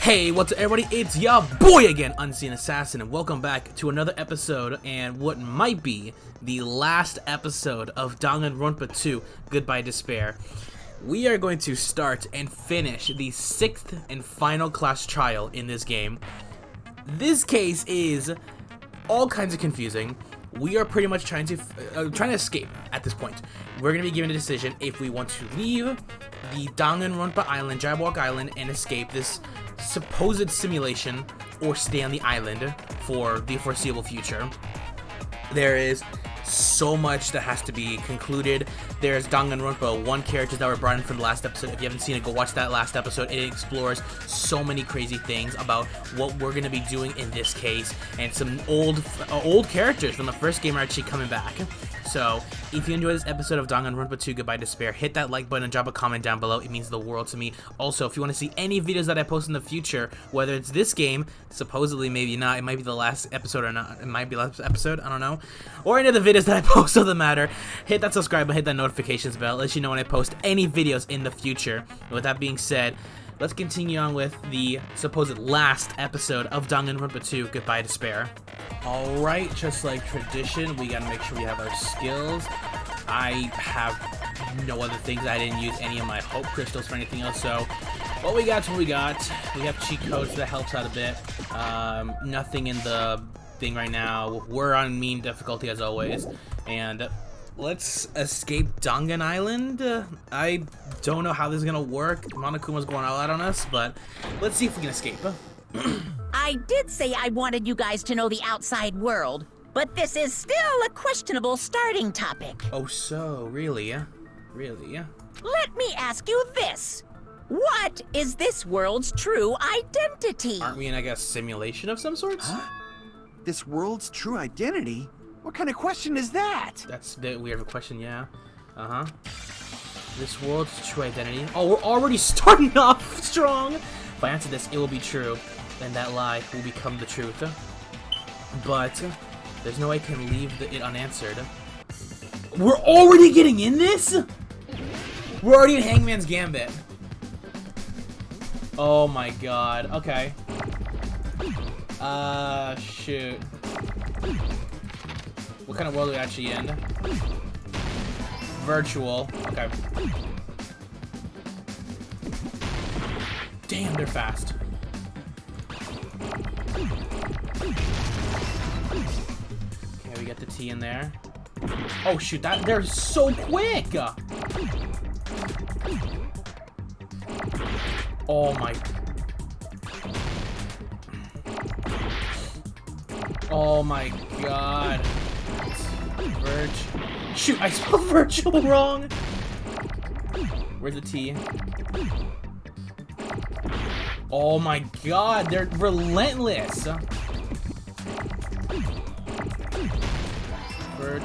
Hey, what's up everybody? It's ya boy again, Unseen Assassin, and welcome back to another episode and what might be the last episode of Danganronpa 2, Goodbye Despair. We are going to start and finish the 6th and final class trial in this game. This case is all kinds of confusing. We are pretty much trying to escape at this point. We're going to be given a decision if we want to leave the Danganronpa Island, Jabberwock Island, and escape this supposed simulation, or stay on the island for the foreseeable future. There is so much that has to be concluded. There's Danganronpa 1 characters that were brought in from the last episode. If you haven't seen it, go watch that last episode. It explores so many crazy things about what we're going to be doing in this case, and some old characters from the first game are actually coming back. So, if you enjoyed this episode of Danganronpa 2 Goodbye Despair, hit that like button and drop a comment down below. It means the world to me. Also, if you want to see any videos that I post in the future, whether it's this game, supposedly maybe not, it might be the last episode or not, it might be the last episode, I don't know, or any of the videos that I post doesn't matter, hit that subscribe button, hit that notifications bell, let you know when I post any videos in the future. And with that being said, let's continue on with the supposed last episode of Danganronpa 2 Goodbye Despair. Alright, just like tradition, we gotta make sure we have our skills. I have no other things. I didn't use any of my hope crystals for anything else, so what we got is what we got. We have cheat codes that helps out a bit. Nothing in the thing right now. We're on mean difficulty as always, and let's escape Dangan Island. I don't know how this is gonna work. Monokuma's going all out on us, but let's see if we can escape. I did say I wanted you guys to know the outside world, but this is still a questionable starting topic. Oh, so really? Really? Let me ask you this. What is this world's true identity? Aren't we in, I guess, simulation of some sorts? Huh? This world's true identity? What kind of question is that? That's the weird question, yeah. Uh-huh. This world's true identity. Oh, we're already starting off strong. If I answer this, it will be true. Then that lie will become the truth. But there's no way I can leave it unanswered. We're already getting in this? We're already in Hangman's Gambit. Oh my god. Okay. Shoot. What kind of world are we actually in? Virtual. Okay. Damn, they're fast. Okay, we got the T in there. Oh shoot, they're so quick! Oh my. Oh my god. Shoot, I spelled virtual wrong! Where's the T? Oh my god, they're relentless! Verge.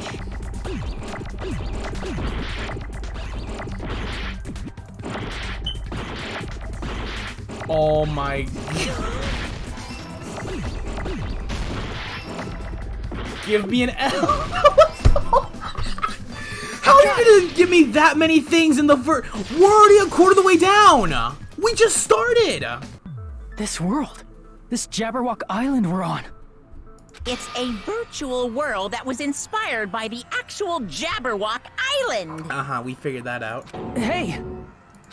Oh my god. Give me an L. How are you gonna give me that many things in the We're already a quarter of the way down! We just started! This world. This Jabberwock Island we're on. It's a virtual world that was inspired by the actual Jabberwock Island. Uh-huh, we figured that out. Hey!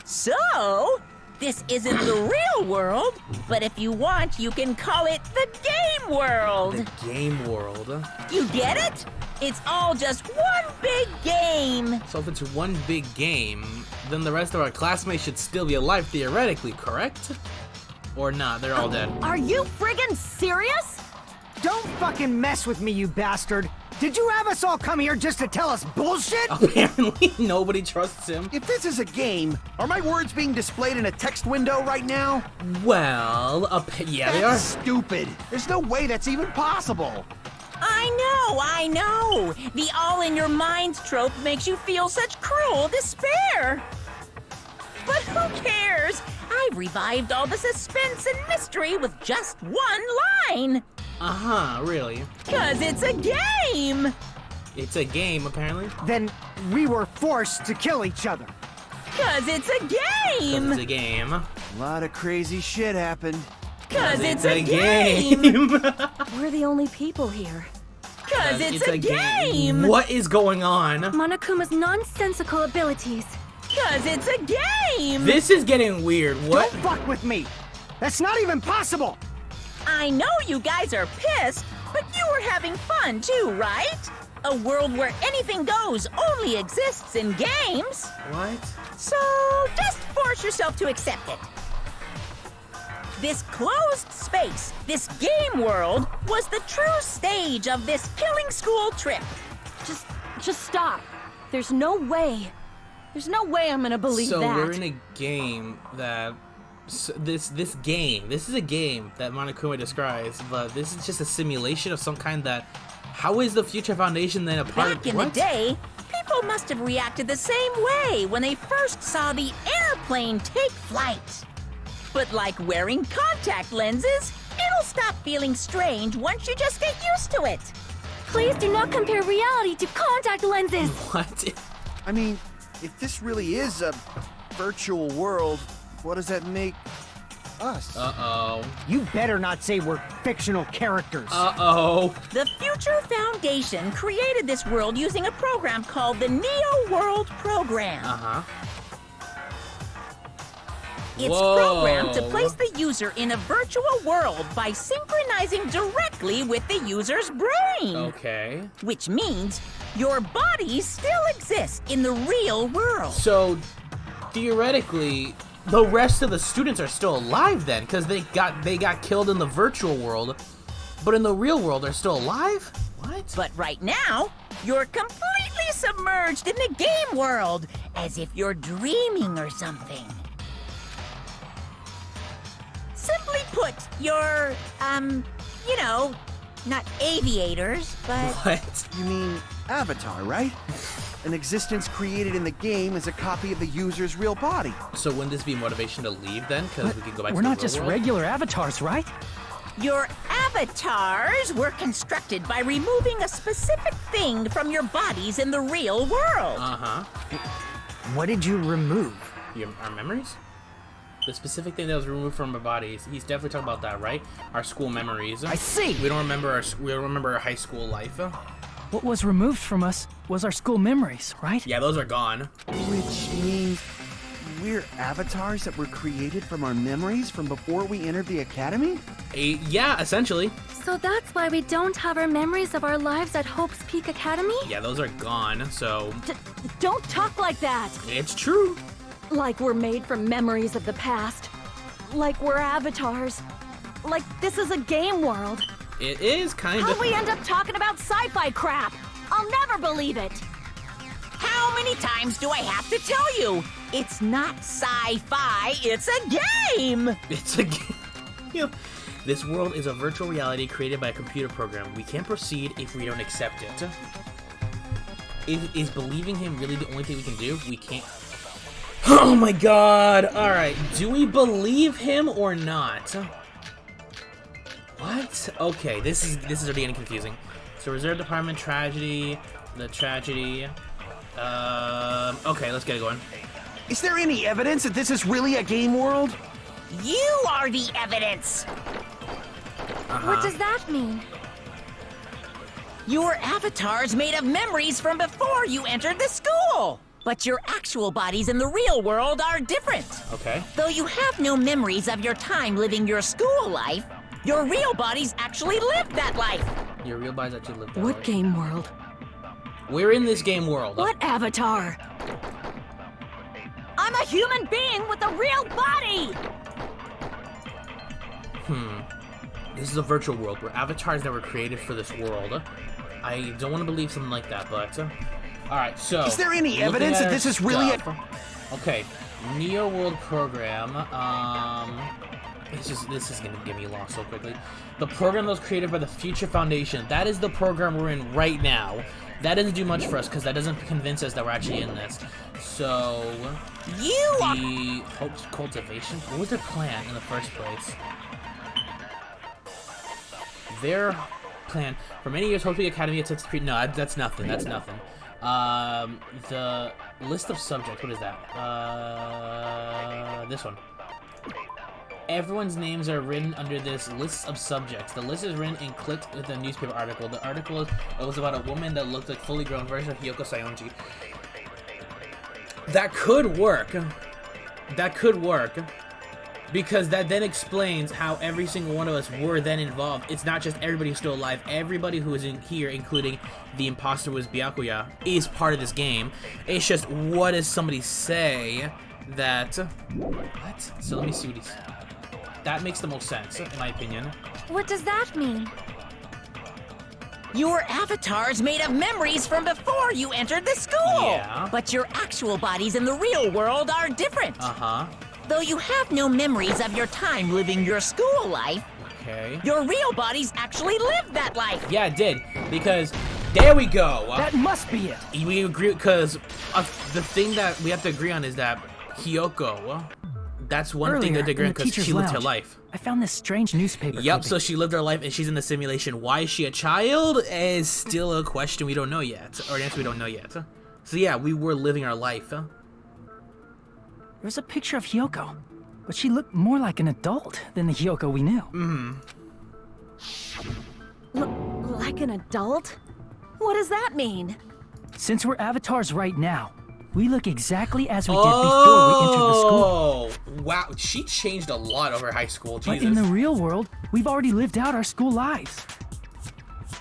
So, this isn't the real world, but if you want, you can call it the game world. The game world. You get it? It's all just one big game. So if it's one big game, then the rest of our classmates should still be alive theoretically, correct? Or not, they're all dead. Are you friggin' serious? Don't fucking mess with me, you bastard! Did you have us all come here just to tell us bullshit? Apparently, nobody trusts him. If this is a game, are my words being displayed in a text window right now? Well, yeah, they are. That's stupid. There's no way that's even possible. I know! The all-in-your-minds trope makes you feel such cruel despair! But who cares? I've revived all the suspense and mystery with just one line! Uh-huh, really? 'Cause it's a game! It's a game, apparently. Then we were forced to kill each other. 'Cause it's a game! It's a game. A lot of crazy shit happened. 'Cause it's a game! We're the only people here. 'Cause it's a game! What is going on? Monokuma's nonsensical abilities. 'Cause it's a game! This is getting weird. What? Don't fuck with me! That's not even possible! I know you guys are pissed, but you were having fun too, right? A world where anything goes only exists in games. What? So just force yourself to accept it. This closed space, this game world, was the true stage of this killing school trip. Just stop. There's no way. There's no way I'm gonna believe So that. we're in a game that this is a game that Monokuma describes, but this is just a simulation of some kind that. How is the Future Foundation then a part Back in the day, people must have reacted the same way when they first saw the airplane take flight. But like wearing contact lenses, it'll stop feeling strange once you just get used to it. Please do not compare reality to contact lenses. What? I mean, if this really is a virtual world, what does that make us? Uh-oh. You better not say we're fictional characters. Uh-oh. The Future Foundation created this world using a program called the Neo World Program. Uh-huh. It's Whoa. programmed to place the user in a virtual world by synchronizing directly with the user's brain. Okay. Which means your body still exists in the real world. So, theoretically, the rest of the students are still alive then, because they got killed in the virtual world, but in the real world they're still alive? What? But right now, you're completely submerged in the game world, as if you're dreaming or something. Simply put, you're, you know, not aviators, but... What? You mean Avatar, right? An existence created in the game is a copy of the user's real body. So wouldn't this be motivation to leave then? Because we can go back We're to the not real just world? regular avatars, right? Your avatars were constructed by removing a specific thing from your bodies in the real world. Uh-huh. What did you remove? Our memories? The specific thing that was removed from our bodies. He's definitely talking about that, right? Our school memories. I see. We don't remember our high school life. What was removed from us was our school memories, right? Yeah, those are gone. Which means we're avatars that were created from our memories from before we entered the academy? Yeah, essentially. So that's why we don't have our memories of our lives at Hope's Peak Academy? Yeah, those are gone, so Don't talk like that! it's true. Like we're made from memories of the past. Like we're avatars. Like this is a game world. It is kind How'd of. we end up talking about sci-fi crap? I'll never believe it! How many times do I have to tell you? It's not sci-fi, it's a game! It's a game. You know, this world is a virtual reality created by a computer program. We can't proceed if we don't accept it. Is believing him really the only thing we can do? We can't. Oh my god! Alright, do we believe him or not? What? Okay, this is already getting confusing. So reserve department, tragedy, the tragedy. Okay, let's get it going. Is there any evidence that this is really a game world? You are the evidence! What does that mean? Your avatar's made of memories from before you entered the school! But your actual bodies in the real world are different. Okay. Though you have no memories of your time living your school life, your real bodies actually lived that life. Your real bodies actually live that What way. game world? We're in this game world. What avatar? I'm a human being with a real body! This is a virtual world. We're avatars that were created for this world. I don't want to believe something like that, but... Alright, so... Is there any looking evidence at that our this is really a... stuff. Okay, Neo World Program. This is gonna get me lost so quickly. The program that was created by the Future Foundation. That is the program we're in right now. That doesn't do much for us, because that doesn't convince us that we're actually in this. So... You are... The Hope's cultivation? What was their plan in the first place? Their plan for many years, Hope Academy attempts to no, that's nothing. That's nothing. The List of subjects. What is that? This one. Everyone's names are written under this list of subjects. The list is written and clicked with a newspaper article. The article was about a woman that looked like fully grown version of Hiyoko Sayonji. That could work. That could work. Because that then explains how every single one of us were then involved. It's not just everybody who's still alive. Everybody who is in here, including the imposter who is Byakuya, is part of this game. It's just, what does somebody say that... What? So let me see what he's... That makes the most sense, in my opinion. What does that mean? Your avatar's made of memories from before you entered the school. Yeah. But your actual bodies in the real world are different. Uh-huh. Though you have no memories of your time living your school life, Okay. your real bodies actually lived that life. Yeah, it did. Because, there we go. That must be it. We agree, because the thing that we have to agree on is that Hiyoko, that's one thing that they agree on, because she lived her life. I found this strange newspaper. Yep, clipping. so she lived her life and she's in the simulation. Why is she a child is still a question we don't know yet, or an answer we don't know yet. So yeah, we were living our life. There's a picture of Hiyoko, but she looked more like an adult than the Hiyoko we knew. Like an adult? What does that mean? Since we're avatars right now, we look exactly as we did before we entered the school. Oh, wow. She changed a lot over high school. Jesus. But in the real world, we've already lived out our school lives.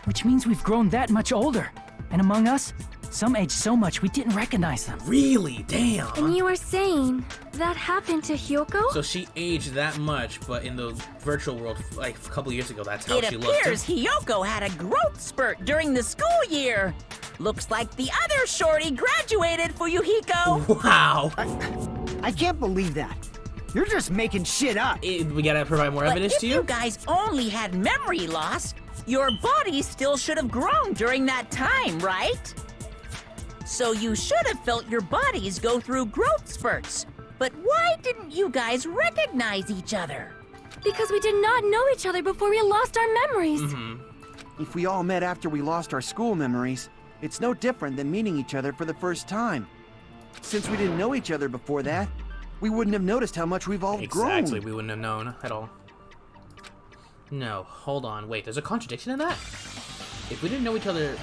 Which means we've grown that much older. And among us, some aged so much we didn't recognize them. Really? Damn. And you were saying that happened to Hiyoko? So she aged that much, but in the virtual world, like a couple years ago, that's how It she looked. appears Hiyoko had a growth spurt during the school year. Looks like the other shorty graduated, Fuyuhiko. Wow. I can't believe that. You're just making shit up. We gotta provide more But evidence if to you you? guys only had memory loss, your body still should have grown during that time, right? So you should have felt your bodies go through growth spurts. But why didn't you guys recognize each other? Because we did not know each other before we lost our memories. If we all met after we lost our school memories, it's no different than meeting each other for the first time. Since we didn't know each other before that, we wouldn't have noticed how much we've all grown. Exactly, we wouldn't have known at all. No, hold on, wait, there's a contradiction in that? If we didn't know each other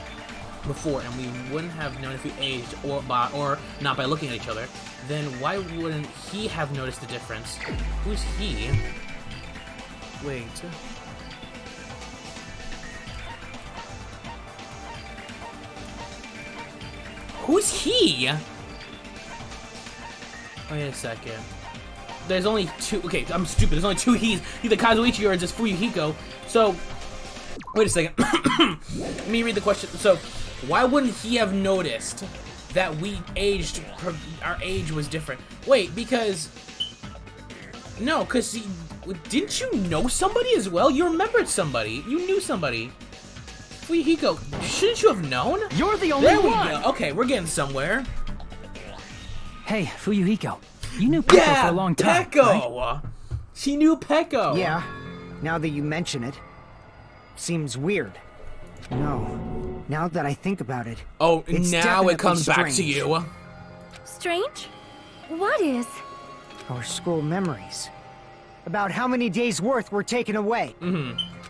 before and we wouldn't have known if we aged or not by looking at each other, then why wouldn't he have noticed the difference? Who's he? Wait. Who's he? Wait a second. There's only two. Okay, I'm stupid. There's only two he's. Either Kazuichi or just Fuyuhiko. So, wait a second. Let me read the question. So, why wouldn't he have noticed that we aged? Our age was different. Wait, because no, because didn't you know somebody as well? You remembered somebody. You knew somebody. Fuyuhiko, shouldn't you have known? You're the only There we one! go. Okay, we're getting somewhere. Hey, Fuyuhiko, you knew Peko for a long time, Peko! right? She knew Peko! Yeah, now that you mention it. Seems weird. No, now that I think about it. Oh, it's now it definitely comes back to strange. you. Strange? What is? Our school memories. About how many days' worth were taken away.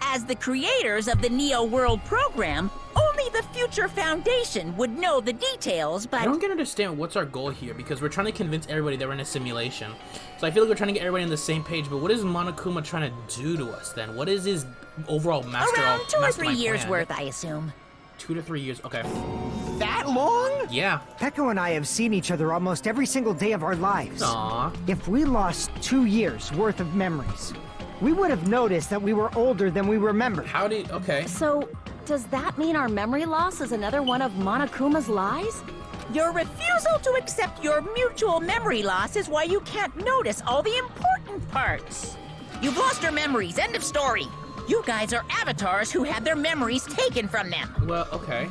As the creators of the Neo World program, only the Future Foundation would know the details, I but don't get understand what's our goal here, because we're trying to convince everybody that we're in a simulation. So I feel like we're trying to get everybody on the same page, but what is Monokuma trying to do to us then? What is his overall around 2 or 3 years plan? worth, I assume. 2 to 3 years, okay. That long? Yeah. Peko and I have seen each other almost every single day of our lives. Aww. If we lost 2 years worth of memories, we would have noticed that we were older than we remembered. How did, okay. So, does that mean our memory loss is another one of Monokuma's lies? Your refusal to accept your mutual memory loss is why you can't notice all the important parts. You've lost your memories, end of story. You guys are avatars who had their memories taken from them. Well, okay.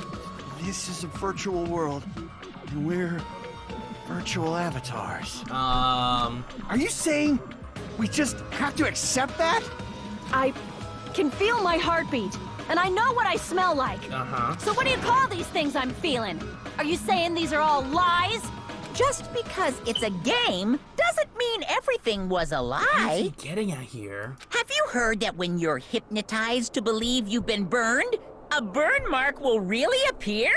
This is a virtual world, and we're virtual avatars. Are you saying we just have to accept that? I can feel my heartbeat, and I know what I smell like. Uh-huh. So what do you call these things I'm feeling? Are you saying these are all lies? just because it's a game doesn't mean everything was a What is he lie. getting at here? Have you heard that when you're hypnotized to believe you've been burned, a burn mark will really appear?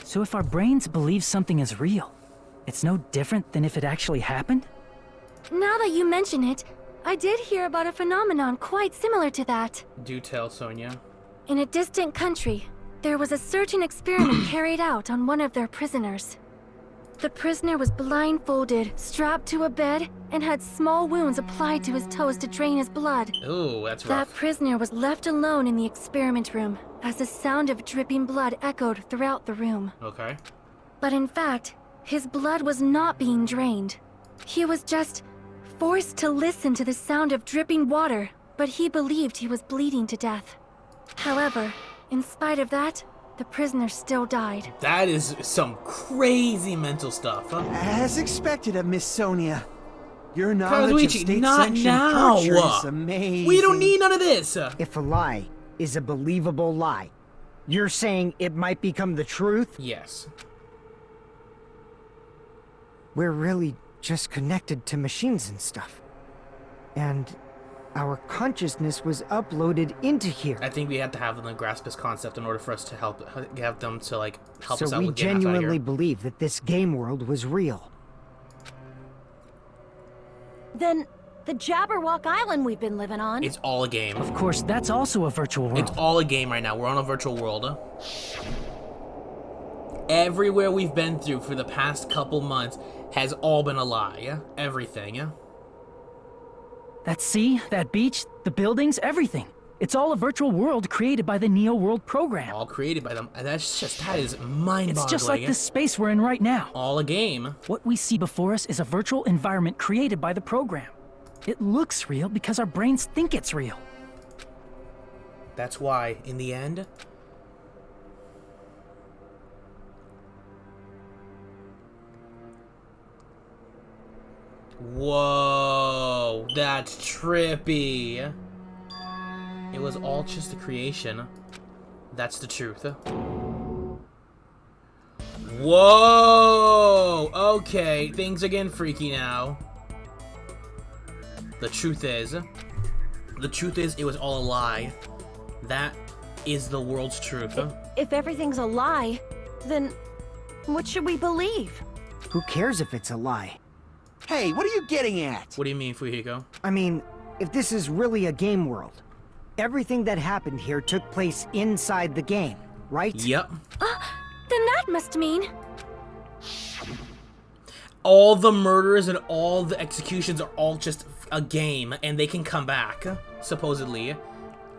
So if our brains believe something is real, it's no different than if it actually happened? Now that you mention it, I did hear about a phenomenon quite similar to that. Do tell, Sonia. In a distant country, there was a certain experiment carried out on one of their prisoners. The prisoner was blindfolded, strapped to a bed, and had small wounds applied to his toes to drain his blood. Ooh, that's That rough. prisoner was left alone in the experiment room as the sound of dripping blood echoed throughout the room. Okay. But in fact, his blood was not being drained. He was just forced to listen to the sound of dripping water, but he believed he was bleeding to death. However, in spite of that, the prisoner still died. That is some crazy mental stuff. Huh? As expected of Miss Sonia. Your knowledge of Kazuichi, not state-sanctioned now. torture is amazing. We don't need none of this. If a lie is a believable lie, you're saying it might become the truth? Yes. We're really just connected to machines and stuff. And our consciousness was uploaded into here. I think we have to have them grasp this concept in order for us to have them to like help us So out we with getting us out of genuinely here. believe that this game world was real. Then, the Jabberwock Island we've been living on. It's all a game. Of course, that's also a virtual world. It's all a game right now. We're on a virtual world. Everywhere we've been through for the past couple months has all been a lie. Everything. That sea, that beach, the buildings, everything. It's all a virtual world created by the Neo World program. All created by them. That is mind-boggling. It's just like this space we're in right now. All a game. What we see before us is a virtual environment created by the program. It looks real because our brains think it's real. That's why, in the end, whoa, that's trippy. It was all just a creation. That's the truth. Whoa! Okay, things are getting freaky now. The truth is, it was all a lie. That is the world's truth. If everything's a lie, then what should we believe? Who cares if it's a lie? Hey, what are you getting at? What do you mean, Fujiko? I mean, if this is really a game world, everything that happened here took place inside the game, right? Yep. Then that must mean... All the murders and all the executions are all just a game, and they can come back, supposedly.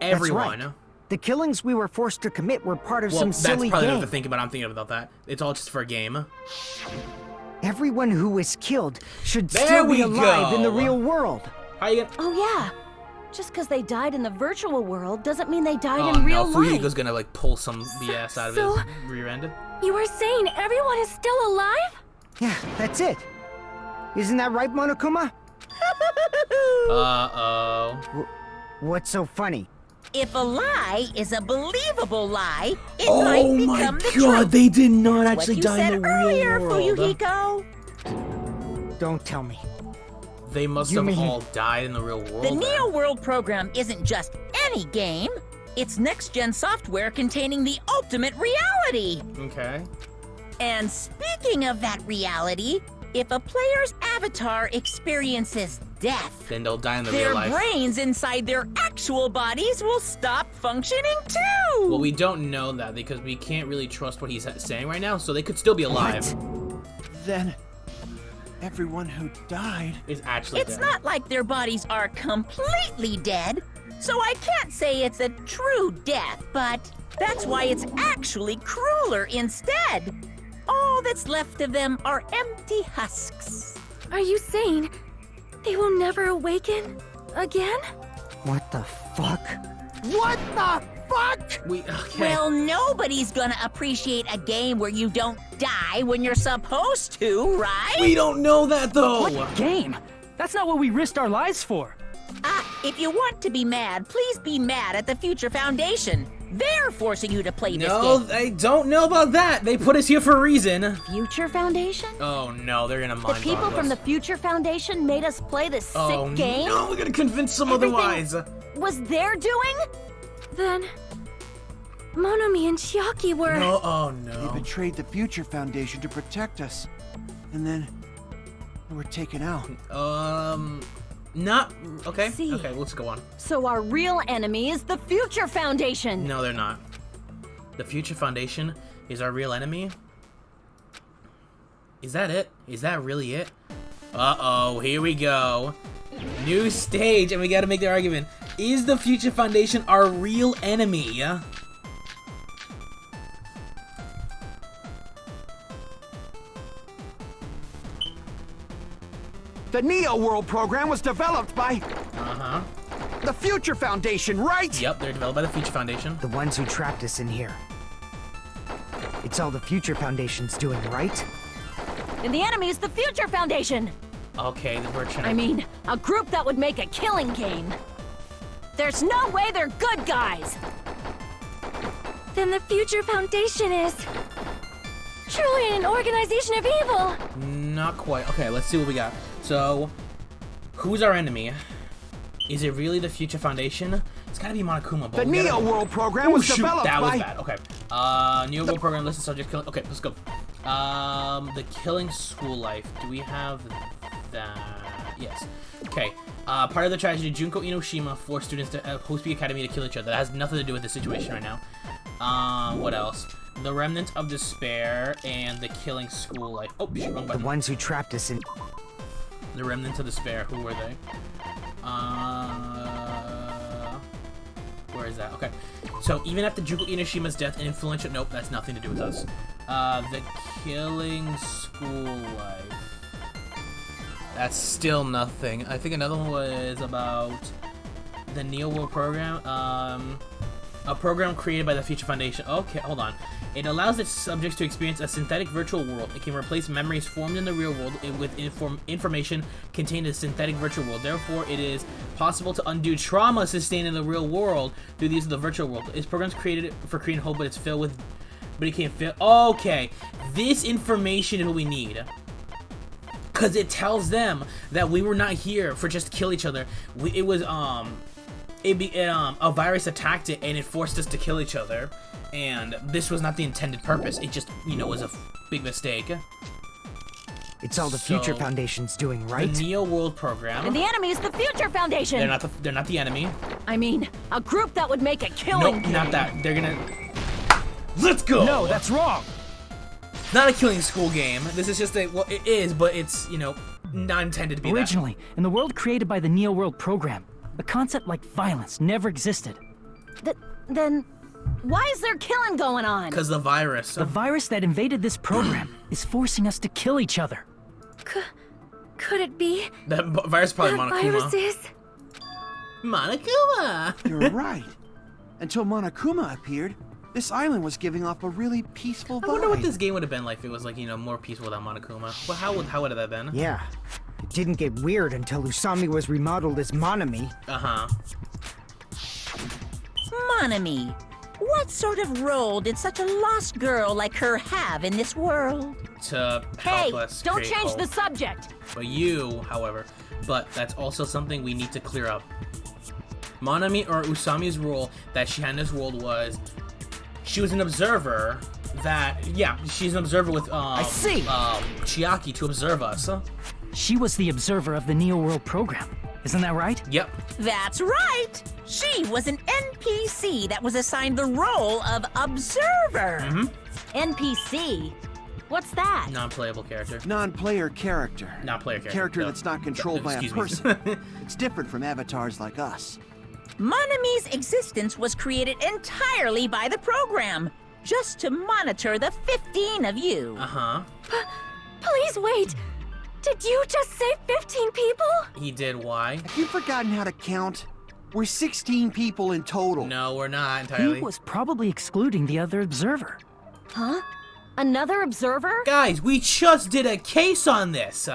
Everyone. That's right. The killings we were forced to commit were part of Well, some that's silly probably game. not the thing about. I'm thinking about that. It's all just for a game. Everyone who was killed should There still we be alive in the go. real world. How you gonna? Oh yeah, just because they died in the virtual world doesn't mean they died Oh in real no, life. Fujiko's gonna like pull some BS out of so- his rear end. You were saying everyone is still alive? Yeah, that's it. Isn't that right, Monokuma? Uh-oh. What's so funny? If a lie is a believable lie, it Oh might my become the god, truth. they did not What actually you die said in the earlier, real world. Fuyuhiko. Don't tell me. They must You have mean- all died in the real world. The then. Neo World program isn't just any game. It's next-gen software containing the ultimate reality. Okay. And speaking of that reality, if a player's avatar experiences death, Then they'll die in the their real life. brains inside their actual bodies will stop functioning too. Well, we don't know that because we can't really trust what he's saying right now, so they could still be alive. Then, everyone who died... Is actually It's dead. not like their bodies are completely dead, so I can't say it's a true death, but that's why it's actually crueler instead. All that's left of them are empty husks. Are you saying they will never awaken again? What the fuck? What the fuck? Okay. Well, nobody's gonna appreciate a game where you don't die when you're supposed to, right? we don't know that though. What game? That's not what we risked our lives for. If you want to be mad, please be mad at the Future Foundation. They're forcing you to play No, this game. I don't know about that. They put us here for a reason. Future Foundation? Oh no, they're gonna mind The people from the Future Foundation made us play this sick game? No, we're gonna convince them Everything otherwise. Was their doing? Then Monomi and Chiaki were... No, oh They no. betrayed the Future Foundation to protect us. And then we were taken out. Not okay. See. Okay, let's go on. So our real enemy is the Future Foundation. No, they're not. The Future Foundation is our real enemy. Is that it? Is that really it? Uh-oh, here we go. New stage, and we gotta make the argument. Is the Future Foundation our real enemy? The Neo World program was developed by Uh-huh. the Future Foundation, right? Yep, they're developed by the Future Foundation. The ones who trapped us in here. It's all the Future Foundation's doing, right? And the enemy is the Future Foundation. Okay, we're trying to... I mean, a group that would make a killing game. There's no way they're good guys. Then the Future Foundation is... truly an organization of evil. Not quite. Okay, let's see what we got. So, who's our enemy? Is it really the Future Foundation? It's gotta be Monokuma. The Neo World program was developed that was by... bad. Okay. Neo World program. Listen, subject killing. Okay, let's go. The killing school life. Do we have that? Yes. Okay. Part of the tragedy, Junko Inoshima forced students to Hospital Academy to kill each other. That has nothing to do with the situation right now. What else? The Remnant of Despair and the Killing School Life. Oh, shit, wrong The button. ones who trapped us in... The Remnants of Despair. Who were they? Where is that? Okay. So even after Junko Inoshima's death, an influential... Nope, that's nothing to do with us. The Killing School Life. That's still nothing. I think another one was about the Neo World program. A program created by the Future Foundation. Okay, hold on. It allows its subjects to experience a synthetic virtual world. It can replace memories formed in the real world with information contained in a synthetic virtual world. Therefore, it is possible to undo trauma sustained in the real world through the use of the virtual world. This program's created for creating hope, but it's filled with... But it can't fill... Okay, this information is what we need. Because it tells them that we were not here for just to kill each other. It was, a virus attacked it and it forced us to kill each other. And this was not the intended purpose. It just, you know, was a big mistake. It's all the Future Foundation's doing, right? The Neo World program. And the enemy is the Future Foundation. They're not the enemy. I mean, a group that would make a killing Nope, game. not that. They're gonna... Let's go! No, that's wrong. Not a killing school game. This is just a... Well, it is, but it's, you know, not intended to be Originally, in the world created by the Neo World program, a concept like violence never existed. Then, why is there killing going on? Because the virus. The virus that invaded this program is forcing us to kill each other. Could it be That virus is probably that Monokuma. virus is... Monokuma! You're right. Until Monokuma appeared, this island was giving off a really peaceful vibe. I wonder what this game would have been like if it was like, you know, more peaceful without Monokuma. Well, how would it have been? Yeah. It didn't get weird until Usami was remodeled as Monomi. Uh-huh. Monomi, what sort of role did such a lost girl like her have in this world? To Hey, help us don't create change hope. the subject. But you, however, but that's also something we need to clear up. Monomi or Usami's role that she had in this world was she was an observer that, yeah, she's an observer with, I see. Chiaki to observe us. She was the observer of the Neo World program. Isn't that right? Yep. That's right! She was an NPC that was assigned the role of observer. NPC? What's that? Non-playable character. Non-player character. Non-player character. Character No. that's not controlled by a Excuse me. person. It's different from avatars like us. Monomi's existence was created entirely by the program, just to monitor the 15 of you. Uh-huh. Please wait. Did you just say 15 people? He did. Why? Have you forgotten how to count? We're 16 people in total. No, we're not He entirely. was probably excluding the other observer. Huh? Another observer? Guys, we just did a case on this.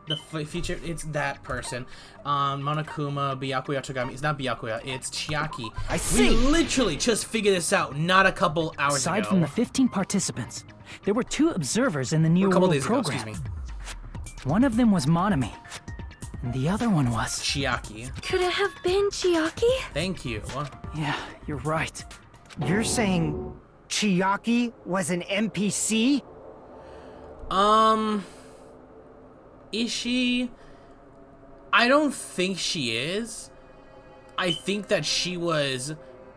The future, it's that person. Monokuma, Byakuya, Togami. It's not Byakuya, it's Chiaki. I see. We literally just figured this out not a couple hours Aside ago. from the 15 participants, there were 2 observers in the New Or a couple World days ago, program. excuse me. One of them was Monami, and the other one was... Chiaki. Could it have been Chiaki? Thank you. Yeah, you're right. You're saying Chiaki was an NPC? Is she? I don't think she is. I think that she was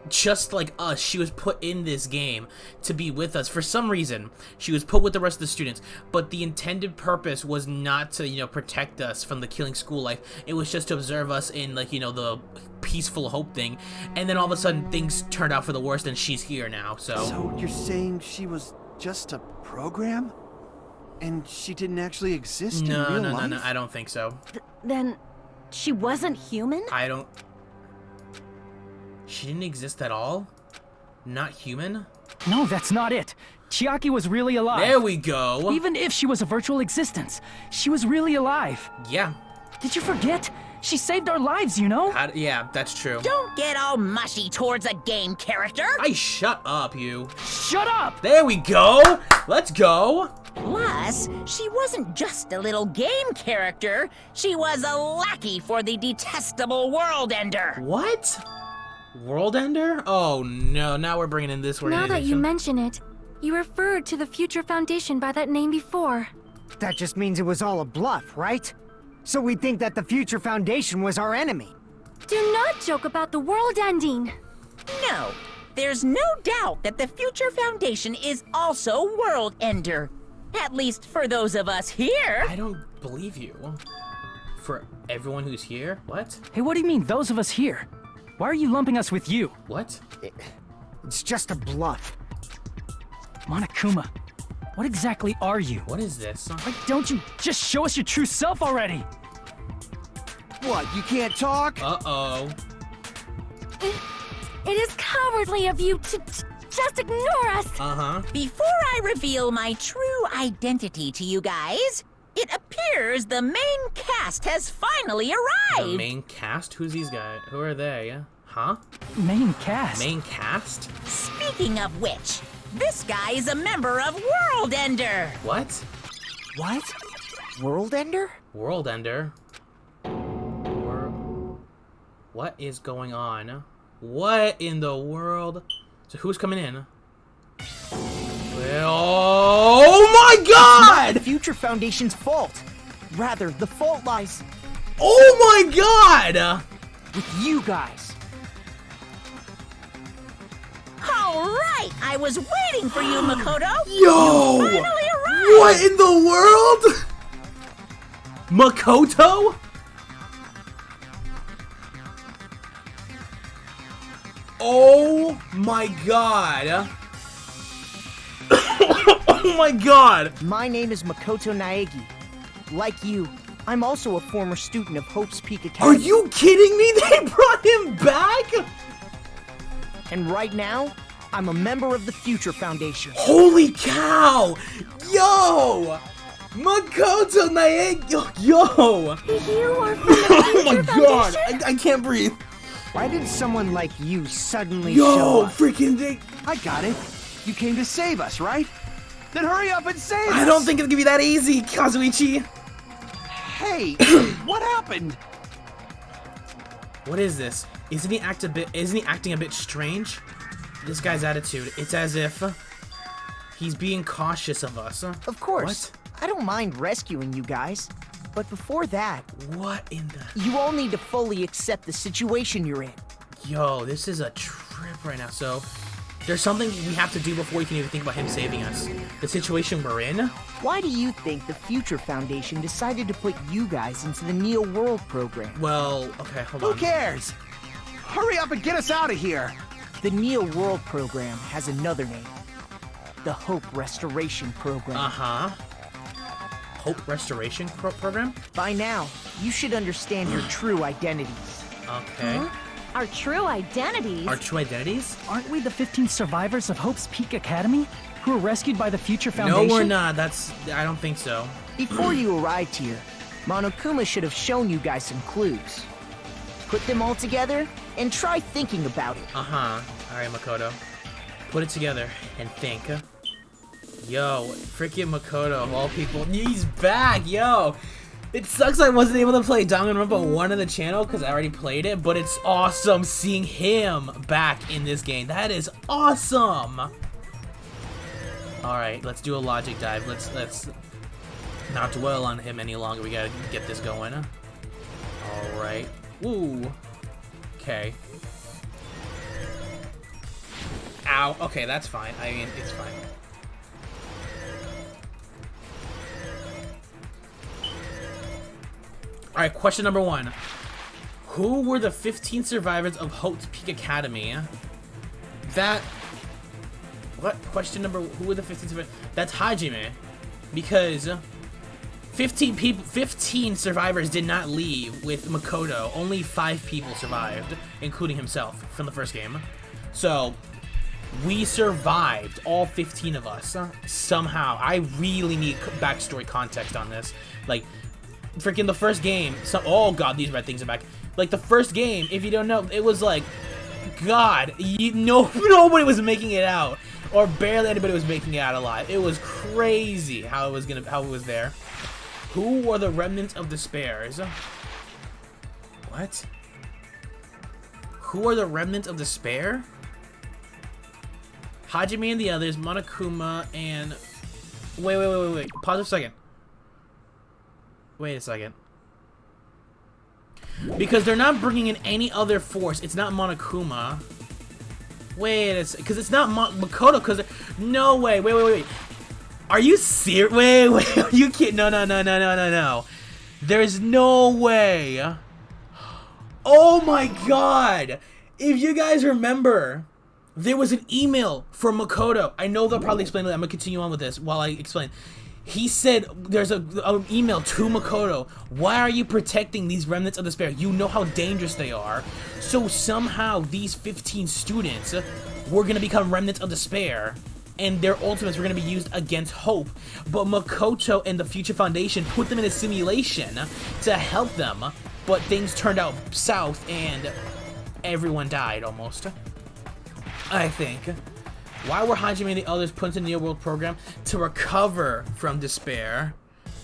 just like us. She was put in this game to be with us for some reason. She was put with the rest of the students, but the intended purpose was not to, you know, protect us from the killing school life. It was just to observe us in, like, you know, the peaceful hope thing. And then all of a sudden things turned out for the worst and she's here now. So you're saying she was just a program? And she didn't actually exist in real life? No, I don't think so. Then she wasn't human? I don't... She didn't exist at all? Not human? No, that's not it. Chiaki was really alive. There we go. Even if she was a virtual existence, she was really alive. Yeah. Did you forget? She saved our lives, you know? Yeah, that's true. Don't get all mushy towards a game character. Shut up, you. Shut up! There we go. Let's go. Plus, she wasn't just a little game character. She was a lackey for the detestable World Ender. What? World Ender? Oh no, now we're bringing in this Now that you organization. mention it, you referred to the Future Foundation by that name before. That just means it was all a bluff, right? So we think that the Future Foundation was our enemy. Do not joke about the world ending. No, there's no doubt that the Future Foundation is also World Ender. At least for those of us here. I don't believe you. For everyone who's here? What? Hey, what do you mean, those of us here? Why are you lumping us with you? What? It's just a bluff. Monokuma, what exactly are you? What is this? Why don't you just show us your true self already? What, you can't talk? Uh-oh. It is cowardly of you to just ignore us. Uh-huh. Before I reveal my true identity to you guys, it appears the main cast has finally arrived. The main cast? Who's these guys? Who are they? Huh? Main cast? Main cast? Speaking of which, this guy is a member of World Ender. What? What? World Ender? World Ender? What is going on? What in the world? So who's coming in? Oh my god! The Future Foundation's fault. Rather, the fault lies Oh my god! with you guys. All right, I was waiting for you, Makoto. Yo! You finally arrived. What in the world? Makoto? Oh my god. Oh my god. My name is Makoto Naegi. Like you, I'm also a former student of Hope's Peak Are Academy. you kidding me? They brought him back? And right now, I'm a member of the Future Foundation. Holy cow! Yo! Makoto Naegi! Yo! You are from the Oh my Future god! Foundation? I can't breathe. Why did someone like you suddenly Yo! show up? Freaking they... I got it. You came to save us, right? Then hurry up and save us! I don't think it's gonna be that easy, Kazuichi. Hey, what happened? What is this? Isn't he acting a bit strange? This guy's attitude. It's as if he's being cautious of us. Of course, I don't mind rescuing you guys. But before that, What in the... you all need to fully accept the situation you're in. Yo, this is a trip right now. So, there's something we have to do before we can even think about him saving us. The situation we're in? Why do you think the Future Foundation decided to put you guys into the Neo World program? Well, okay, hold Who on. cares? Hurry up and get us out of here! The Neo World program has another name. The Hope Restoration Program. Uh-huh. Hope Restoration Program? By now, you should understand your true identities. Okay. Our true identities? Our true identities? Aren't we the 15 survivors of Hope's Peak Academy who were rescued by the Future Foundation? No, we're not. I don't think so. Before you arrived here, Monokuma should have shown you guys some clues. Put them all together and try thinking about it. Uh-huh. Alright, Makoto. Put it together and think. Yo, freaking Makoto, of all people. He's back, yo! It sucks I wasn't able to play Danganronpa 1 on the channel because I already played it, but it's awesome seeing him back in this game. That is awesome! Alright, let's do a logic dive. Let's not dwell on him any longer. We gotta get this going. Alright. Ooh. Okay. Ow. Okay, that's fine. I mean, it's fine. Alright, question number 1. Who were the 15 survivors of Hope's Peak Academy? That... What? Question number... Who were the 15 survivors? That's Hajime. Because... 15 survivors did not leave with Makoto. Only 5 people survived, including himself, from the first game. So... we survived, all 15 of us, somehow. I really need backstory context on this. Like, freaking the first game, oh god, these red things are back. Like, the first game, if you don't know, it was like, god, nobody was making it out. Or barely anybody was making it out alive. It was crazy how it was there. Who were the remnants of despairs? What? Who are the remnants of despair? Hajime and the others, Monokuma and... Wait. Pause a second. Wait a second. Because they're not bringing in any other force. It's not Monokuma. Wait a second. Because it's not Makoto. Because... No way. Wait. Are you serious? Wait. Are you kidding? No. There's no way. Oh my god. If you guys remember... There was an email from Makoto. I know they'll probably explain it. I'm going to continue on with this while I explain. He said there's an email to Makoto. Why are you protecting these remnants of despair? You know how dangerous they are. So somehow these 15 students were going to become remnants of despair. And their ultimates were going to be used against Hope. But Makoto and the Future Foundation put them in a simulation to help them. But things turned out south and everyone died almost. I think. Why were Hajime and the others put in the Neo World program? To recover from despair.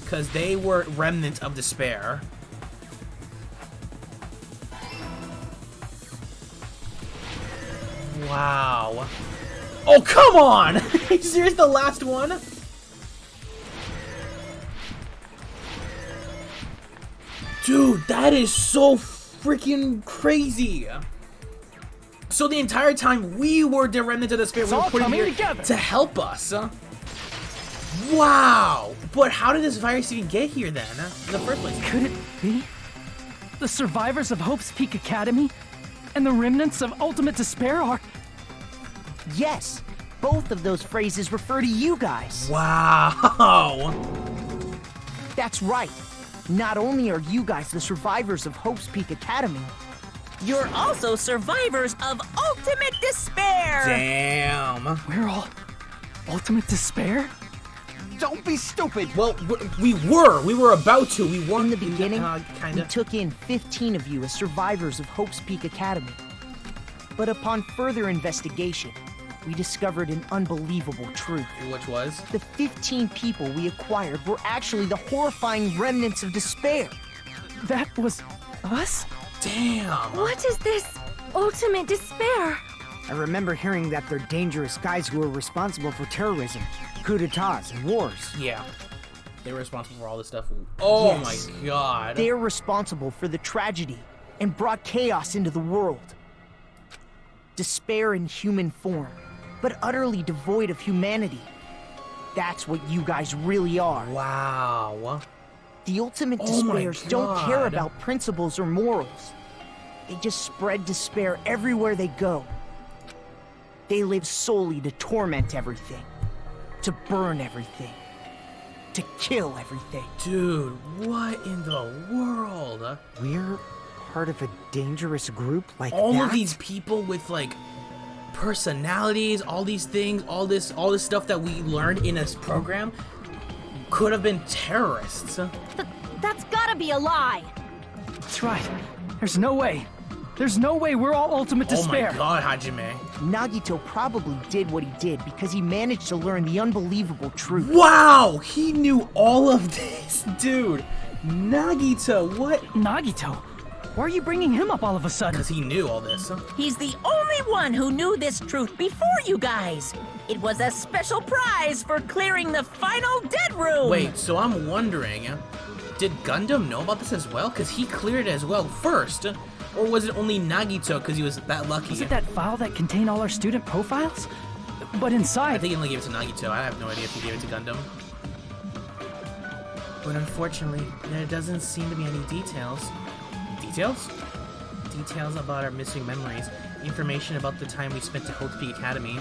Because they were remnants of despair. Wow. Oh, come on! Are you serious? The last one? Dude, that is so freaking crazy. So the entire time we were the remnants of despair, we were put in here to help us. Wow! But how did this virus even get here then, in the first place? Could it be the survivors of Hope's Peak Academy and the remnants of Ultimate Despair are... Yes, both of those phrases refer to you guys. Wow! That's right. Not only are you guys the survivors of Hope's Peak Academy, You're also survivors of Ultimate Despair! Damn. We're all Ultimate Despair? Don't be stupid! Well, we were about to. We weren't in the beginning, kinda. we took in 15 of you as survivors of Hope's Peak Academy. But upon further investigation, we discovered an unbelievable truth. Which was? The 15 people we acquired were actually the horrifying remnants of despair. That was us? Damn. What is this ultimate despair? I remember hearing that they're dangerous guys who are responsible for terrorism, coups d'etats, and wars. Yeah. They were responsible for all this stuff. Oh Yes. my god. They're responsible for the tragedy and brought chaos into the world. Despair in human form, but utterly devoid of humanity. That's what you guys really are. Wow. The ultimate Oh my despairs don't care God. about principles or morals. They just spread despair everywhere they go. They live solely to torment everything, to burn everything, to kill everything. Dude, what in the world? We're part of a dangerous group like All that? of these people with like personalities, all these things, all this stuff that we learned in this program could have been terrorists. That's gotta gotta be a lie. That's right. There's no way. There's no way we're all ultimate despair. Oh my god, Hajime. Nagito probably did what he did because he managed to learn the unbelievable truth. Wow, he knew all of this, dude. Nagito, what? Nagito? Why are you bringing him up all of a sudden? Because he knew all this. He's the only one who knew this truth before you guys. It was a special prize for clearing the final dead room. Wait, so I'm wondering, did Gundam know about this as well? Because he cleared it as well first. Or was it only Nagito because he was that lucky? Was it that file that contained all our student profiles? But I inside... think he only gave it to Nagito. I have no idea if he gave it to Gundam. But unfortunately, there doesn't seem to be any details. Details? Details about our missing memories. Information about the time we spent at Hope Peak Academy.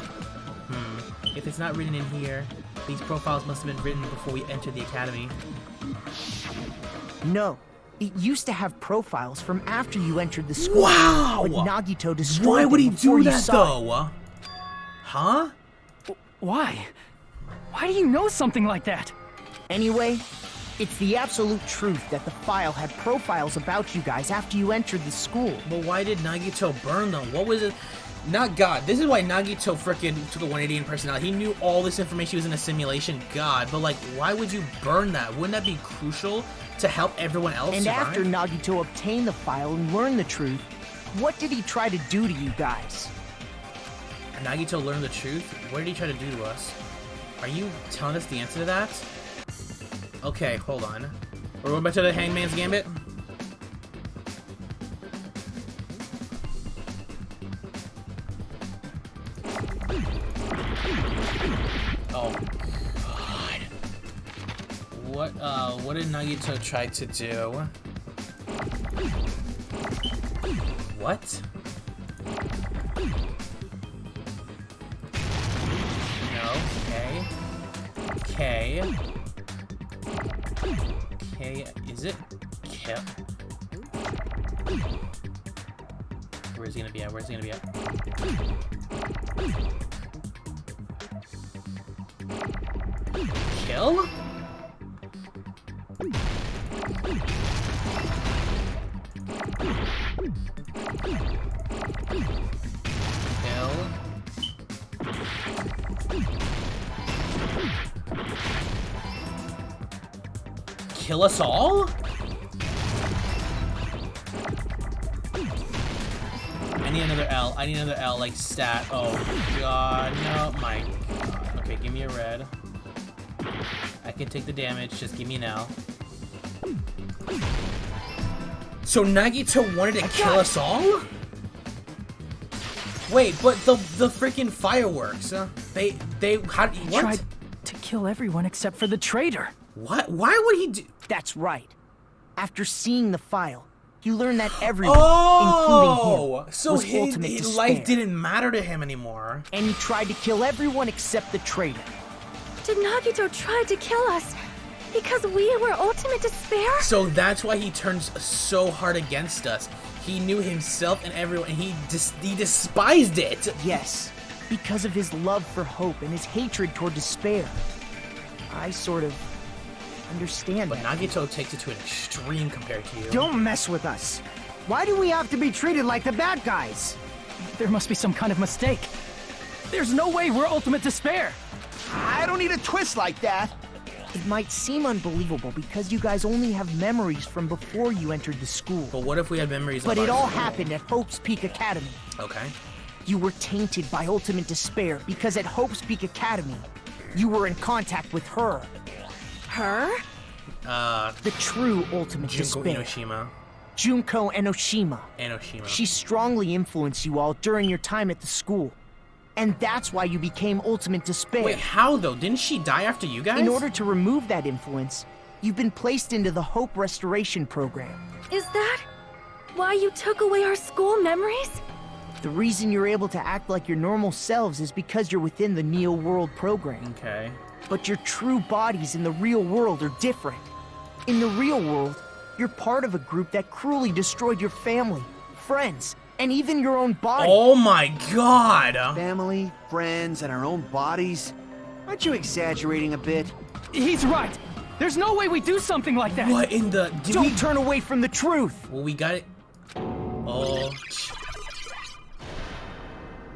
If it's not written in here, these profiles must have been written before we entered the academy. No. It used to have profiles from after you entered the school. Wow! But Nagito destroyed Why would he them before do you that, saw it. though? Huh? Why? Why do you know something like that? Anyway, it's the absolute truth that the file had profiles about you guys after you entered the school. But why did Nagito burn them? What was it? Not God. This is why Nagito frickin' took a 180 in personality. He knew all this information. He was in a simulation. God. But, like, why would you burn that? Wouldn't that be crucial to help everyone else And survive? after Nagito obtained the file and learned the truth, what did he try to do to you guys? Nagito learned the truth? What did he try to do to us? Are you telling us the answer to that? Okay, hold on. We're going back to the Hangman's Gambit? Oh, God. What did Nagito try to do? What? No, okay. Okay. Okay, is it? Kill? Where's he gonna be at? Where's he gonna be at? Kill? Kill? Kill us all? I need another L. I need another L, like stat. Oh god, no, my god. Okay, give me a red. I can take the damage, just give me an L. So Nagito wanted to kill us all? Wait, but the freaking fireworks, they, how, He what? tried to kill everyone except for the traitor. What? Why would he do? That's right. After seeing the file, you learned that everyone, including him, so was his ultimate despair. life didn't matter to him anymore. And he tried to kill everyone except the traitor. Did Nagito try to kill us because we were ultimate despair? So that's why he turns so hard against us. He knew himself and everyone, and he despised it. Yes, because of his love for hope and his hatred toward despair. I sort of understand But that. Nagito takes it to an extreme compared to you. Don't mess with us. Why do we have to be treated like the bad guys? There must be some kind of mistake. There's no way we're ultimate despair. I don't need a twist like that. It might seem unbelievable because you guys only have memories from before you entered the school. But what if we had memories But of it our all school? happened at Hope's Peak Academy. Okay. You were tainted by ultimate despair because at Hope's Peak Academy, you were in contact with her, Her? the true ultimate Junko despair. Enoshima. Junko Enoshima. Enoshima. She strongly influenced you all during your time at the school. And that's why you became ultimate despair. Wait, how though? Didn't she die after you guys? In order to remove that influence, you've been placed into the Hope Restoration Program. Is that why you took away our school memories? The reason you're able to act like your normal selves is because you're within the Neo World program. Okay. But your true bodies in the real world are different. In the real world, you're part of a group that cruelly destroyed your family, friends, and even your own body. Oh my god! Family, friends, and our own bodies. Aren't you exaggerating a bit? He's right. There's no way we do something like that. What in the... Don't turn away from the truth. Well, we got it. Oh.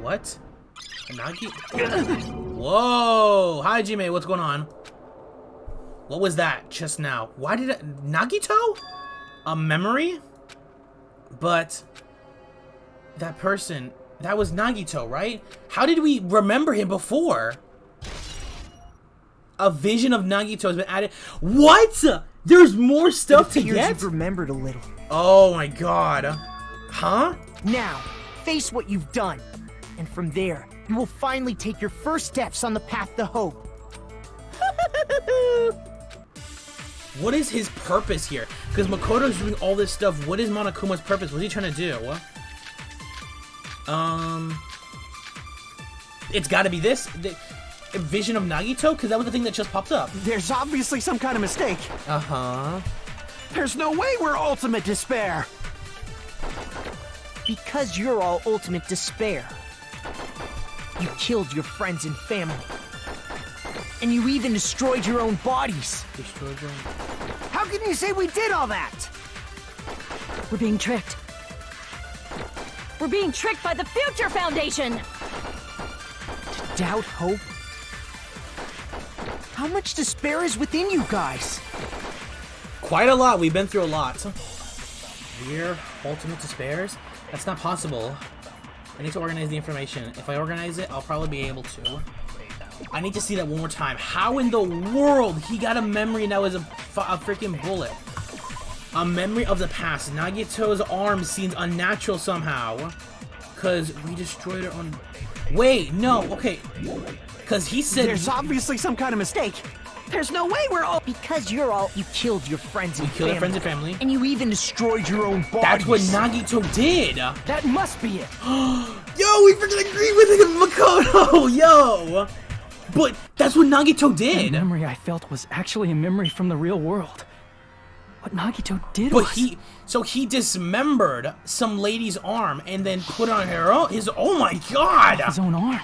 What? Nagi? Whoa! Hi, Jime. What's going on? What was that just now? Why did it... Nagito? A memory? But... that person... that was Nagito, right? How did we remember him before? A vision of Nagito has been added. What? There's more stuff to get? You've remembered a little. Oh my god. Huh? Now, face what you've done. And from there, you will finally take your first steps on the path to hope. What is his purpose here? Because Makoto's doing all this stuff. What is Monokuma's purpose? What's he trying to do? It's gotta be this. The vision of Nagito? Because that was the thing that just popped up. There's obviously some kind of mistake. Uh-huh. There's no way we're ultimate despair. Because you're all ultimate despair. You killed your friends and family. And you even destroyed your own bodies. Destroyed your own... How can you say we did all that? We're being tricked. We're being tricked by the Future Foundation! To doubt hope? How much despair is within you guys? Quite a lot. We've been through a lot. We're ultimate despairs? That's not possible. I need to organize the information. If I organize it, I'll probably be able to. I need to see that one more time. How in the world he got a memory and that was a freaking bullet? A memory of the past. Nagito's arm seems unnatural somehow. Because we destroyed her on... Wait, no, okay. Because he said... There's obviously some kind of mistake. There's no way we're all... Because you're all... You killed your friends and family. Killed our friends and family. And you even destroyed your own bodies. That's what Nagito did. That must be it. Yo, we freaking agree with him, Makoto. Yo. But that's what Nagito did. The memory I felt was actually a memory from the real world. What Nagito did but was... So he dismembered some lady's arm and then put on her own, oh my god! His own arm.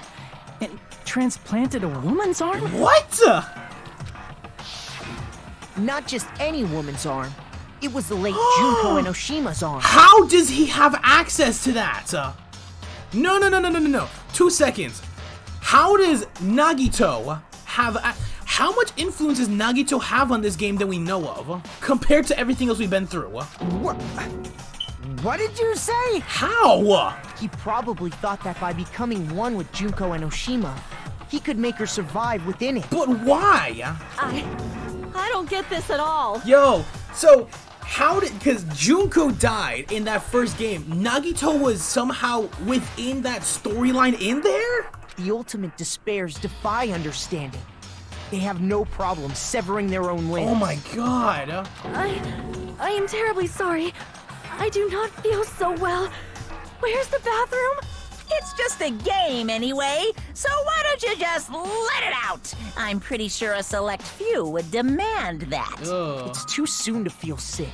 And transplanted a woman's arm? What? Not just any woman's arm. It was the late Junko Enoshima's arm. How does he have access to that? No. 2 seconds. How does Nagito have... How much influence does Nagito have on this game that we know of, compared to everything else we've been through? What did you say? How? He probably thought that by becoming one with Junko Enoshima, he could make her survive within it. But why? I don't get this at all. Yo, so how did... Because Junko died in that first game. Nagito was somehow within that storyline in there? The ultimate despairs defy understanding. They have no problem severing their own limbs. Oh my god. I am terribly sorry. I do not feel so well. Where's the bathroom? It's just a game anyway, so why don't you just let it out? I'm pretty sure a select few would demand that. Ugh. It's too soon to feel sick.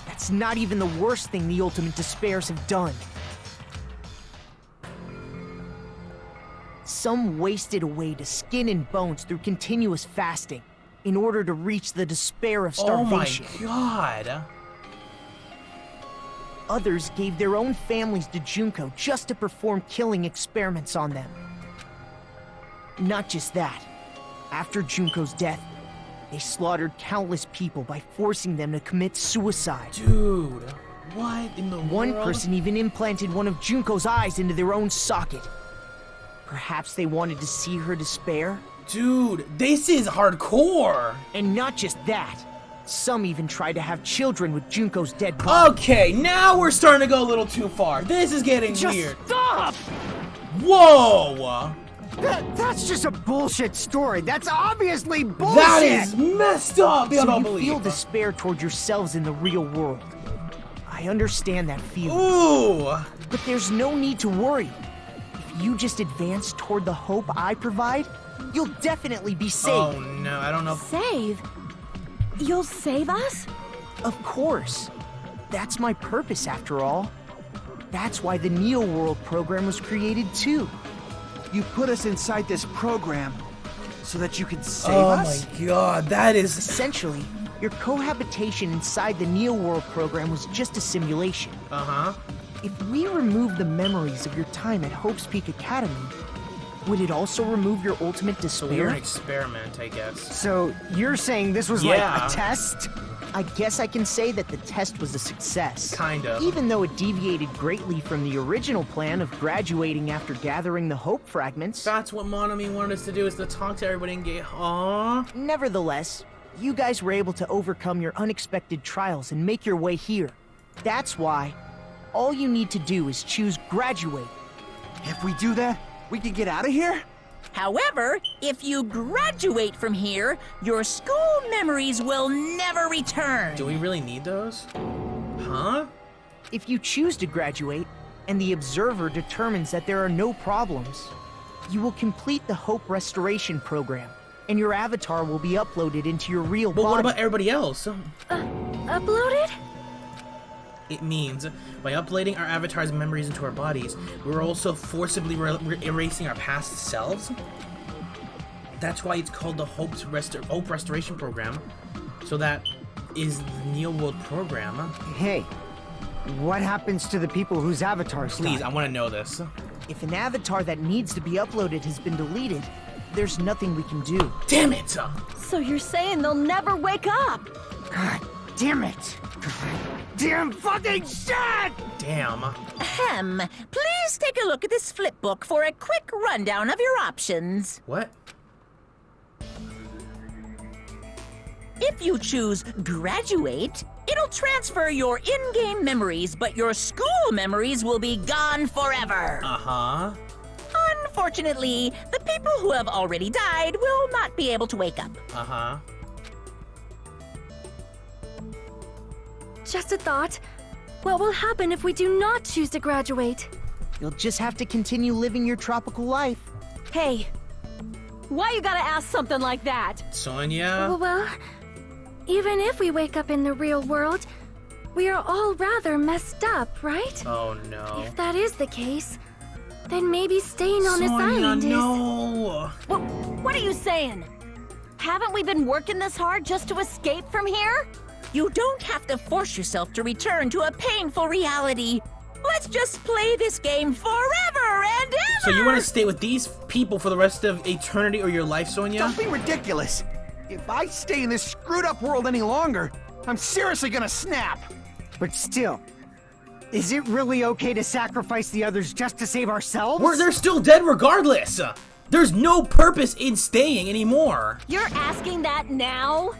That's not even the worst thing the ultimate despairs have done. Some wasted away to skin and bones through continuous fasting in order to reach the despair of starvation. Oh my god. Others gave their own families to Junko just to perform killing experiments on them. Not just that. After Junko's death, they slaughtered countless people by forcing them to commit suicide. Dude, what in the world? One person even implanted one of Junko's eyes into their own socket. Perhaps they wanted to see her despair? Dude, this is hardcore. And not just that. Some even tried to have children with Junko's dead body. Okay, now we're starting to go a little too far. This is getting weird. Stop! Whoa! That's just a bullshit story. That's obviously bullshit. That is messed up. I So don't you believe feel it. despair toward yourselves in the real world. I understand that feeling. Ooh. But there's no need to worry. If you just advance toward the hope I provide, you'll definitely be saved. Oh no, I don't know. Save? You'll save us? Of course. That's my purpose, after all. That's why the Neo World program was created, too. You put us inside this program, So that you could save Oh us? my god, that is... Essentially, your cohabitation inside the Neo-World program was just a simulation. Uh-huh. If we remove the memories of your time at Hope's Peak Academy, would it also remove your ultimate So we were an despair? experiment, I guess. So you're saying this was Yeah. like a test? I guess I can say that the test was a success. Kind of. Even though it deviated greatly from the original plan of graduating after gathering the Hope fragments. That's what Monami wanted us to do, is to talk to everybody and get... Aww. Nevertheless, you guys were able to overcome your unexpected trials and make your way here. That's why all you need to do is choose graduate. If we do that, we can get out of here? However, if you graduate from here, your school memories will never return. Do we really need those? Huh? If you choose to graduate, and the observer determines that there are no problems, you will complete the Hope Restoration Program, and your avatar will be uploaded into your real But body. what about everybody else? Uploaded? It means, by uploading our avatar's memories into our bodies, we're also forcibly erasing our past selves. That's why it's called the Hope Restoration Program. So that is the Neo World program. Hey, what happens to the people whose avatars Please, die? I want to know this. If an avatar that needs to be uploaded has been deleted, there's nothing we can do. Damn it! So you're saying they'll never wake up? God damn it! Damn fucking shit! Damn. Ahem. Please take a look at this flip book for a quick rundown of your options. What? If you choose graduate, it'll transfer your in-game memories, but your school memories will be gone forever. Uh-huh. Unfortunately, the people who have already died will not be able to wake up. Uh-huh. Just a thought. What will happen if we do not choose to graduate? You'll just have to continue living your tropical life. Hey, why you gotta ask something like that? Sonia? Well, even if we wake up in the real world, we are all rather messed up, right? Oh no. If that is the case, then maybe staying on this Sonia, island is... no! What are you saying? Haven't we been working this hard just to escape from here? You don't have to force yourself to return to a painful reality. Let's just play this game forever and ever! So you want to stay with these people for the rest of eternity or your life, Sonia? Don't be ridiculous. If I stay in this screwed up world any longer, I'm seriously gonna snap. But still, is it really okay to sacrifice the others just to save ourselves? They're still dead regardless! There's no purpose in staying anymore! You're asking that now?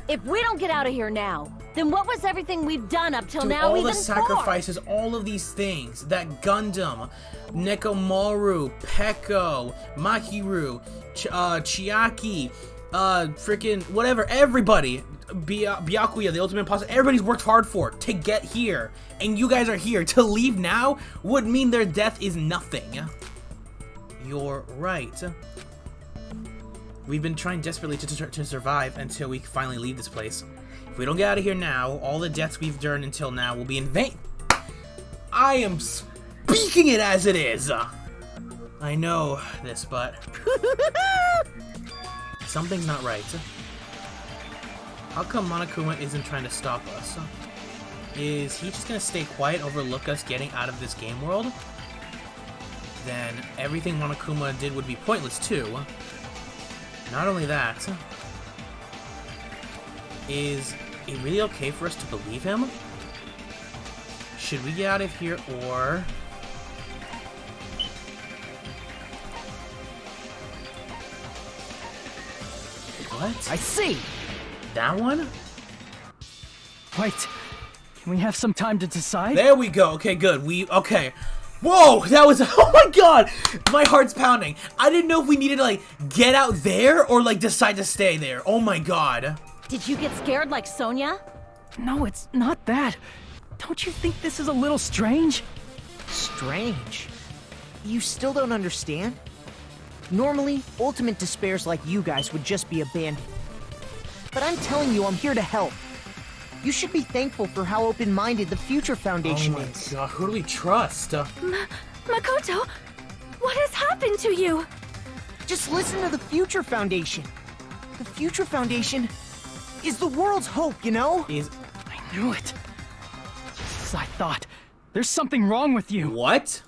If we don't get out of here now, then what was everything we've done up till Dude, now all even the sacrifices, all of these things, that Gundam, Nekomaru, Peko, Mahiru, Chiaki, freaking whatever, everybody, Byakuya, the ultimate imposter, everybody's worked hard for to get here, and you guys are here. To leave now would mean their death is nothing. You're right. We've been trying desperately to survive until we finally leave this place. If we don't get out of here now, all the deaths we've done until now will be in vain. I am speaking it as it is. I know this, but something's not right. How come Monokuma isn't trying to stop us? Is he just gonna stay quiet, overlook us getting out of this game world? Then everything Monokuma did would be pointless too. Not only that, is it really okay for us to believe him? Should we get out of here or... What? I see! That one? Wait, can we have some time to decide? There we go. Okay, good. Okay. Whoa, that was, oh my god, my heart's pounding. I didn't know if we needed to, like, get out there or, like, decide to stay there. Oh my god. Did you get scared like Sonia? No, it's not that. Don't you think this is a little strange? Strange. You still don't understand? Normally, ultimate despairs like you guys would just be abandoned. But I'm telling you, I'm here to help. You should be thankful for how open-minded the Future Foundation Oh my is. god, who do we trust? Makoto, what has happened to you? Just listen to the Future Foundation. The Future Foundation is the world's hope, you know? I knew it. Just as I thought. There's something wrong with you. What?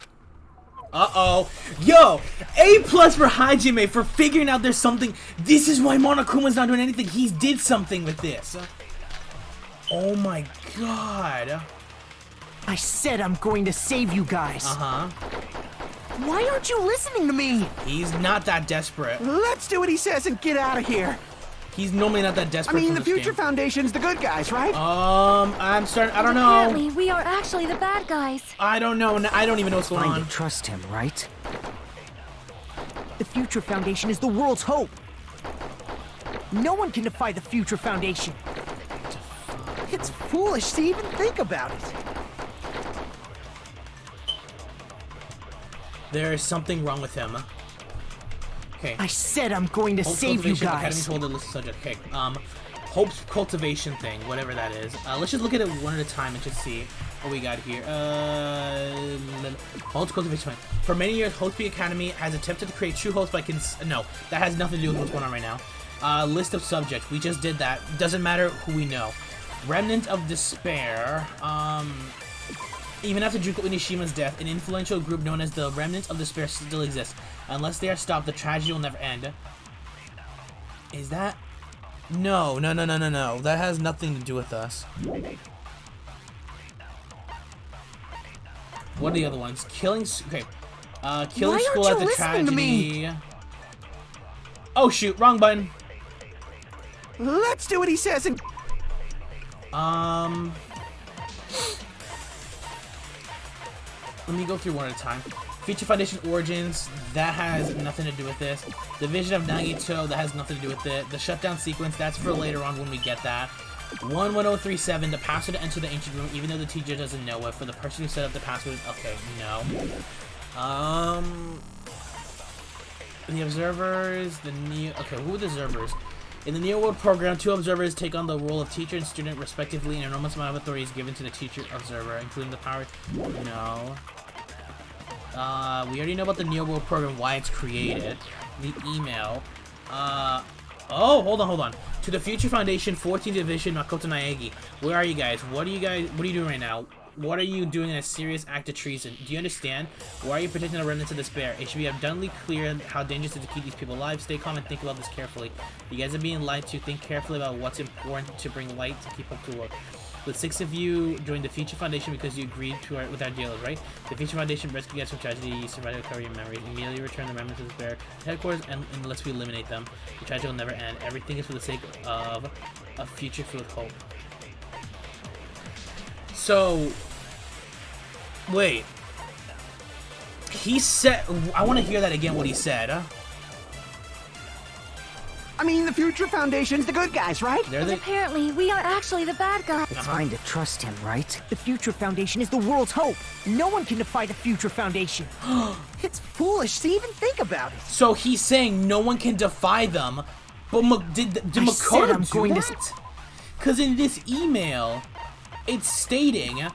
Uh-oh. Yo, A+ for Hajime for figuring out there's something. This is why Monokuma's not doing anything. He did something with this. Oh my god. I said I'm going to save you guys. Uh-huh. Why aren't you listening to me? He's not that desperate. Let's do what he says and get out of here. He's normally not that I desperate. mean, for the this Future game. Foundation's the good guys, right? I don't know. Apparently, we are actually the bad guys. I don't know. I don't even know what's going Trying on. to trust him, right? The Future Foundation is the world's hope. No one can defy the Future Foundation. It's foolish to even think about it. There is something wrong with him. Okay. I said I'm going to Hope save you Cultivation guys. Academy told the list subject. Okay. Hope's cultivation thing, whatever that is. Let's just look at it one at a time and just see what we got here. Hope's cultivation plan. For many years, Hope's Academy has attempted to create true hopes by no, that has nothing to do with what's going on right now. List of subjects. We just did that. Doesn't matter who we know. Remnant of Despair. Even after Junko Unishima's death, an influential group known as the Remnant of Despair still exists. Unless they are stopped, the tragedy will never end. Is that? No. That has nothing to do with us. What are the other ones? Killing school at the tragedy. Oh shoot, wrong button. Let's do what he says and... Let me go through one at a time. Future Foundation Origins, that has nothing to do with this. Division of Nagito, that has nothing to do with it. The Shutdown Sequence, that's for later on when we get that. 11037, the password to enter the ancient room, even though the teacher doesn't know it. For the person who set up the password, okay, no. The observers, okay, who are the observers? In the Neo World program, 2 observers take on the role of teacher and student respectively, and an enormous amount of authority is given to the teacher observer, including the power. No. We already know about the Neo World program, why it's created. The email. Oh, hold on. To the Future Foundation, 14th Division, Makoto Naegi. Where are you guys? What are you doing right now? What are you doing in a serious act of treason? Do you understand? Why are you protecting the remnants of despair? It should be abundantly clear how dangerous it is to keep these people alive. Stay calm and think about this carefully. You guys are being lied to. Think carefully about what's important to bring light to keep up to work. With 6 of you joined the Future Foundation because you agreed with our deal, right? The Future Foundation rescued you guys from tragedy. You survived to recover your memories. Immediately return the remnants of despair to headquarters, and unless we eliminate them, the tragedy will never end. Everything is for the sake of a future filled with hope. So, wait. He said. I want to hear that again. What he said. I mean, the Future Foundation's the good guys, right? And apparently, we are actually the bad guys. It's fine to trust him, right? The Future Foundation is the world's hope. No one can defy the Future Foundation. It's foolish to even think about it. So he's saying no one can defy them, but did Makoto do that? Because in this email, it's stating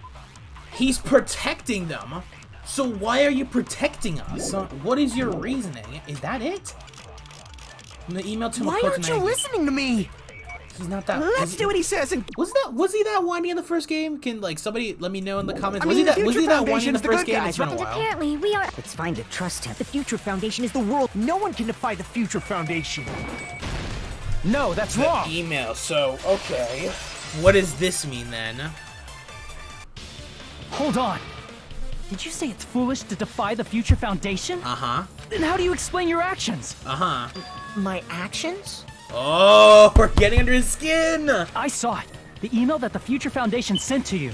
he's protecting them. So why are you protecting us? What is your reasoning? Is that it? In the email to Why Makoto aren't you Naegi. listening to me? He's not that. Let's do what he says and... Was he that whiny in the first game? Can like somebody let me know in the comments? I mean, was he the that Future whiny in the Foundation's the first good game? guys, It's been a And while. apparently, we are. It's fine to trust him. The Future Foundation is the world. No one can defy the Future Foundation. No, that's The wrong. email. So okay, what does this mean then? Hold on. Did you say it's foolish to defy the Future Foundation? Uh-huh. Then how do you explain your actions? Uh-huh. My actions? Oh, we're getting under his skin! I saw it. The email that the Future Foundation sent to you.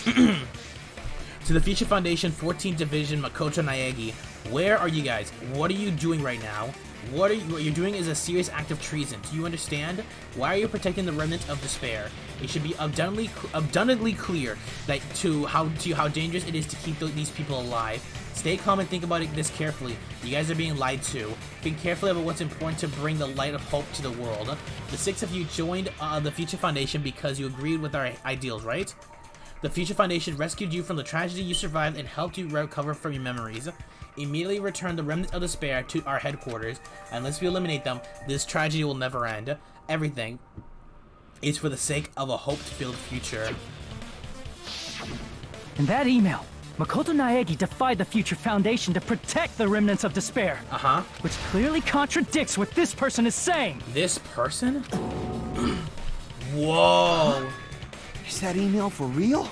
To the Future Foundation, 14th Division, Makoto Naegi. Where are you guys? What are you doing right now? What you're doing is a serious act of treason. Do you understand? Why are you protecting the remnant of despair? It should be abundantly clear that to how dangerous it is to keep these people alive. Stay calm and think about this carefully. You guys are being lied to. Think carefully about what's important to bring the light of hope to the world. The 6 of you joined the Future Foundation because you agreed with our ideals, right? The Future Foundation rescued you from the tragedy you survived and helped you recover from your memories. Immediately return the remnants of despair to our headquarters. Unless we eliminate them, this tragedy will never end. Everything is for the sake of a hope-filled future. In that email, Makoto Naegi defied the Future Foundation to protect the remnants of despair. Uh-huh. Which clearly contradicts what this person is saying. This person? Whoa. Is that email for real?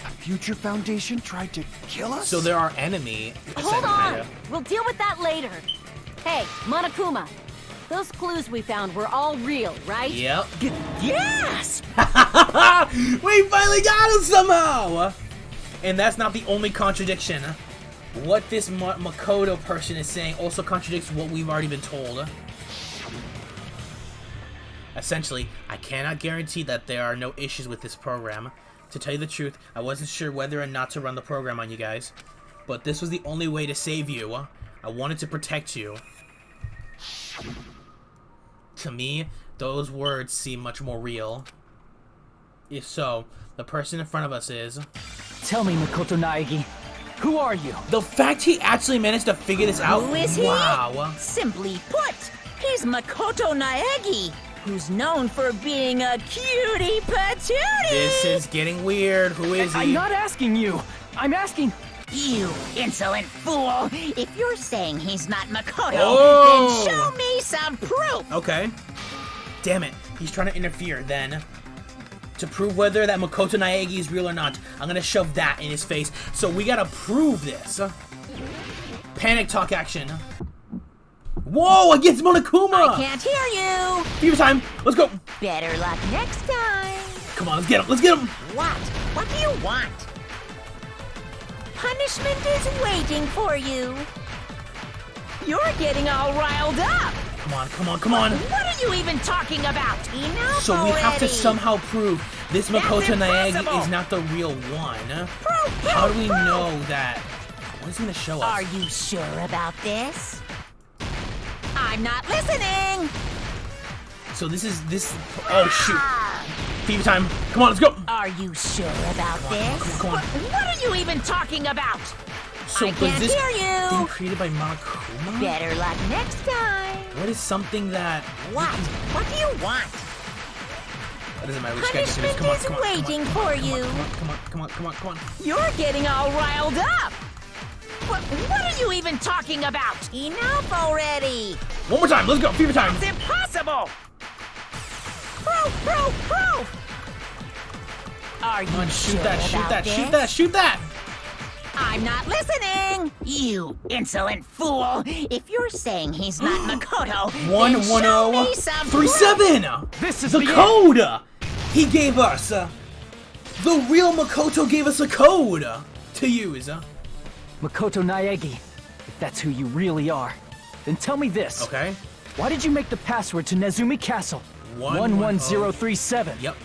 The Future Foundation tried to kill us? So they're our enemy. Hold on! We'll deal with that later. Hey, Monokuma. Those clues we found were all real, right? Yep. Yes! We finally got him somehow! And that's not the only contradiction. What this Makoto person is saying also contradicts what we've already been told. Essentially, I cannot guarantee that there are no issues with this program. To tell you the truth, I wasn't sure whether or not to run the program on you guys. But this was the only way to save you. I wanted to protect you. To me, those words seem much more real. If so, the person in front of us is... Tell me, Makoto Naegi, who are you? The fact he actually managed to figure this out. Who is he? Wow. Simply put, he's Makoto Naegi, who's known for being a cutie patootie. This is getting weird. Who is he? I'm not asking you. I'm asking... You insolent fool! If you're saying he's not Makoto, Oh! then show me some proof! Okay. Damn it. He's trying to interfere then. To prove whether that Makoto Naegi is real or not, I'm gonna shove that in his face. So we gotta prove this. Panic talk action. Whoa, against Monokuma! I can't hear you! Fever time. Let's go. Better luck next time! Come on, let's get him. Let's get him. What? What do you want? Punishment is waiting for you. You're getting all riled up. Come on, come on, come on. What are you even talking about? Enough So we have to already. somehow prove this That's Makoto Naegi impossible. is not the real one. Proof, How do we proof, proof. know that? What is he gonna show us? Are you sure about this? I'm not listening. So this is this. Oh shoot! Fever time. Come on, let's go. Are you sure about this? Come on. What are you even talking about? So I was can't this hear you. thing created by Monokuma? Better luck next time. What is something that? What? What do you want? What is it, my wish guy? Punishment Come on, is come on, waiting come on, for you. Come on, come on, come on, come on. You're getting all riled up. What are you even talking about? Enough already. One more time. Let's go. Fever time. It's impossible. Proof, proof, proof. Are you Come on, shoot sure that, shoot about that, this? shoot that, shoot that. I'm not listening! You insolent fool! If you're saying he's not Makoto, then show me some proof! 11037. This is the the code he gave us. The real Makoto gave us a code to use. Makoto Naegi, if that's who you really are, then tell me this. Okay. Why did you make the password to Nezumi Castle? 11037. Yep.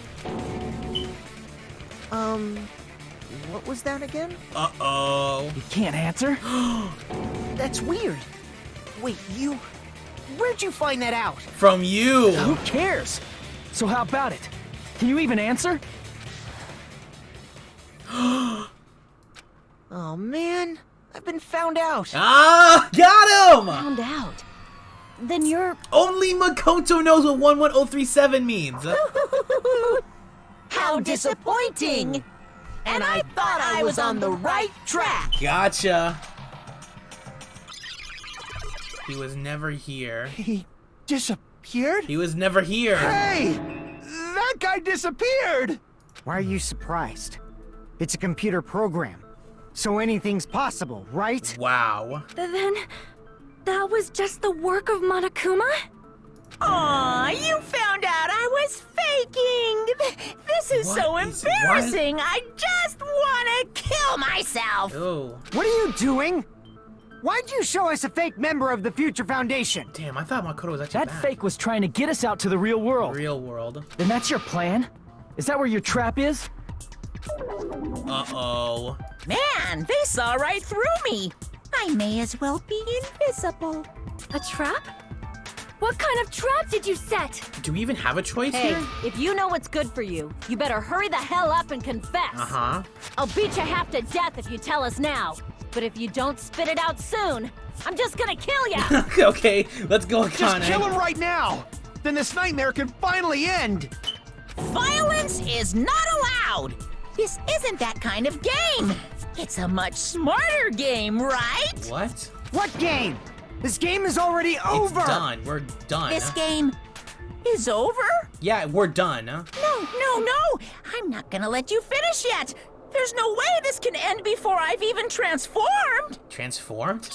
What was that again? Uh-oh. You can't answer? That's weird. Wait, where'd you find that out? From you. Who cares? So how about it? Can you even answer? Oh man, I've been found out. Ah, got him! Found out. Then you're... Only Makoto knows what 11037 means. How disappointing! And I thought I was on the right track! Gotcha. He was never here. He disappeared? He was never here. Hey! That guy disappeared! Why are you surprised? It's a computer program, so anything's possible, right? Wow. Then, that was just the work of Monokuma? Aw, you found out I was faking! This is What so is- embarrassing! I just wanna kill myself! Oh. What are you doing? Why'd you show us a fake member of the Future Foundation? Damn, I thought Makoto was actually That back. fake was trying to get us out to the real world. Real world. Then that's your plan? Is that where your trap is? Uh-oh. Man, they saw right through me! I may as well be invisible. A trap? What kind of trap did you set? Do we even have a choice Hey, here? if you know what's good for you, you better hurry the hell up and confess. Uh-huh. I'll beat you half to death if you tell us now. But if you don't spit it out soon, I'm just gonna kill you. Okay, let's go, Just Akane. kill him right now! Then this nightmare can finally end! Violence is not allowed! This isn't that kind of game! It's a much smarter game, right? What? What game? This game is already over! It's done. We're done. This game is over? Yeah, we're done. No, I'm not gonna let you finish yet! There's no way this can end before I've even transformed! Transformed?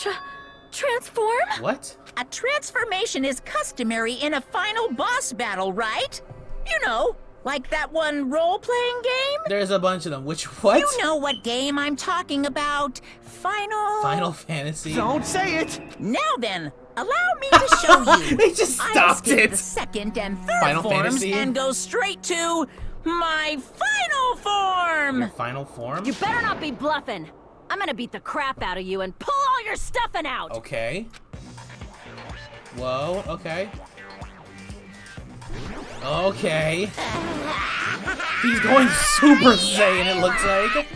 Transform? What? A transformation is customary in a final boss battle, right? You know, like that one role-playing game? There's a bunch of them. Which, what? You know what game I'm talking about. Final Fantasy. Don't say it! Now then, allow me to show you. They just I'll stopped skip it. the second and third Final forms Fantasy? and go straight to my final form. Your final form? You better not be bluffing. I'm gonna beat the crap out of you and pull all your stuffing out. Okay. Whoa, okay. Okay. He's going Super Saiyan, it looks like.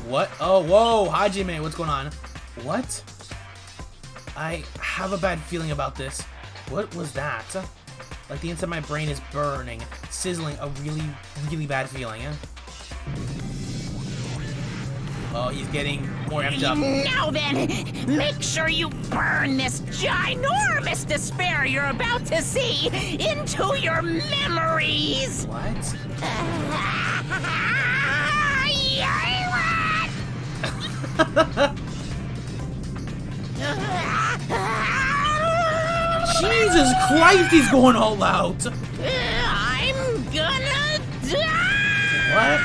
What? Oh, whoa, Hajime, what's going on? What? I have a bad feeling about this. What was that? Like the inside of my brain is burning, sizzling, a really, really bad feeling. Oh, he's getting more amped up. Now then, make sure you burn this ginormous despair you're about to see into your memories. What? Jesus Christ, he's going all out. I'm gonna die. What?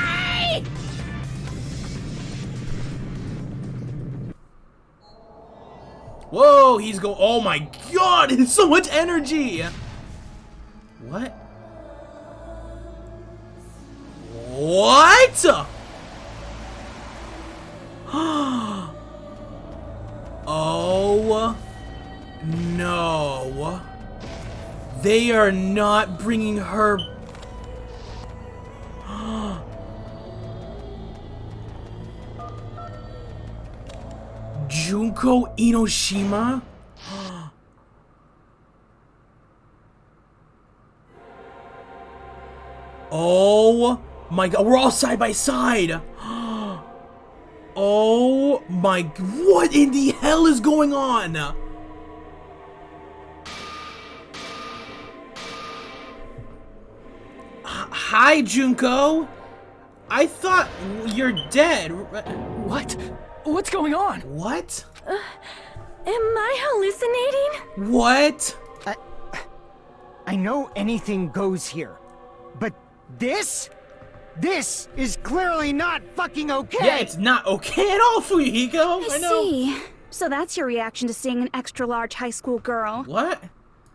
Whoa, he's go. Oh my God, it's so much energy. What? What? Oh no. They are not bringing her. Junko Inoshima? Oh my God, we're all side by side. Oh my, what in the hell is going on? Hi, Junko. I thought you're dead. What? What's going on? What? Am I hallucinating? What? I know anything goes here, but this is clearly not fucking okay! Yeah, it's not okay at all, Fuyuhiko. I know. See. So that's your reaction to seeing an extra-large high school girl. What?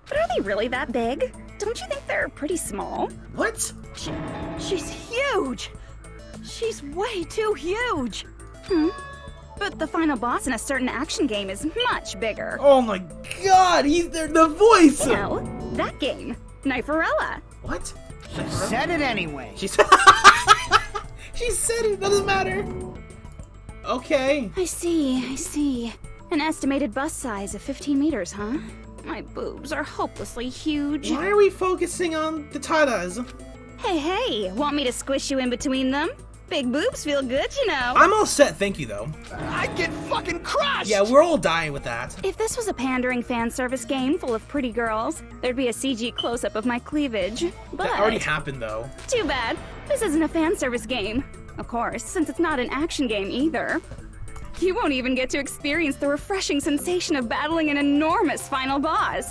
But are they really that big? Don't you think they're pretty small? What? She's huge! She's way too huge! But the final boss in a certain action game is much bigger. Oh my God, he's there, the voice. You know, that game. Kniferella. What? Said it anyway. She said. She said it. Doesn't matter. Okay. I see. An estimated bust size of 15 meters, huh? My boobs are hopelessly huge. Why are we focusing on the tatas? Hey, want me to squish you in between them? Big boobs feel good, you know. I'm all set, thank you though. I'd get fucking crushed! Yeah, we're all dying with that. If this was a pandering fan service game full of pretty girls, there'd be a CG close-up of my cleavage. But That already happened though. too bad. This isn't a fan service game. Of course, since it's not an action game either. You won't even get to experience the refreshing sensation of battling an enormous final boss.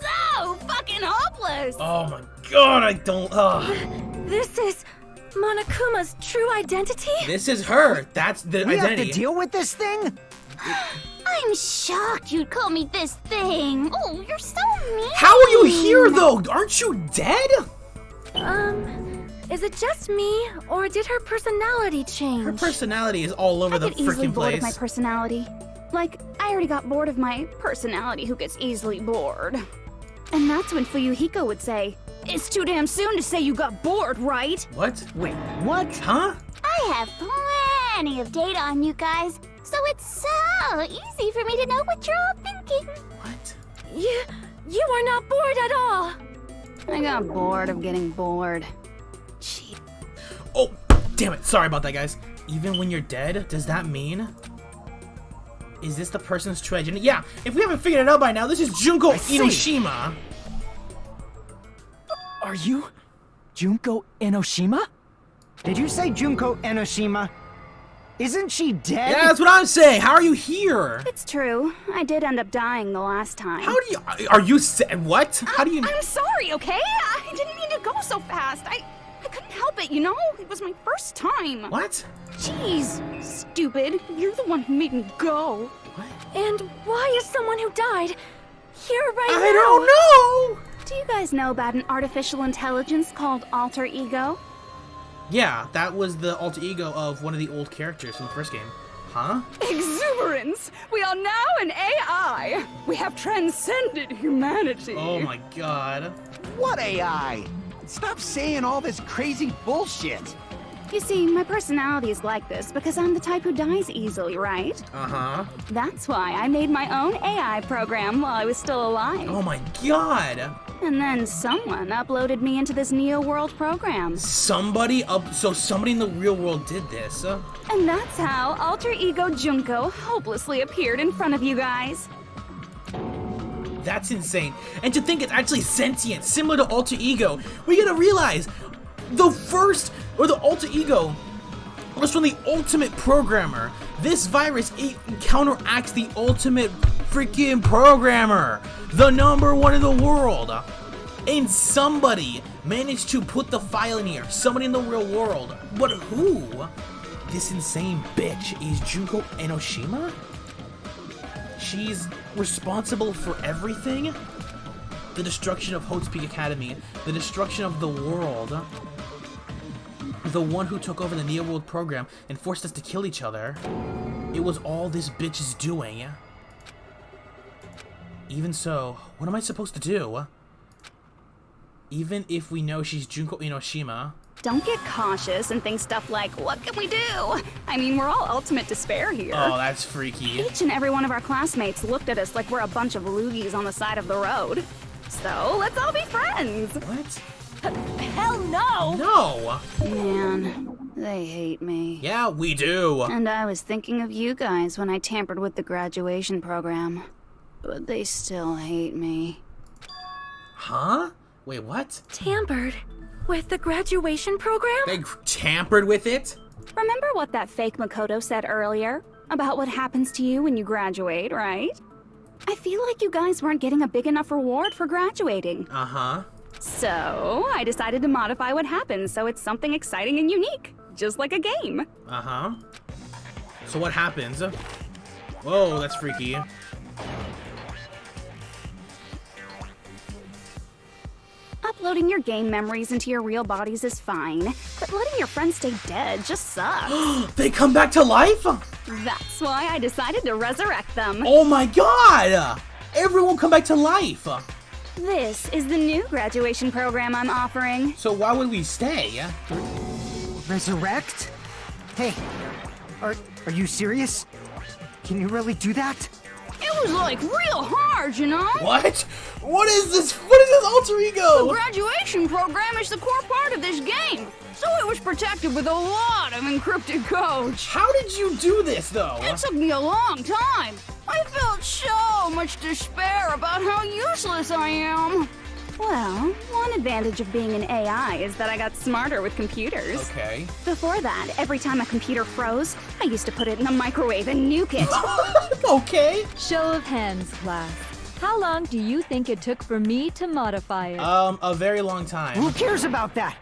So fucking hopeless! Oh my God, I don't. This is Monokuma's true identity? This is her. That's the We have identity. to deal with this thing? I'm shocked you'd call me this thing. Oh, you're so mean. How are you here though? Aren't you dead? Is it just me, or did her personality change? Her personality is all over I the get easily freaking bored of place. my personality. Like, I already got bored of my personality who gets easily bored. And that's when Fuyuhiko would say, "It's too damn soon to say you got bored, right?" What? Wait, what? Huh? I have plenty of data on you guys, so it's so easy for me to know what you're all thinking. What? You are not bored at all. I got bored of getting bored. Gee. Oh, damn it. Sorry about that, guys. Even when you're dead, does that mean? Is this the person's true identity? Yeah, if we haven't figured it out by now, this is Junko Enoshima. Are you Junko Enoshima? Did you say Junko Enoshima? Isn't she dead? Yeah, that's what I'm saying. How are you here? It's true. I did end up dying the last time. How do you... Are you... What? How do you... I'm sorry, okay? I didn't mean to go so fast. I couldn't help it, you know? It was my first time. What? Jeez, stupid. You're the one who made me go. What? And why is someone who died here right now? I don't know! Do you guys know about an artificial intelligence called alter ego? Yeah, that was the alter ego of one of the old characters from the first game. Huh? Exuberance! We are now an AI! We have transcended humanity! Oh my god. What AI? Stop saying all this crazy bullshit. You see, my personality is like this because I'm the type who dies easily, right? Uh-huh. That's why I made my own AI program while I was still alive. Oh my god! And then someone uploaded me into this Neo World program. Somebody in the real world did this. And that's how Alter Ego Junko hopelessly appeared in front of you guys. That's insane. And to think it's actually sentient, similar to Alter Ego. We gotta realize, the Alter Ego was from the ultimate programmer. This virus, it counteracts the ultimate freaking programmer. The #1 in the world. And somebody managed to put the file in here. Somebody in the real world. But who? This insane bitch is Junko Enoshima? She's responsible for everything? The destruction of Hope's Peak Academy. The destruction of the world. The one who took over the Neo World program and forced us to kill each other. It was all this bitch is doing. Even so, what am I supposed to do? Even if we know she's Junko Enoshima. Don't get cautious and think stuff like, what can we do? I mean, we're all ultimate despair here. Oh, that's freaky. Each and every one of our classmates looked at us like we're a bunch of loogies on the side of the road. So, let's all be friends. What? Hell no! No! Man, they hate me. Yeah, we do. And I was thinking of you guys when I tampered with the graduation program. But they still hate me. Huh? Wait, what? Tampered with the graduation program? They tampered with it? Remember what that fake Makoto said earlier? About what happens to you when you graduate, right? I feel like you guys weren't getting a big enough reward for graduating. Uh-huh. So, I decided to modify what happens so it's something exciting and unique. Just like a game. Uh-huh. So what happens? Whoa, that's freaky. Uploading your game memories into your real bodies is fine, but letting your friends stay dead just sucks. They come back to life? That's why I decided to resurrect them. Oh my god! Everyone come back to life! This is the new graduation program I'm offering. So why would we stay? Resurrect? Hey, are you serious? Can you really do that? It was like real hard, you know? What? What is this? What is this alter ego? The graduation program is the core part of this game, so it was protected with a lot of encrypted codes. How did you do this, though? It took me a long time. I felt so much despair about how useless I am. Well, one advantage of being an AI is that I got smarter with computers. Okay. Before that, every time a computer froze, I used to put it in the microwave and nuke it. Okay. Show of hands, class. How long do you think it took for me to modify it? A very long time. Who cares about that?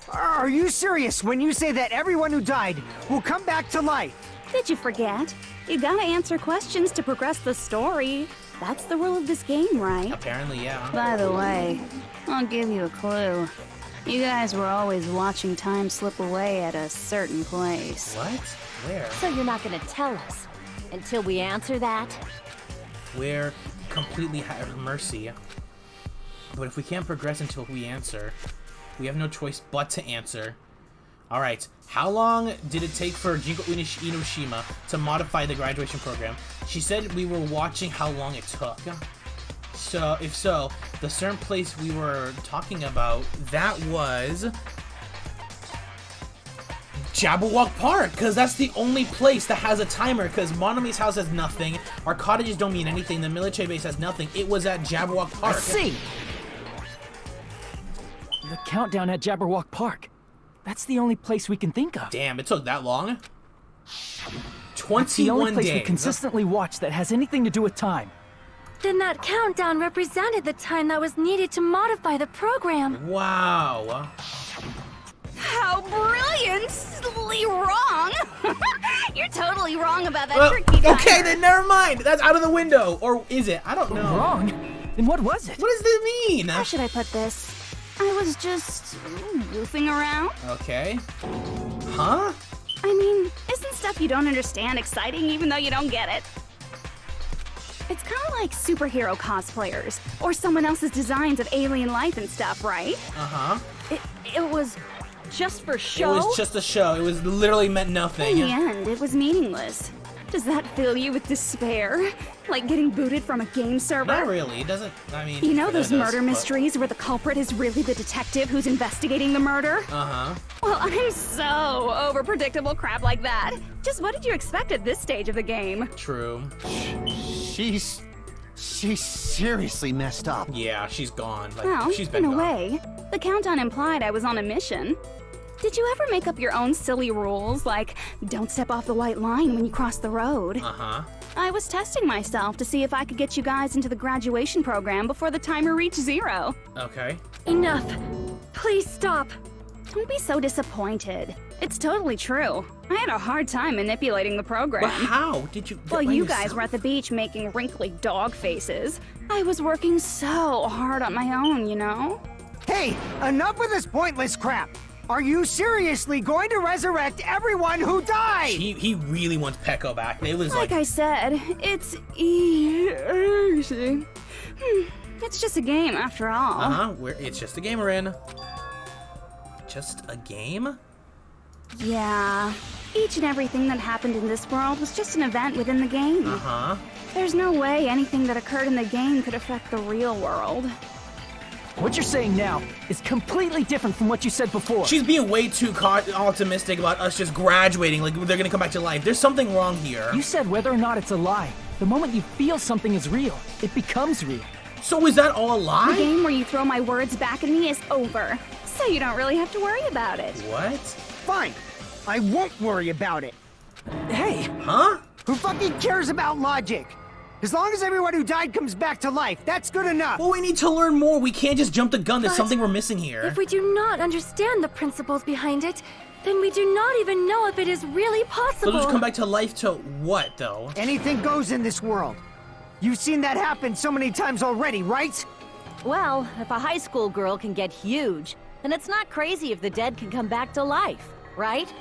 Are you serious when you say that everyone who died will come back to life? Did you forget? You gotta answer questions to progress the story. That's the rule of this game, right? Apparently, yeah. By the way, I'll give you a clue. You guys were always watching time slip away at a certain place. What? Where? So you're not gonna tell us until we answer that? We're completely at mercy. But if we can't progress until we answer, we have no choice but to answer. Alright, how long did it take for Jinko Inoshima to modify the graduation program? She said we were watching how long it took. So, if so, the certain place we were talking about, that was Jabberwock Park, because that's the only place that has a timer, because Monomi's house has nothing, our cottages don't mean anything, the military base has nothing. It was at Jabberwock Park. I see! The countdown at Jabberwock Park. That's the only place we can think of. Damn, it took that long? 21 That's the only place days. we consistently watch that has anything to do with time. Then that countdown represented the time that was needed to modify the program. Wow. How brilliantly wrong! You're totally wrong about that tricky timer. Okay, then never mind. That's out of the window. Or is it? I don't know. Wrong? Then what was it? What does this mean? How should I put this? I was just goofing around. Okay. Huh? I mean, isn't stuff you don't understand exciting even though you don't get it? It's kind of like superhero cosplayers, or someone else's designs of alien life and stuff, right? Uh-huh. It was just for show? It was just a show. It was literally meant nothing. In the end, it was meaningless. Does that fill you with despair? Like getting booted from a game server? Not really. It doesn't, I mean... You know those murder but... mysteries where the culprit is really the detective who's investigating the murder? Uh-huh. Well, I'm so over predictable crap like that. Just what did you expect at this stage of the game? True. She's seriously messed up. Yeah, she's gone. Like, Well, she's been in a gone. way, the countdown implied I was on a mission. Did you ever make up your own silly rules, like don't step off the white line when you cross the road? Uh-huh. I was testing myself to see if I could get you guys into the graduation program before the timer reached 0. Okay. Enough. Please stop. Don't be so disappointed. It's totally true. I had a hard time manipulating the program. But how did you get Well, by you yourself? guys were at the beach making wrinkly dog faces. I was working so hard on my own, you know? Hey, enough with this pointless crap! Are you seriously going to resurrect everyone who died? He really wants Peko back. It was Like I said, it's easy. It's just a game after all. Uh-huh. It's just a game we're in. Just a game? Yeah. Each and everything that happened in this world was just an event within the game. Uh-huh. There's no way anything that occurred in the game could affect the real world. What you're saying now is completely different from what you said before. She's being way too optimistic about us just graduating, like they're gonna come back to life. There's something wrong here. You said whether or not it's a lie. The moment you feel something is real, it becomes real. So is that all a lie? The game where you throw my words back at me is over, so you don't really have to worry about it. What? Fine. I won't worry about it. Hey! Huh? Who fucking cares about logic? As long as everyone who died comes back to life, that's good enough. Well, we need to learn more. We can't just jump the gun. There's But something we're missing here. If we do not understand the principles behind it, then we do not even know if it is really So possible. just come back to life to what, though? Anything goes in this world. You've seen that happen so many times already, right? Well, if a high school girl can get huge, then it's not crazy if the dead can come back to life, right?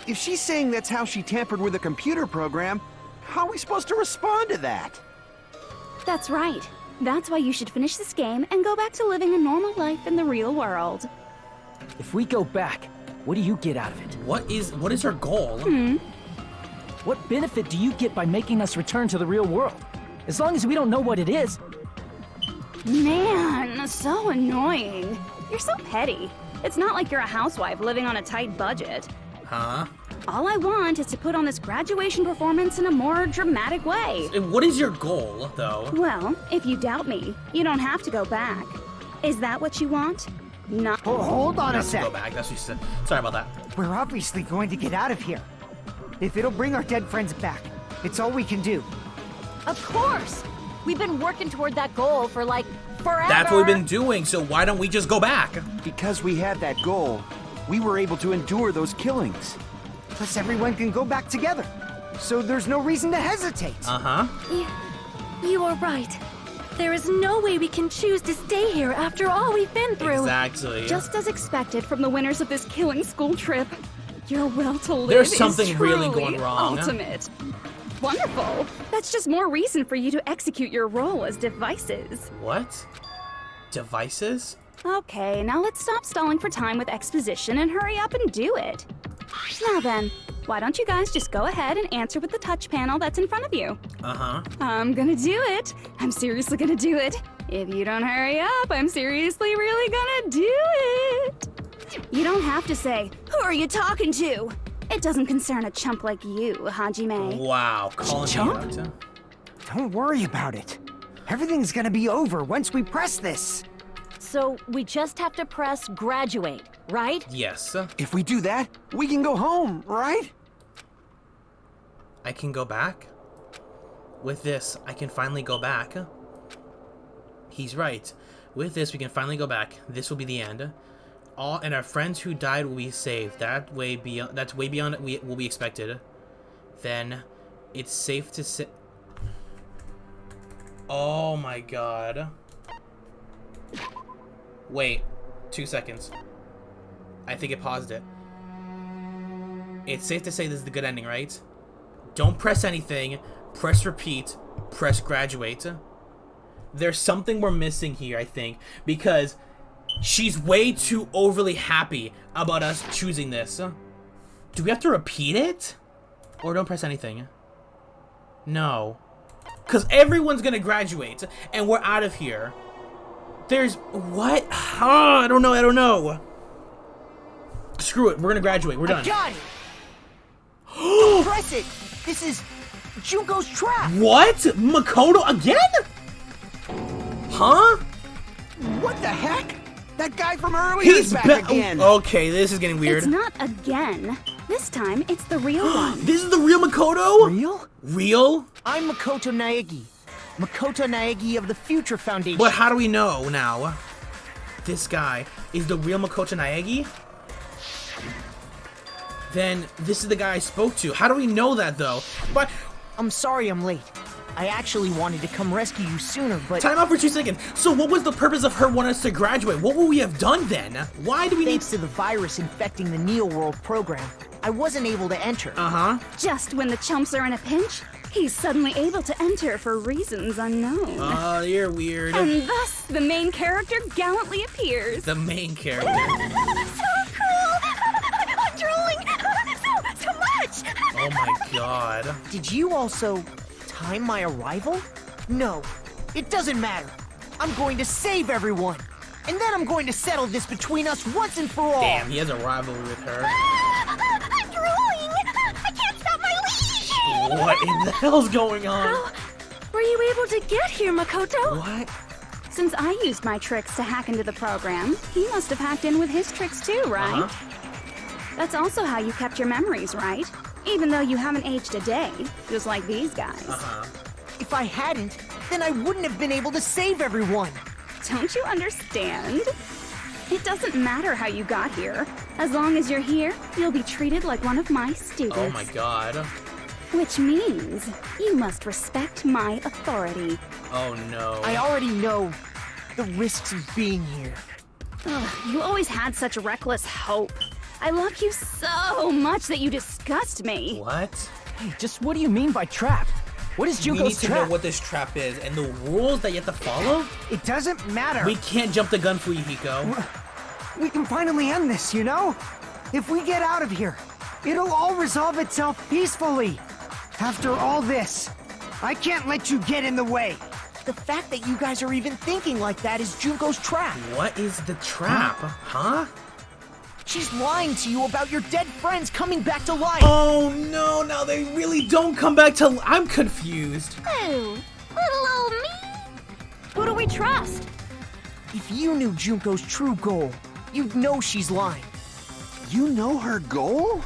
If she's saying that's how she tampered with a computer program, how are we supposed to respond to that? That's right. That's why you should finish this game and go back to living a normal life in the real world. If we go back, what do you get out of it? What is her goal? What benefit do you get by making us return to the real world? As long as we don't know what it is. Man, so annoying. You're so petty. It's not like you're a housewife living on a tight budget. Huh? All I want is to put on this graduation performance in a more dramatic way. What is your goal, though? Well, if you doubt me, you don't have to go back. Is that what you want? Not. Hold on a Has to go sec. back. That's what she said. Sorry about that. We're obviously going to get out of here. If it'll bring our dead friends back, it's all we can do. Of course! We've been working toward that goal for like forever! That's what we've been doing, so why don't we just go back? Because we had that goal, we were able to endure those killings. Plus everyone can go back together. So there's no reason to hesitate. Uh-huh. You are right. There is no way we can choose to stay here after all we've been through. Exactly. Just as expected from the winners of this killing school trip. Your will to live There's is something really truly going wrong. ultimate. Wonderful. That's just more reason for you to execute your role as devices. What? Devices? Okay, now let's stop stalling for time with exposition and hurry up and do it. Now then, why don't you guys just go ahead and answer with the touch panel that's in front of you? Uh-huh. I'm gonna do it. I'm seriously gonna do it. If you don't hurry up, I'm seriously really gonna do it. You don't have to say, "Who are you talking to?" It doesn't concern a chump like you, Hajime. Wow, calling Chump? me out. Don't worry about it. Everything's gonna be over once we press this. So we just have to press graduate, right? Yes. If we do that, we can go home, right? I can go back? With this, I can finally go back. He's right. With this, we can finally go back. This will be the end. All and our friends who died will be saved. That's way beyond what will be expected. Then, it's safe to say. Oh my god. Wait, 2 seconds. I think it paused it. It's safe to say this is the good ending, right? Don't press anything. Press repeat. Press graduate. There's something we're missing here, I think, because she's way too overly happy about us choosing this. Do we have to repeat it? Or don't press anything? No. Because everyone's gonna graduate, and we're out of here. There's... what? Oh, I don't know. Screw it, we're gonna graduate, we're done. Got it! Don't press it! This is Junko's trap! What? Makoto again? Huh? What the heck? That guy from earlier He's is back again. Okay, this is getting weird. It's not again. This time, it's the real one. This is the real Makoto? Real? Real? I'm Makoto Naegi. Makoto Naegi of the Future Foundation. But how do we know now? This guy is the real Makoto Naegi? Then this is the guy I spoke to. How do we know that though? But I'm sorry I'm late. I actually wanted to come rescue you sooner, but... time out for 2 seconds. So what was the purpose of her wanting us to graduate? What would we have done then? Why do we Thanks to the virus infecting the Neo World program, I wasn't able to enter. Uh-huh. Just when the chumps are in a pinch, he's suddenly able to enter for reasons unknown. Oh, you're weird. And thus, the main character gallantly appears. The main character. So cool! I'm drooling! So much! Oh my god. Did you also time my arrival? No, it doesn't matter. I'm going to save everyone. And then I'm going to settle this between us once and for all. Damn, he has a rivalry with her. I'm drooling! I can't stop my leak! What in the hell's going on? How were you able to get here, Makoto? What? Since I used my tricks to hack into the program, he must have hacked in with his tricks too, right? That's also how you kept your memories, right? Even though you haven't aged a day, just like these guys. If I hadn't, then I wouldn't have been able to save everyone. Don't you understand? It doesn't matter how you got here. As long as you're here, you'll be treated like one of my students. Oh my god. Which means you must respect my authority. Oh no. I already know the risks of being here. Ugh, you always had such reckless hope. I love you so much that you disgust me. What? Hey, just what do you mean by trap? What is We need Junko's to trap? know what this trap is and the rules that you have to follow? It doesn't matter. We can't jump the gun for you, Hiko. We can finally end this, you know? If we get out of here, it'll all resolve itself peacefully. After all this, I can't let you get in the way. The fact that you guys are even thinking like that is Junko's trap. What is the trap? Huh? She's lying to you about your dead friends coming back to life. Oh no, now they really don't come back to... I'm confused. Oh, little old me! Who do we trust? If you knew Junko's true goal, you'd know she's lying. You know her goal?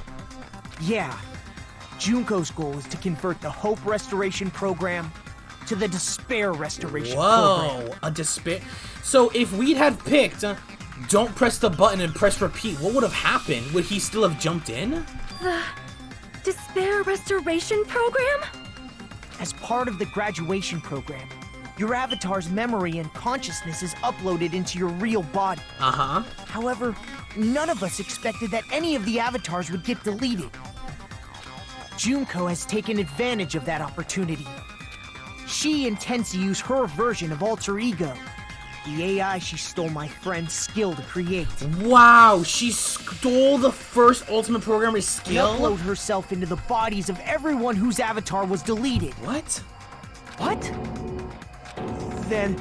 Yeah. Junko's goal is to convert the Hope Restoration Program to the Despair Restoration Program. Whoa, a despair... So if we'd had picked... don't press the button and press repeat, what would have happened? Would he still have jumped in? The Despair Restoration Program? As part of the graduation program, Your avatar's memory and consciousness is uploaded into your real body. Uh-huh. However, none of us expected that any of the avatars would get deleted. Junko has taken advantage of that opportunity. She intends to use her version of Alter Ego, the AI she stole my friend's skill to create. Wow, she stole the first Ultimate Programmer's skill? And upload herself into the bodies of everyone whose avatar was deleted. What? What? Then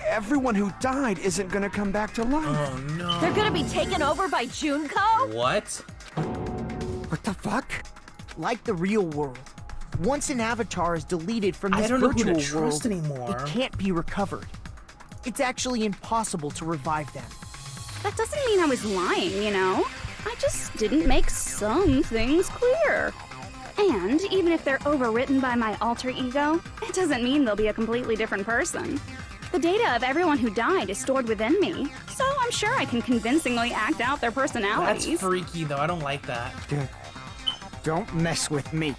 everyone who died isn't gonna come back to life. Oh no. They're gonna be taken over by Junko? What? What the fuck? Like the real world, once an avatar is deleted from this I don't know who virtual to world, trust anymore. it can't be recovered. It's actually impossible to revive them. That doesn't mean I was lying, you know? I just didn't make some things clear. And even if they're overwritten by my alter ego, it doesn't mean they'll be a completely different person. The data of everyone who died is stored within me, so I'm sure I can convincingly act out their personalities. That's freaky though, I don't like that. Don't mess with me.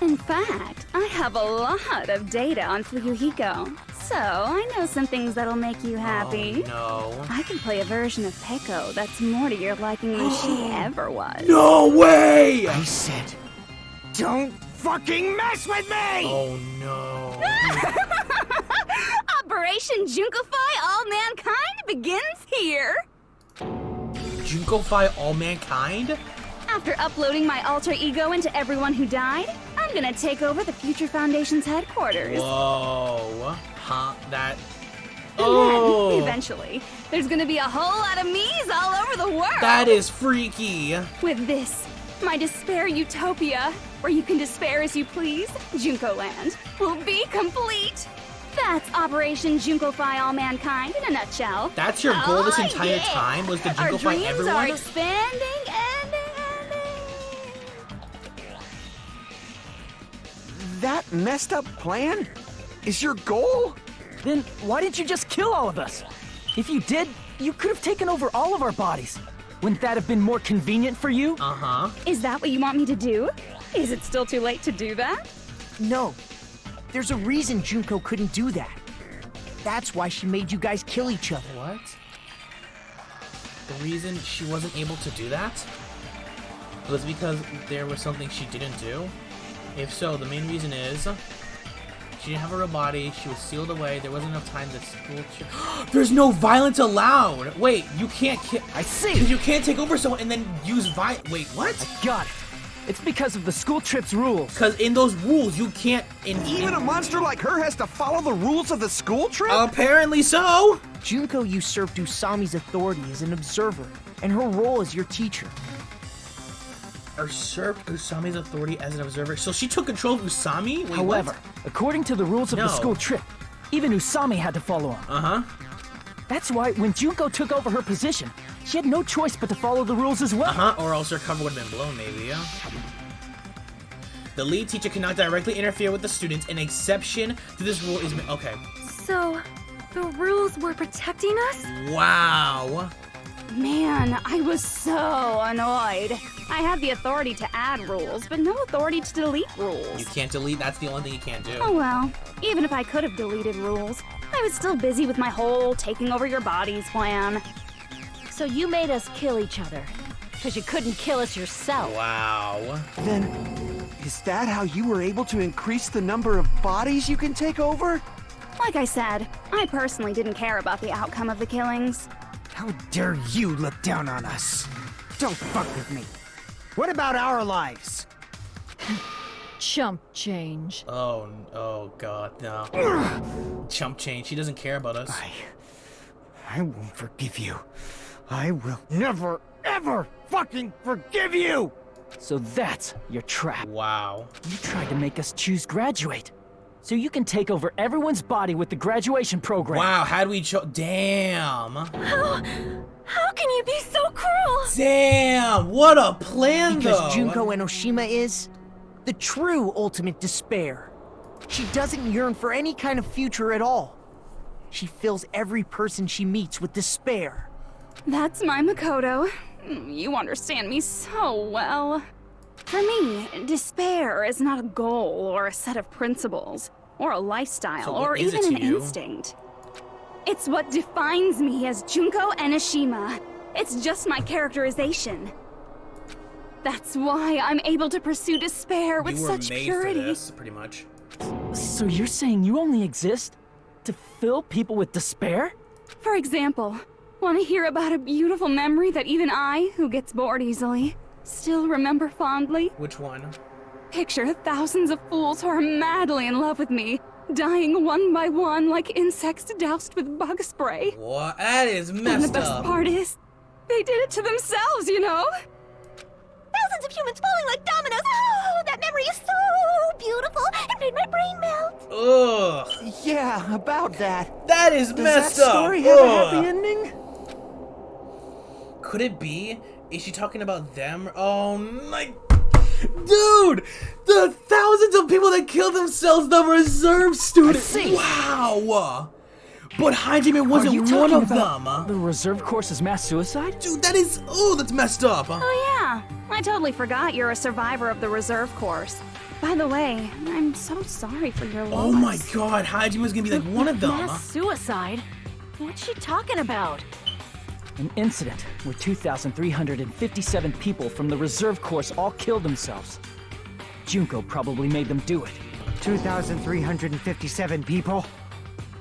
In fact, I have a lot of data on Fuyuhiko, so I know some things that'll make you happy. Oh no. I can play a version of Peko that's more to your liking than she ever was. No way! I said, don't fucking mess with me! Oh no. Operation Junkify All Mankind begins here! Junkify all mankind? After uploading my alter ego into everyone who died, I'm gonna take over the Future Foundation's headquarters. Whoa. Huh? That... And Oh! then, eventually, there's gonna be a whole lot of me's all over the world! That is freaky! With this, my despair utopia, where you can despair as you please, Junko Land, will be complete! That's Operation Junkify All Mankind in a nutshell. That's your goal this Oh, entire yeah. time, was to Our Junkify dreams everyone? are expanding and... That messed up plan is your goal? Then why didn't you just kill all of us? If you did, you could have taken over all of our bodies. Wouldn't that have been more convenient for you? Uh-huh. Is that what you want me to do? Is it still too late to do that? No. There's a reason Junko couldn't do that. That's why she made you guys kill each other. What? The reason she wasn't able to do that was because there was something she didn't do? If so, the main reason is she didn't have a real body, she was sealed away, there wasn't enough time to school. There's no violence allowed! Wait, you can't I see! because you can't take over someone and then use Wait, what? Got it. It's because of the school trip's rules. Because in those rules, you can't... Even a monster like her has to follow the rules of the school trip? Apparently so! Junko usurped Usami's authority as an observer, and her role as your teacher. Usurped Usami's authority as an observer. So she took control of Usami? Wait, However, what? according to the rules of No. the school trip, even Usami had to follow them. Uh-huh. That's why when Junko took over her position, she had no choice but to follow the rules as well. Uh-huh, or else her cover would have been blown, maybe, yeah? The lead teacher cannot directly interfere with the students. An exception to this rule is... Okay. So, the rules were protecting us? Wow. Man, I was so annoyed. I had the authority to add rules, but no authority to delete rules. You can't delete. That's the only thing you can't do. Oh well, even if I could have deleted rules, I was still busy with my whole taking over your bodies plan. So you made us kill each other. Because you couldn't kill us yourself. Wow. Then, is that how you were able to increase the number of bodies you can take over? Like I said, I personally didn't care about the outcome of the killings. How dare you look down on us? Don't fuck with me. What about our lives? Chump change. Oh God, no. Chump change. She doesn't care about us. I won't forgive you. I will never, ever fucking forgive you! So that's your trap. Wow. You tried to make us choose graduate. So you can take over everyone's body with the graduation program. Wow, how'd we Damn. How can you be so cruel? Damn, what a plan, Because though. Junko Enoshima is the true ultimate despair. She doesn't yearn for any kind of future at all. She fills every person she meets with despair. That's my Makoto. You understand me so well. For me, despair is not a goal or a set of principles. or a lifestyle, So what or is it even to an you? instinct. It's what defines me as Junko Enoshima. It's just my characterization. That's why I'm able to pursue despair with You were such made purity. for this, pretty much. So you're saying you only exist to fill people with despair? For example, want to hear about a beautiful memory that even I, who gets bored easily, still remember fondly? Which one? Picture thousands of fools who are madly in love with me, dying one by one like insects doused with bug spray. What? That is And the messed best up. part is, they did it to themselves, you know? Thousands of humans falling like dominoes. Oh, that memory is so beautiful. It made my brain melt. Ugh. Yeah, about that. That is Does messed that up. story have a Ugh. happy ending? Could it be? Is she talking about them? Oh my... Dude! The thousands of people that killed themselves, the reserve students! Wow! But Hajime wasn't one of them! The reserve course's mass suicide? Dude, that is... Oh, that's messed up! Oh yeah, I totally forgot you're a survivor of the reserve course. By the way, I'm so sorry for your loss. Oh my god, Hajime's gonna be like one of them! Mass suicide? What's she talking about? An incident where 2,357 people from the reserve course all killed themselves. Junko probably made them do it. 2,357 people?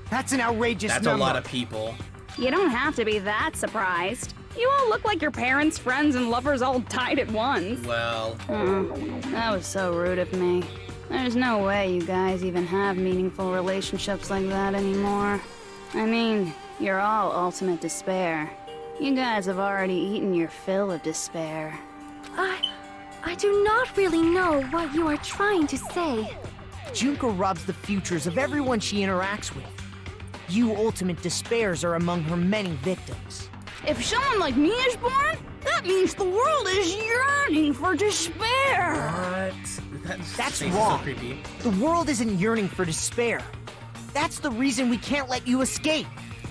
That's an outrageous That's number. a lot of people. You don't have to be that surprised. You all look like your parents, friends, and lovers all tied at once. Well... That was so rude of me. There's no way you guys even have meaningful relationships like that anymore. I mean, you're all ultimate despair. You guys have already eaten your fill of despair. I do not really know what you are trying to say. Junko robs the futures of everyone she interacts with. You ultimate despairs are among her many victims. If someone like me is born, that means the world is yearning for despair. What? That's face is wrong. So creepy. The world isn't yearning for despair. That's the reason we can't let you escape.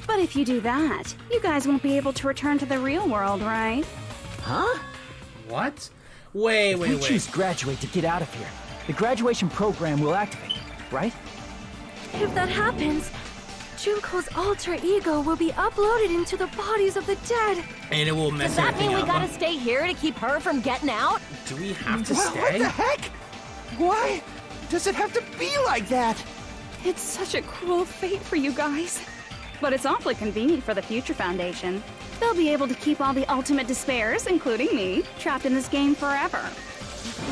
But if you do that, you guys won't be able to return to the real world, right? Huh? What? Wait, If we wait, choose wait. graduate to get out of here, the graduation program will activate, right? If that happens, Junko's alter ego will be uploaded into the bodies of the dead. And it will mess Does that everything mean we up. gotta stay here to keep her from getting out? Do we have to What stay? the heck? Why does it have to be like that? It's such a cruel fate for you guys. But it's awfully convenient for the Future Foundation. They'll be able to keep all the ultimate despairs, including me, trapped in this game forever.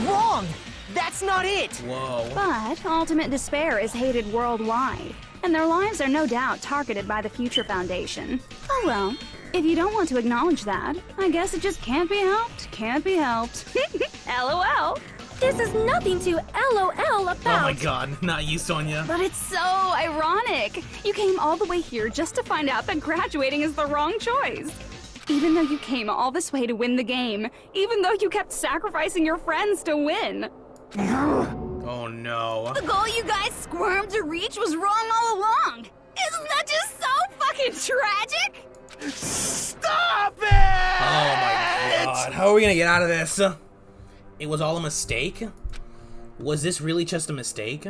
Wrong! That's not it! Whoa. But ultimate despair is hated worldwide, and their lives are no doubt targeted by the Future Foundation. Oh well, if you don't want to acknowledge that, I guess it just can't be helped. Can't be helped. LOL. This is nothing to LOL about. Oh my god, not you, Sonia. But it's so ironic. You came all the way here just to find out that graduating is the wrong choice. Even though you came all this way to win the game, even though you kept sacrificing your friends to win. Oh no. The goal you guys squirmed to reach was wrong all along. Isn't that just so fucking tragic? Stop it! Oh my god. How are we gonna get out of this? It was all a mistake? Was this really just a mistake?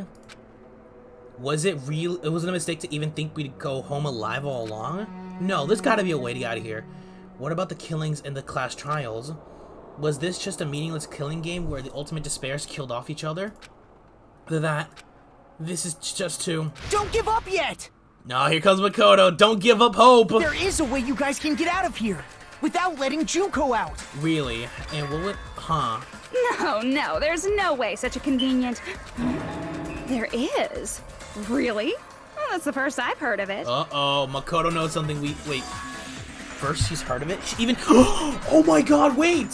Was it real? It wasn't a mistake to even think we'd go home alive all along? No, there's gotta be a way to get out of here. What about the killings and the class trials? Was this just a meaningless killing game where the ultimate despairs killed off each other? This is just too... Don't give up yet! No, here comes Makoto. Don't give up hope! There is a way you guys can get out of here without letting Junko out. Really? And what would... Huh. No, there's no way such a convenient... There is. Really? Well, that's the first I've heard of it. Uh-oh, Makoto knows something wait. First she's heard of it? She even... Oh my god, wait!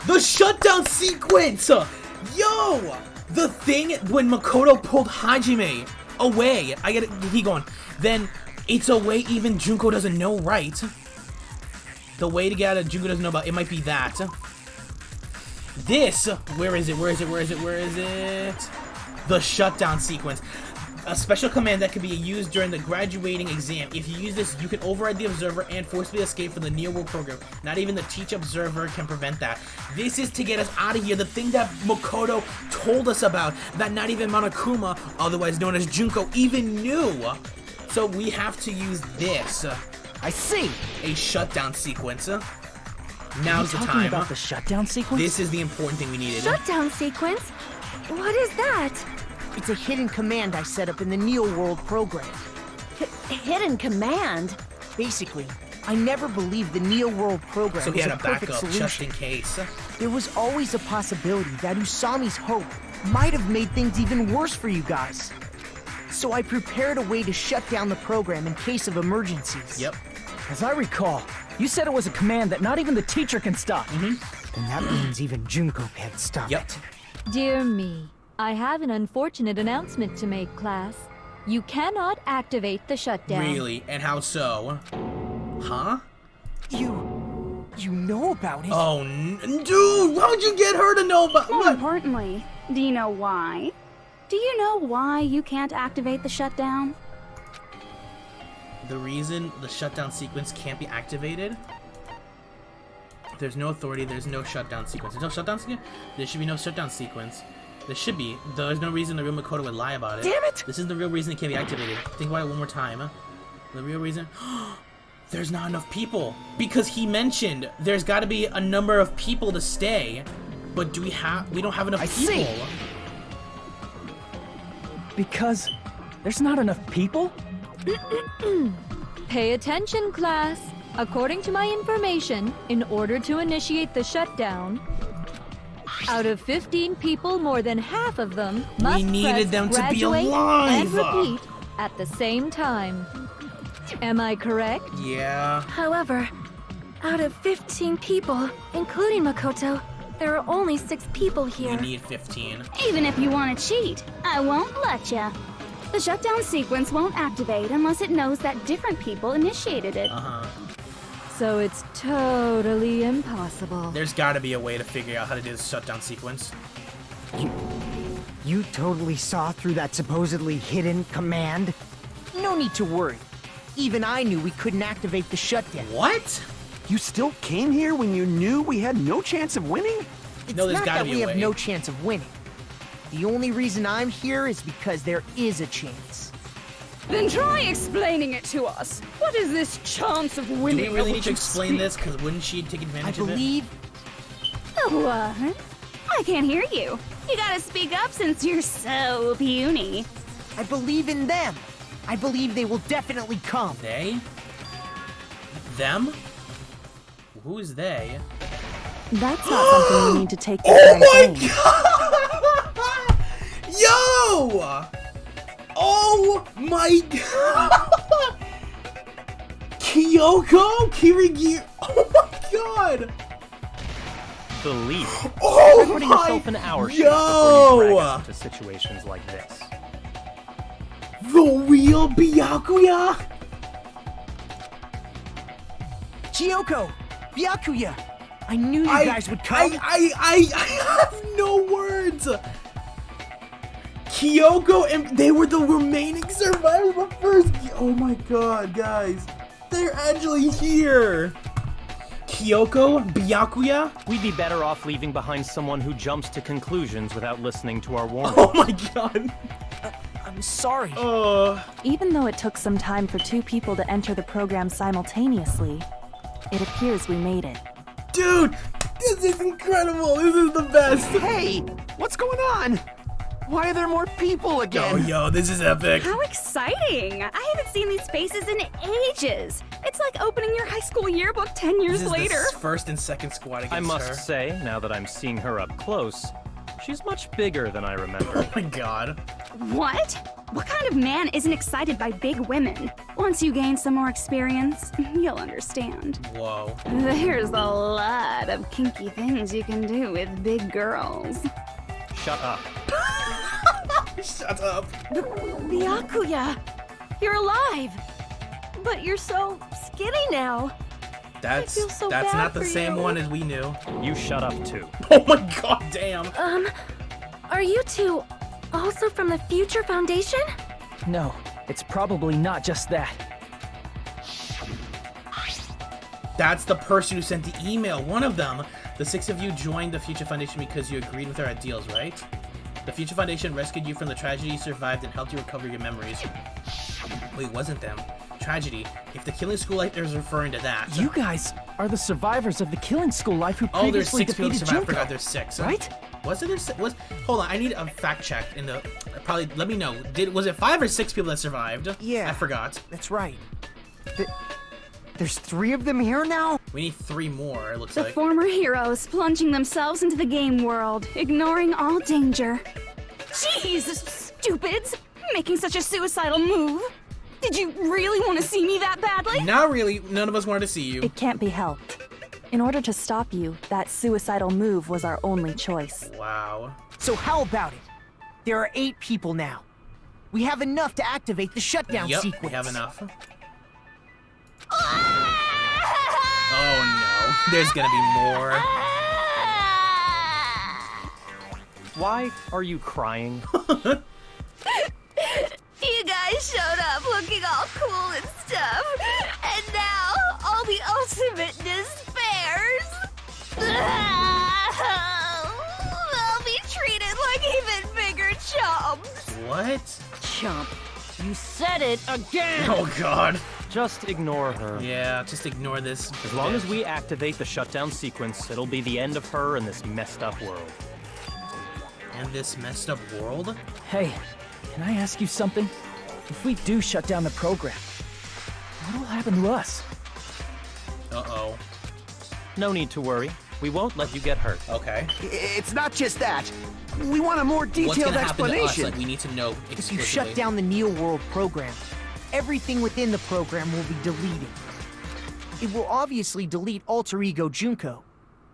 The shutdown sequence! Yo! The thing when Makoto pulled Hajime away. I get it, keep going. Then, it's a way even Junko doesn't know, right? The way to get out of Junko doesn't know about, it might be that. This, where is it? The shutdown sequence. A special command that can be used during the graduating exam. If you use this, you can override the observer and forcibly escape from the Neo World program. Not even the teach observer can prevent that. This is to get us out of here. The thing that Makoto told us about, that not even Monokuma, otherwise known as Junko, even knew. So we have to use this. I see. A shutdown sequence. Are Now's the you talking time. about the shutdown sequence? This is the important thing we needed. Shutdown sequence? What is that? It's a hidden command I set up in the Neo World program. Hidden command? Basically, I never believed the Neo World program So he was had a a perfect backup solution. just in case. There was always a possibility that Usami's hope might have made things even worse for you guys. So I prepared a way to shut down the program in case of emergencies. Yep. As I recall, you said it was a command that not even the teacher can stop. And that means even Junko can't stop Yep. it. Dear me, I have an unfortunate announcement to make, class. You cannot activate the shutdown. Really? And how so? Huh? You know about it? Oh, dude, how'd you get her to know about More what? importantly, do you know why? Do you know why you can't activate the shutdown? The reason the shutdown sequence can't be activated? There's no authority, there's no shutdown sequence. There's no shutdown sequence? There should be no shutdown sequence. There should be. There's no reason the real Makoto would lie about it. Damn it! This is the real reason it can't be activated. Think about it one more time. The real reason... There's not enough people. Because he mentioned there's got to be a number of people to stay. But do we have... We don't have enough people. see. Because there's not enough people? Pay attention, class. According to my information, in order to initiate the shutdown, out of 15 people, more than half of them must needed press them to be graduate alive. and repeat at the same time. Am I correct? Yeah. However, out of 15 people, including Makoto, there are only 6 people We here. need 15. Even if you want to cheat, I won't let ya. The shutdown sequence won't activate unless it knows that different people initiated it. Uh-huh. So it's totally impossible. There's got to be a way to figure out how to do this shutdown sequence. You totally saw through that supposedly hidden command? No need to worry. Even I knew we couldn't activate the shutdown. What? You still came here when you knew we had no chance of winning? It's No, there's not gotta that be we a have way. no chance of winning. The only reason I'm here is because there is a chance. Then try explaining it to us. What is this chance of Do winning? we really of need which to you explain speak? this? Because wouldn't she take I advantage of it? believe What? I can't hear you. You gotta speak up since you're so puny. I believe in them. I believe they will definitely come. They? Them? Who is they? That's not something you need to take to Oh my home. god! Yo! Oh my god! Kyoko? Kirigi? Oh my god! Believe. Oh Try putting my... yourself in our shoes before you drag us Yo! into situations like this. The real Byakuya? Kyoko! Byakuya! I knew you guys would come. I have no words! Kyoko and they were the remaining survivors of first. Oh my god, guys. They're actually here. Kyoko, Byakuya. We'd be better off leaving behind someone who jumps to conclusions without listening to our warning. Oh my god. I'm sorry. Even though it took some time for 2 people to enter the program simultaneously, it appears we made it. Dude, this is incredible. This is the best. Hey, what's going on? Why are there more people again? Yo, this is epic. How exciting! I haven't seen these faces in ages. It's like opening your high school yearbook 10 years This is later. the first and second squad against I must her. say, now that I'm seeing her up close, she's much bigger than I remember. Oh my god. What? What kind of man isn't excited by big women? Once you gain some more experience, you'll understand. Whoa. There's a lot of kinky things you can do with big girls. Shut up. Shut up. Byakuya! You're alive! But you're so skinny now. That's feel so that's bad not the for same you. one as we knew. You shut up too. Oh my god damn. Are you two also from the Future Foundation? No, it's probably not just that. That's the person who sent the email. One of them. The 6 of you joined the Future Foundation because you agreed with our ideals, right? The Future Foundation rescued you from the tragedy you survived and helped you recover your memories. Wait, it wasn't them. Tragedy. If the Killing School Life is referring to that. You guys are the survivors of the Killing School Life who Oh, there's previously 6 people defeated survived. I Junko. forgot there's 6. Right? Was it there? Hold on, I need a fact check in the. Probably let me know. Was it 5 or 6 people that survived? Yeah. I forgot. That's right. There's 3 of them here now? We need 3 more, it looks The like. former heroes plunging themselves into the game world, ignoring all danger. Jeez, stupids! Making such a suicidal move. Did you really want to see me that badly? Not really. None of us wanted to see you. It can't be helped. In order to stop you, that suicidal move was our only choice. Wow. So how about it? There are 8 people now. We have enough to activate the shutdown sequence. We have enough. Oh no, there's gonna be more. Why are you crying? You guys showed up looking all cool and stuff, and now all the ultimate despairs. They'll be treated like even bigger chumps. What? Chump. You said it again! Oh god. Just ignore her. Yeah, just ignore this. As long as we activate the shutdown sequence, it'll be the end of her in this messed up world. And this messed up world? Hey, can I ask you something? If we do shut down the program, what will happen to us? Uh-oh. No need to worry. We won't let you get hurt. Okay. It's not just that. We want a more What's detailed gonna happen to us? explanation. Like, we need to know If explicitly. you shut down the Neo World program, everything within the program will be deleted. It will obviously delete Alter Ego Junko,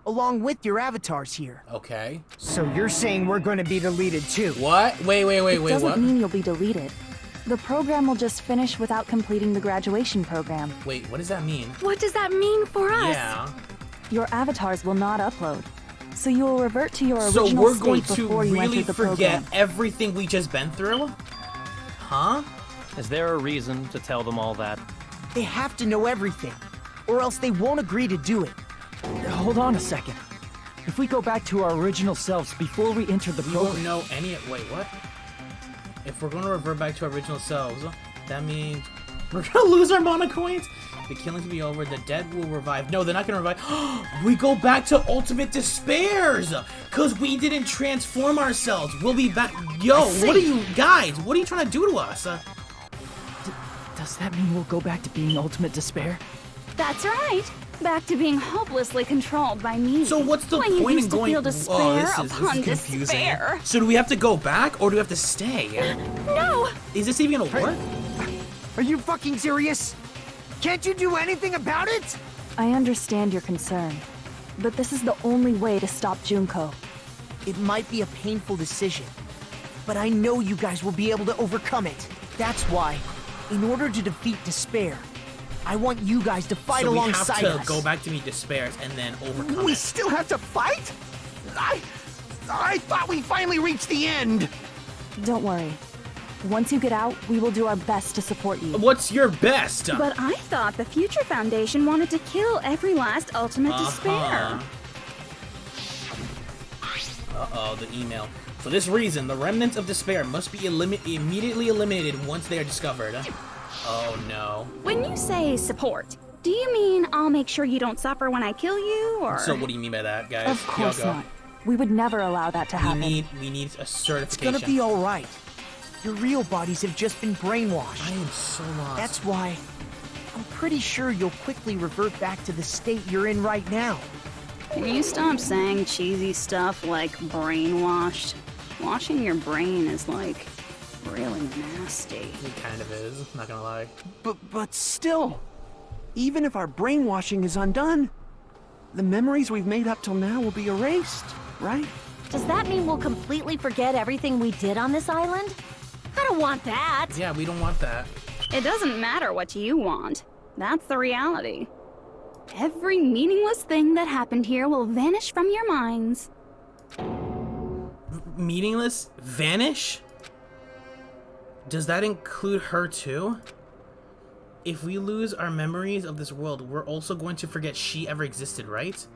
along with your avatars here. Okay. So you're saying we're going to be deleted too? What? Wait, It doesn't what? mean you'll be deleted. The program will just finish without completing the graduation program. Wait, what does that mean? What does that mean for us? Yeah. Your avatars will not upload, so you will revert to your So original we're state going to before you really enter the forget program. everything we just been through? Huh? Is there a reason to tell them all that? They have to know everything, or else they won't agree to do it. Hold on a second. If we go back to our original selves before we enter the We program... won't know any. Wait, what? If we're going to revert back to our original selves, that means we're going to lose our mana coins? The killings will be over. The dead will revive. No, they're not going to revive. We go back to Ultimate Despairs because we didn't transform ourselves. We'll be back. Yo, what are you guys? What are you trying to do to us? Does that mean we'll go back to being Ultimate Despair? That's right. Back to being hopelessly controlled by me. So what's the when you point in used to going? feel despair upon confusing. despair. So do we have to go back or do we have to stay? No! Is this even gonna work? Are you fucking serious? Can't you do anything about it? I understand your concern, but this is the only way to stop Junko. It might be a painful decision, but I know you guys will be able to overcome it. That's why, in order to defeat despair, I want you guys to fight So we alongside have to us. go back to meet Despairs and then overcome We it. still have to fight? I thought we finally reached the end. Don't worry. Once you get out, we will do our best to support you. What's your best? But I thought the Future Foundation wanted to kill every last ultimate despair. Uh-oh, the email. For this reason, the remnants of despair must be immediately eliminated once they are discovered. Oh no. When you say support, do you mean I'll make sure you don't suffer when I kill you, or? So what do you mean by that, guys? Of course Y'all go. not. We would never allow that to happen. We need a certification. It's gonna be alright. Your real bodies have just been brainwashed. I am so lost. That's why I'm pretty sure you'll quickly revert back to the state you're in right now. Can you stop saying cheesy stuff like brainwashed? Washing your brain is like really nasty. It kind of is, not gonna lie. But still, even if our brainwashing is undone, the memories we've made up till now will be erased, right? Does that mean we'll completely forget everything we did on this island? I don't want that. Yeah, we don't want that. It doesn't matter what you want. That's the reality. Every meaningless thing that happened here will vanish from your minds. Meaningless? Vanish? Does that include her too? If we lose our memories of this world, we're also going to forget she ever existed, right?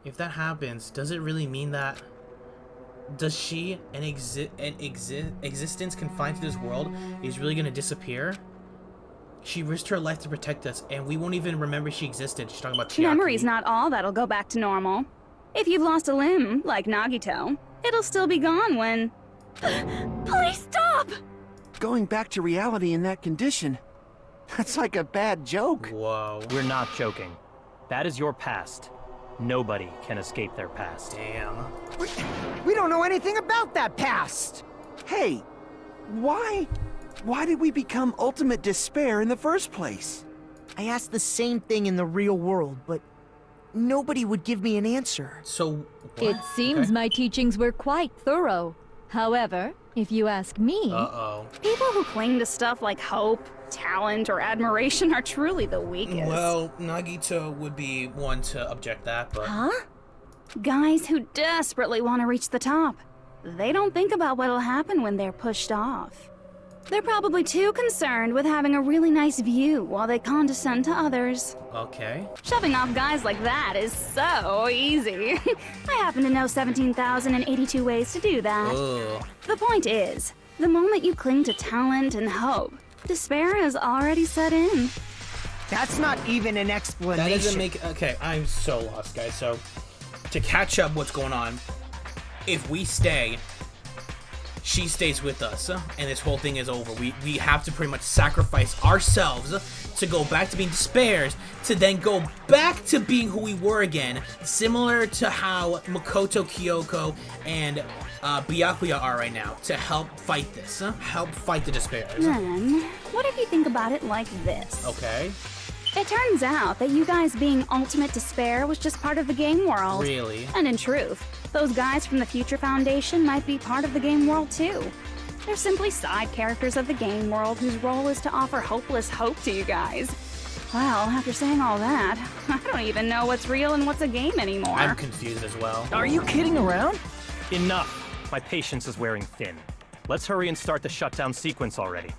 If that happens, does it really mean that... Does she, an existence confined to this world, is really going to disappear? She risked her life to protect us, and we won't even remember she existed. She's talking about Chiaki. Memory's not all that'll go back to normal. If you've lost a limb, like Nagito, it'll still be gone when... Please stop! Going back to reality in that condition, that's like a bad joke. Whoa. We're not joking. That is your past. Nobody can escape their past. Damn. We don't know anything about that past! Hey, why did we become ultimate despair in the first place? I asked the same thing in the real world, but nobody would give me an answer. So, what? It seems my teachings were quite thorough. However, if you ask me... Uh-oh. People who cling to stuff like hope, talent, or admiration are truly the weakest. Well, Nagito would be one to object that, but... Huh? Guys who desperately want to reach the top. They don't think about what'll happen when they're pushed off. They're probably too concerned with having a really nice view while they condescend to others. Okay. Shoving off guys like that is so easy. I happen to know 17,082 ways to do that. Ugh. The point is, the moment you cling to talent and hope, despair has already set in. That's not even an explanation. That doesn't make... Okay, I'm so lost, guys. So, to catch up what's going on, if we stay... She stays with us, and this whole thing is over. We have to pretty much sacrifice ourselves to go back to being despairs, to then go back to being who we were again, similar to how Makoto, Kyoko, and Byakuya are right now, to help fight this, help fight the despairs. Then, what if you think about it like this? Okay. It turns out that you guys being ultimate despair was just part of the game world. Really? And in truth, those guys from the Future Foundation might be part of the game world too. They're simply side characters of the game world whose role is to offer hopeless hope to you guys. Well, after saying all that, I don't even know what's real and what's a game anymore. I'm confused as well. Are you kidding around? Enough! My patience is wearing thin. Let's hurry and start the shutdown sequence already.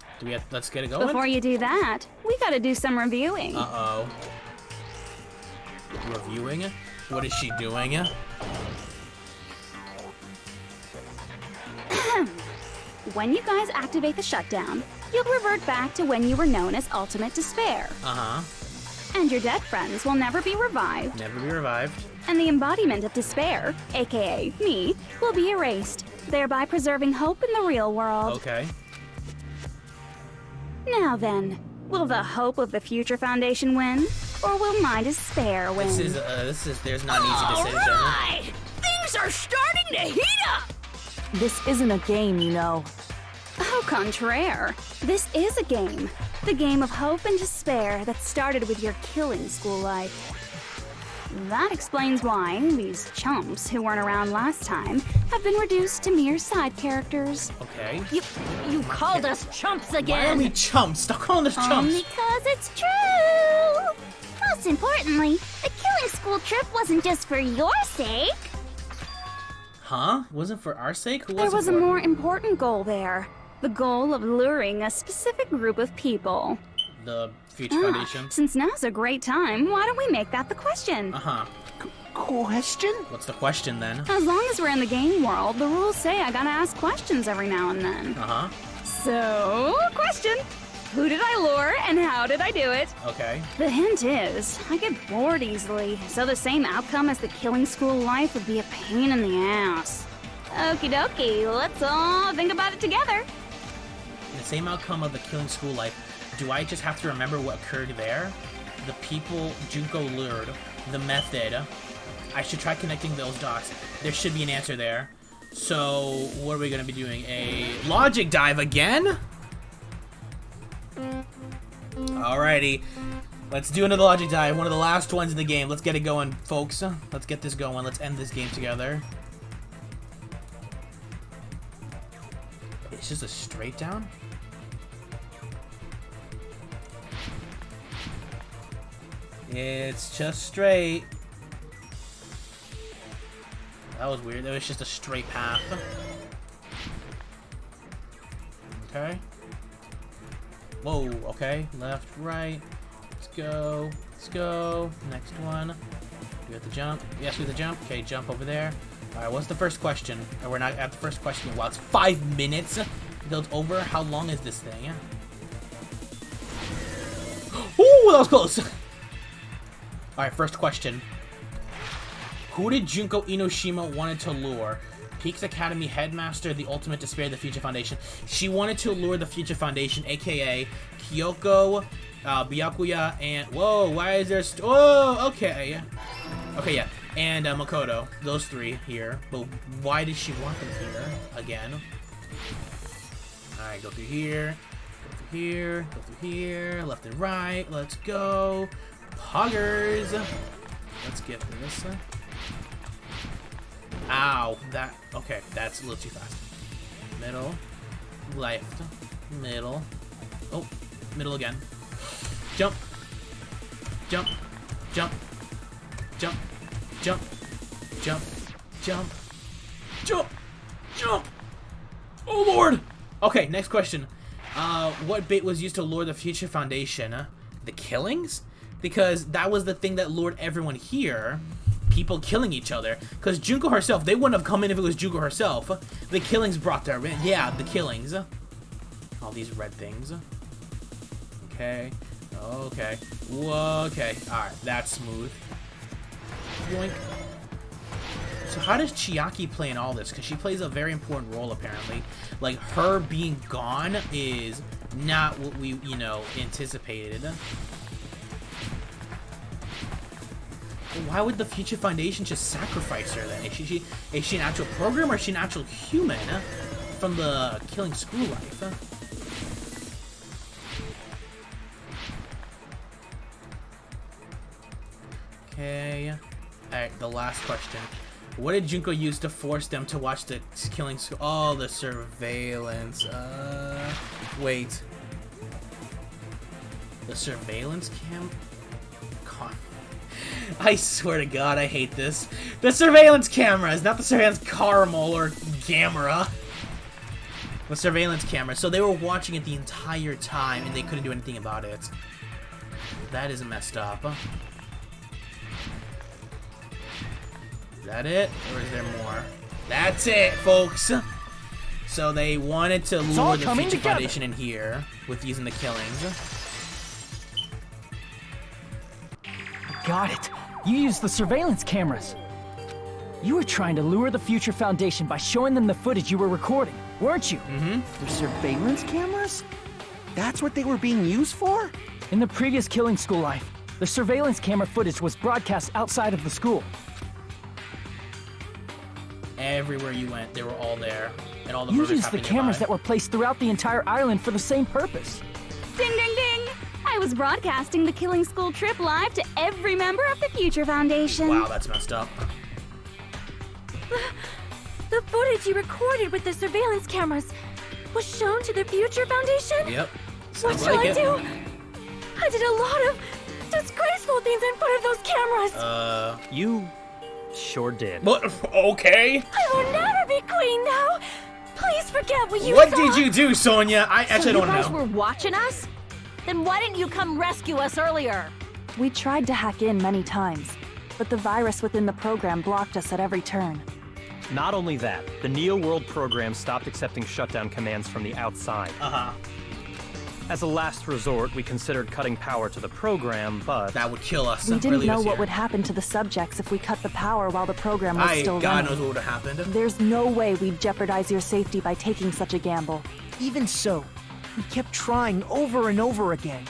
Let's get it going? Before you do that, we gotta do some reviewing. Uh-oh. Reviewing? What is she doing? When you guys activate the shutdown, you'll revert back to when you were known as Ultimate Despair. Uh-huh. And your dead friends will never be revived. Never be revived. And the embodiment of despair, aka me, will be erased, thereby preserving hope in the real world. Okay. Now then, will the hope of the Future Foundation win? Or will my despair win? There's not an easy decision. Alright! Things are starting to heat up! This isn't a game, you know. Au contraire. This is a game. The game of hope and despair that started with your killing school life. That explains why these chumps who weren't around last time have been reduced to mere side characters. Okay. You called us chumps again! Why are we chumps? Stop calling us chumps! Because it's true! Most importantly, the killing school trip wasn't just for your sake. Huh? It wasn't for our sake? Who was There it was a for? more important goal there. The goal of luring a specific group of people. The Future Foundation? Since now's a great time, why don't we make that the question? Uh-huh. Question? What's the question then? As long as we're in the game world, the rules say I gotta ask questions every now and then. Uh-huh. So, question. Who did I lure and how did I do it? Okay. The hint is, I get bored easily, so the same outcome as the killing school life would be a pain in the ass. Okie dokie, let's all think about it together. The same outcome of the killing school life. Do I just have to remember what occurred there? The people Junko lured, the method. I should try connecting those dots. There should be an answer there. So, what are we going to be doing? A logic dive again? Alrighty. Let's do another logic dive. One of the last ones in the game. Let's get it going, folks. Let's get this going. Let's end this game together. It's just a straight down? It's just straight. That was weird. That was just a straight path. Okay. Whoa, okay. Left, right. Let's go. Let's go. Next one. We have to jump. Yes, we have to jump. Okay, jump over there. Alright, what's the first question? Oh, we're not at the first question. Wow, it's 5 minutes until it's over. How long is this thing? Ooh, that was close. Alright, first question. Who did Junko Inoshima wanted to lure? Peaks Academy Headmaster, the Ultimate Despair, the Future Foundation. She wanted to lure the Future Foundation, aka Kyoko, Byakuya, and... Whoa, why is there... Oh, okay. Okay, yeah. And Makoto. Those 3 here. But why did she want them here? Again. Alright, go through here. Go through here. Go through here. Left and right. Let's go. Poggers. Let's get this. Ow. That... Okay, that's a little too fast. Middle. Left. Middle. Oh. Middle again. Jump. Jump. Jump. Jump. Jump. Jump. Jump. Jump. Jump. Oh, Lord. Okay, next question. What bait was used to lure the Future Foundation? The killings? Because that was the thing that lured everyone here. People killing each other. Because Junko herself, they wouldn't have come in if it was Junko herself. The killings brought their in. Yeah, the killings. All these red things. Okay. Okay. Okay. Alright, that's smooth. Yoink. So how does Chiaki play in all this? Because she plays a very important role, apparently. Like, her being gone is not what we, you know, anticipated. Why would the Future Foundation just sacrifice her then? Is she an actual program or is she an actual human from the Killing School Life? Okay. Alright, the last question. What did Junko use to force them to watch the Killing School? Oh, the surveillance. Wait. The surveillance cam? God. I swear to God, I hate this. The surveillance cameras, not the surveillance caramel or camera. The surveillance camera. So they were watching it the entire time and they couldn't do anything about it. That is messed up. Is that it? Or is there more? That's it, folks! So they wanted to lure the Future Foundation in here with using the killings. Got it. You used the surveillance cameras. You were trying to lure the Future Foundation by showing them the footage you were recording, weren't you? Mm-hmm. The surveillance cameras? That's what they were being used for? In the previous Killing School Life, the surveillance camera footage was broadcast outside of the school. Everywhere you went, they were all there. And all the You murders used the happened cameras nearby. that were placed throughout the entire island for the same purpose. Ding, ding, ding! I was broadcasting the Killing School trip live to every member of the Future Foundation. Wow, that's messed up. The footage you recorded with the surveillance cameras was shown to the Future Foundation? Yep. What Sounds shall like I it. do? I did a lot of disgraceful things in front of those cameras. You sure did. But, okay. I will never be queen now. Please forget what you What saw. did you do, Sonia? I actually don't you guys know. were watching us? Then why didn't you come rescue us earlier? We tried to hack in many times, but the virus within the program blocked us at every turn. Not only that, the Neo World program stopped accepting shutdown commands from the outside. Uh-huh. As a last resort, we considered cutting power to the program, but... That would kill us. We didn't know what here. would happen to the subjects if we cut the power while the program was still God running. knows what would have happened. There's no way we'd jeopardize your safety by taking such a gamble. Even so, we kept trying over and over again,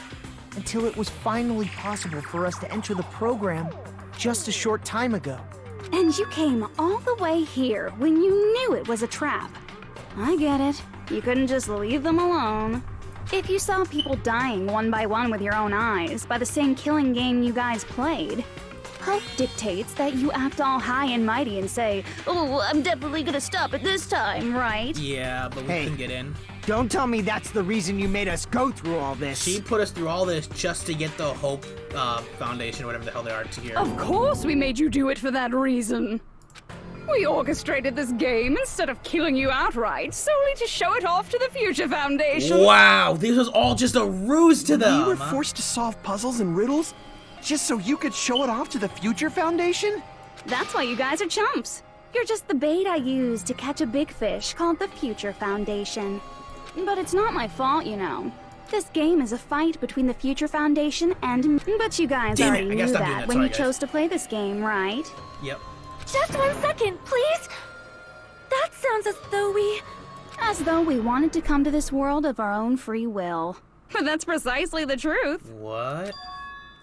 until it was finally possible for us to enter the program just a short time ago. And you came all the way here when you knew it was a trap. I get it. You couldn't just leave them alone. If you saw people dying one by one with your own eyes by the same killing game you guys played, hope dictates that you act all high and mighty and say, "Oh, I'm definitely gonna stop it this time, right?" Yeah, but we couldn't get in. Don't tell me that's the reason you made us go through all this. She put us through all this just to get the Hope Foundation, whatever the hell they are, to here. Of course we made you do it for that reason. We orchestrated this game instead of killing you outright, solely to show it off to the Future Foundation. Wow, this was all just a ruse to them. We were forced to solve puzzles and riddles just so you could show it off to the Future Foundation? That's why you guys are chumps. You're just the bait I used to catch a big fish called the Future Foundation. But it's not my fault, you know. This game is a fight between the Future Foundation and... But you guys already knew that when you chose to play this game, right? Yep. Just 1 second, please. That sounds as though we... As though we wanted to come to this world of our own free will. But that's precisely the truth. What?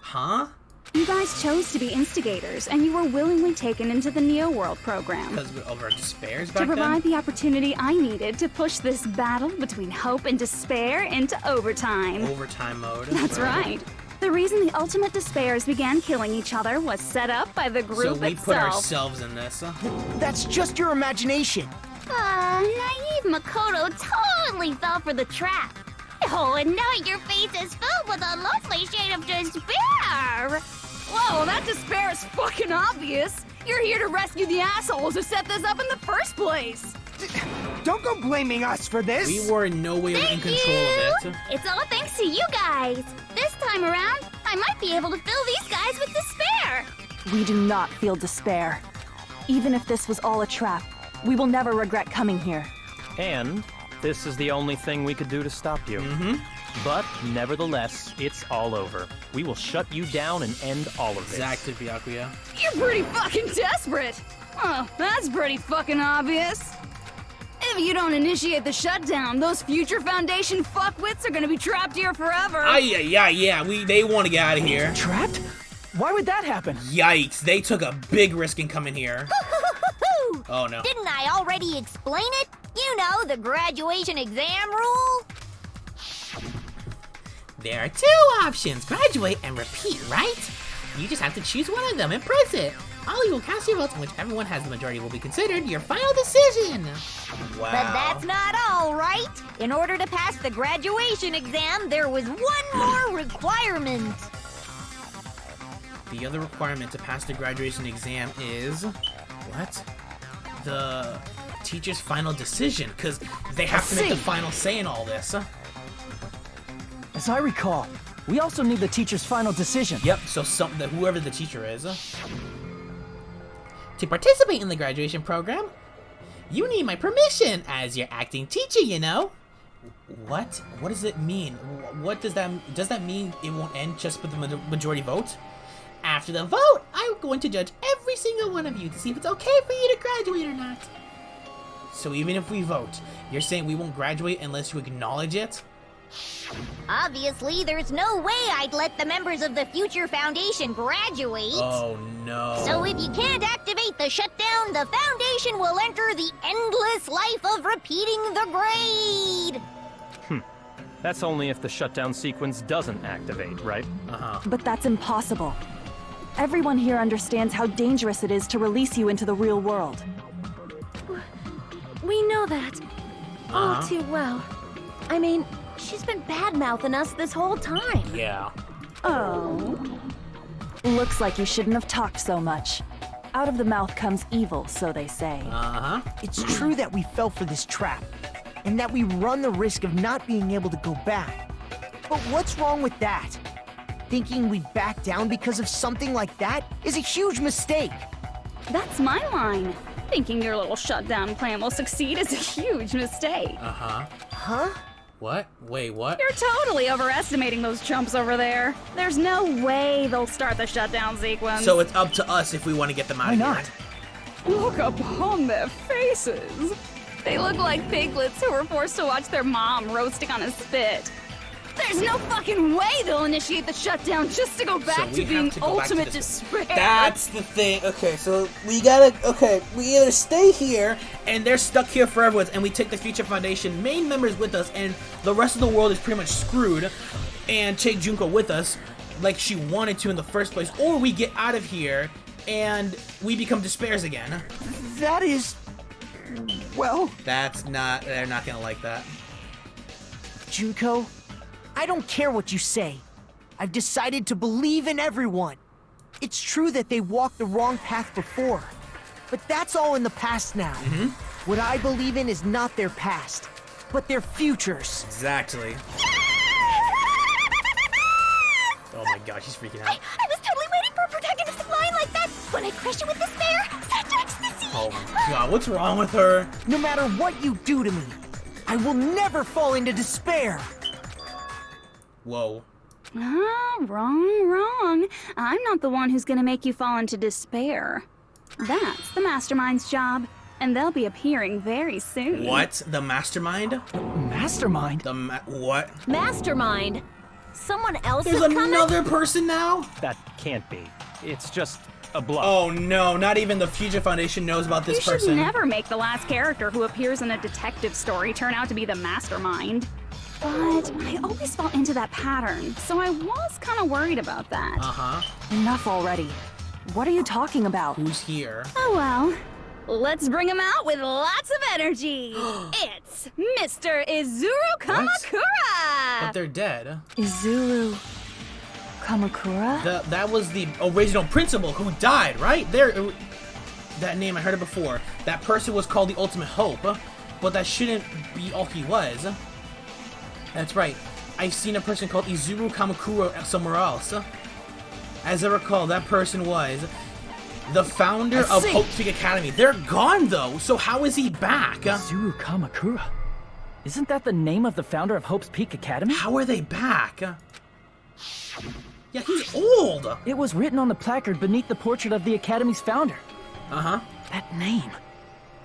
Huh? You guys chose to be instigators, and you were willingly taken into the Neo World program. Because of our despairs back to provide then? the opportunity I needed to push this battle between hope and despair into overtime. Overtime mode. That's right. The reason the ultimate despairs began killing each other was set up by the group itself. So we put ourselves in this. That's just your imagination. Naive Makoto totally fell for the trap. Oh, and now your face is filled with a lovely shade of despair. Whoa, that despair is fucking obvious. You're here to rescue the assholes who set this up in the first place. Don't go blaming us for this. We were in no way in control of it. It's all thanks to you guys. This time around, I might be able to fill these guys with despair. We do not feel despair. Even if this was all a trap, we will never regret coming here. And this is the only thing we could do to stop you. But nevertheless, it's all over. We will shut you down and end all of this. Exactly, Byakuya. You're pretty fucking desperate. Oh, that's pretty fucking obvious. If you don't initiate the shutdown, those Future Foundation fuckwits are gonna be trapped here forever. Yeah. They want to get out of here. Trapped? Why would that happen? Yikes, they took a big risk in coming here. Oh no. Didn't I already explain it? You know, the graduation exam rule? There are 2 options, graduate and repeat, right? You just have to choose one of them and press it. All you will cast your votes, and whichever one has the majority will be considered your final decision. Wow. But that's not all, right? In order to pass the graduation exam, there was one more requirement. The other requirement to pass the graduation exam is... What? The teacher's final decision, because they have to make the final say in all this. As I recall, we also need the teacher's final decision. Yep, so whoever the teacher is. To participate in the graduation program, you need my permission as your acting teacher, you know. What? What does it mean? What does that mean it won't end just with the majority vote? After the vote, I'm going to judge every single one of you to see if it's okay for you to graduate or not. So even if we vote, you're saying we won't graduate unless you acknowledge it? Obviously, there's no way I'd let the members of the Future Foundation graduate. Oh no. So if you can't activate the shutdown, the Foundation will enter the endless life of repeating the grade. That's only if the shutdown sequence doesn't activate, right? But that's impossible. Everyone here understands how dangerous it is to release you into the real world. We know that all too well. I mean, She's been bad-mouthing us this whole time. Yeah. Oh. Looks like you shouldn't have talked so much. Out of the mouth comes evil, so they say. It's true that we fell for this trap, and that we run the risk of not being able to go back. But what's wrong with that? Thinking we'd back down because of something like that is a huge mistake. That's my line. Thinking your little shutdown plan will succeed is a huge mistake. Huh? What? Wait, what? You're totally overestimating those chumps over there. There's no way they'll start the shutdown sequence. So it's up to us if we want to get them out of here. Why not? Look upon their faces. They look like piglets who were forced to watch their mom roasting on a spit. There's no fucking way they'll initiate the shutdown just to go back to being ultimate despair. That's the thing. Okay, so we either stay here and they're stuck here forever, and we take the Future Foundation main members with us, and the rest of the world is pretty much screwed, and take Junko with us like she wanted to in the first place, or we get out of here and we become despairs again. That is... well... They're not gonna like that. Junko, I don't care what you say. I've decided to believe in everyone. It's true that they walked the wrong path before, But that's all in the past now. What I believe in is not their past, but their futures. Exactly. Oh my gosh, she's freaking out. I was totally waiting for a protagonist to fly like that when I crushed you with despair. Such ecstasy. Oh my god, what's wrong with her? No matter what you do to me, I will never fall into despair. Whoa. Wrong. I'm not the one who's gonna make you fall into despair. That's the Mastermind's job, and they'll be appearing very soon. What? The Mastermind? Mastermind? What? Mastermind? Someone else There's is coming? another person now? That can't be. It's just a bluff. Oh no, not even the Future Foundation knows about this You person. should never make the last character who appears in a detective story turn out to be the Mastermind. But I always fall into that pattern, so I was kind of worried about that. Enough already. What are you talking about? Who's here? Oh well. Let's bring him out with lots of energy. It's Mr. Izuru Kamakura! But they're dead. Izuru Kamakura? That was the original principal who died, right? That name, I heard it before. That person was called the Ultimate Hope, but that shouldn't be all he was. That's right. I've seen a person called Izuru Kamakura somewhere else. As I recall, that person was the founder of Hope Peak Academy. They're gone, though, so how is he back? Izuru Kamakura? Isn't that the name of the founder of Hope's Peak Academy? How are they back? Yeah, he's old! It was written on the placard beneath the portrait of the Academy's founder. That name.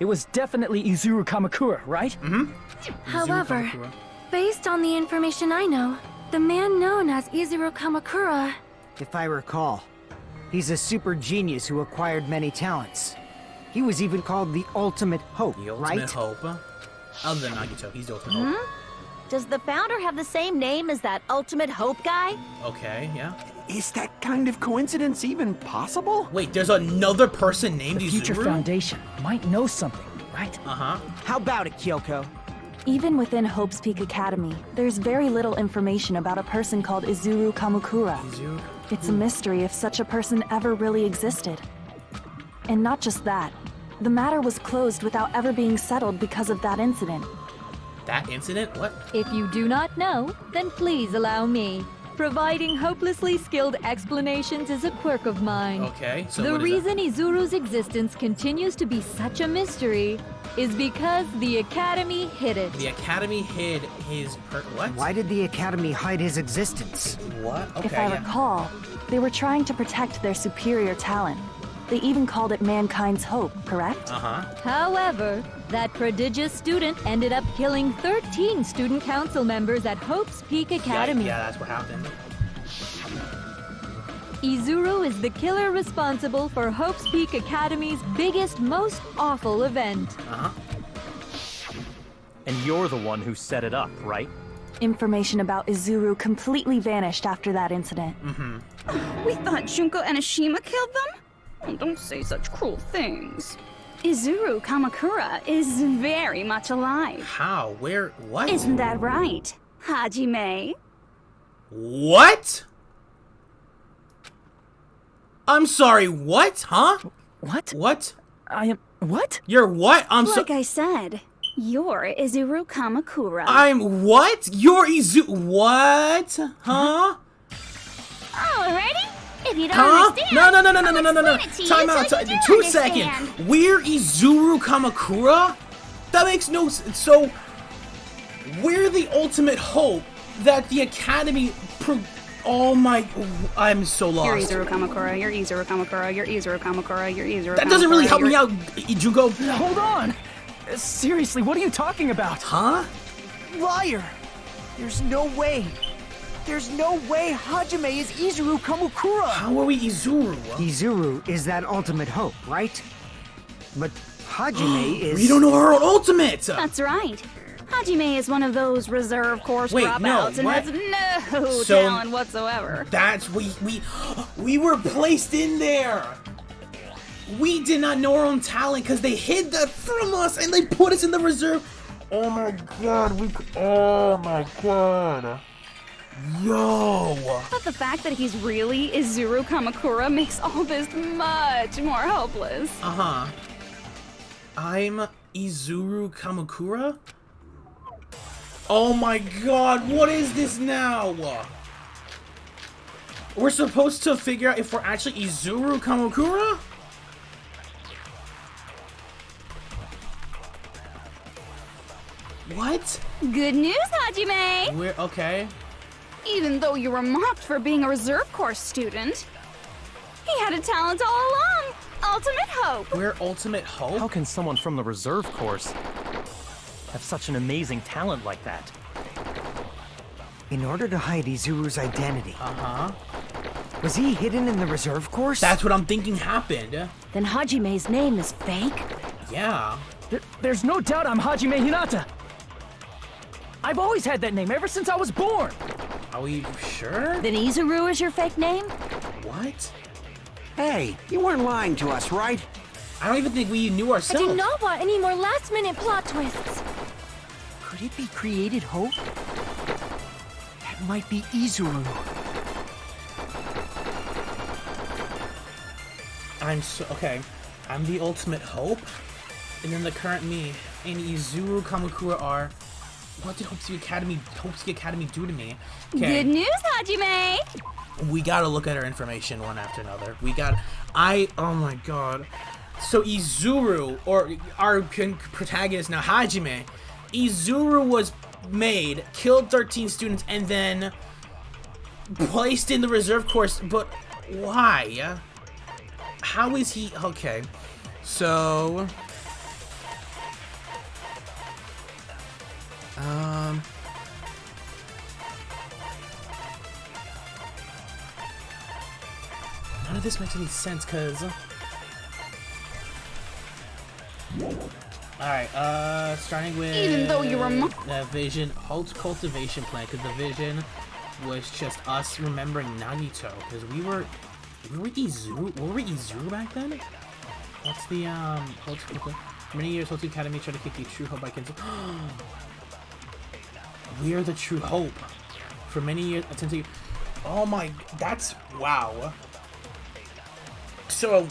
It was definitely Izuru Kamakura, right? However, based on the information I know, the man known as Izuru Kamakura... If I recall, he's a super genius who acquired many talents. He was even called the Ultimate Hope, The right? Ultimate Hope. Other than Nagito, he's the Ultimate Hope. Does the founder have the same name as that Ultimate Hope guy? Okay, yeah. Is that kind of coincidence even possible? Wait, there's another person named The Future Izuru? Foundation might know something, right? How about it, Kyoko? Even within Hope's Peak Academy, there's very little information about a person called Izuru Kamakura. It's a mystery if such a person ever really existed. And not just that, the matter was closed without ever being settled because of that incident. That incident? What? If you do not know, then please allow me. Providing hopelessly skilled explanations is a quirk of mine. Okay, so the what is reason Izuru's existence continues to be such a mystery is because the Academy hid it. The Academy hid his what? Why did the Academy hide his existence? What? Okay, If I recall, they were trying to protect their superior talent. They even called it mankind's hope, correct? However, that prodigious student ended up killing 13 student council members at Hope's Peak Academy. Yeah, that's what happened. Izuru is the killer responsible for Hope's Peak Academy's biggest, most awful event. And you're the one who set it up, right? Information about Izuru completely vanished after that incident. We thought Junko Enoshima killed them? Oh, don't say such cruel things. Izuru Kamakura is very much alive. How? Where? What? Isn't that right, Hajime? What? I'm sorry, what? Huh? What? What? I am... What? You're what? I'm Like I said, you're Izuru Kamakura. I'm what? You're What? Huh? Alrighty? If you don't Huh? understand, No. I'll explain it to you Time so out. you do 2 seconds. understand. We're Izuru Kamakura? That makes no sense. So, we're the ultimate hope that the Academy... Oh my... I'm so lost. You're Izuru Kamakura, you're Izuru Kamakura, you're Izuru Kamakura, you're Izuru Kamakura. That doesn't really help me out, Junko. Hold on! Seriously, what are you talking about? Huh? Liar! There's no way. There's no way Hajime is Izuru Kamakura! How are we Izuru? Izuru is that Ultimate Hope, right? But Hajime is... We don't know our own ultimate! That's right. Hajime is one of those reserve course Wait, dropouts no, and what? has no So- talent whatsoever. That's... We were placed in there! We did not know our own talent because they hid that from us and they put us in the reserve. Oh my god, oh my god. Yo! But the fact that he's really Izuru Kamakura makes all this much more hopeless. I'm Izuru Kamakura? Oh my god, what is this now? We're supposed to figure out if we're actually Izuru Kamakura? What? Good news, Hajime! We're okay. Even though you were mocked for being a reserve course student, he had a talent all along. Ultimate Hope. We're Ultimate Hope? How can someone from the reserve course have such an amazing talent like that? In order to hide Izuru's identity. Uh-huh. Was he hidden in the reserve course? That's what I'm thinking happened. Then Hajime's name is fake? Yeah. There's no doubt I'm Hajime Hinata. I've always had that name ever since I was born. Are you sure? Then Izuru is your fake name? What? Hey, you weren't lying to us, right? I don't even think we knew I ourselves. do not want any more last-minute plot twists. Could it be created hope? That might be Izuru. Okay. I'm the Ultimate Hope, and then the current me and Izuru Kamakura are. What did Hope's Academy do to me? Okay. Good news, Hajime! We gotta look at our information one after another. Oh my god. So Izuru, or our protagonist now, Hajime, Izuru was made, killed 13 students, and then placed in the reserve course, but why? How is he? Okay. So... none of this makes any sense, cause... Alright, starting with... Even though you were the vision, Hope's cultivation plan, because the vision was just us remembering Nagito, because we were Izuru? Were we Izuru back then? What's the, Hope's cultivation? For many years, Hope's Academy tried to keep the true hope by Kenzo. We're the true hope. For many years, oh my, that's, wow. So,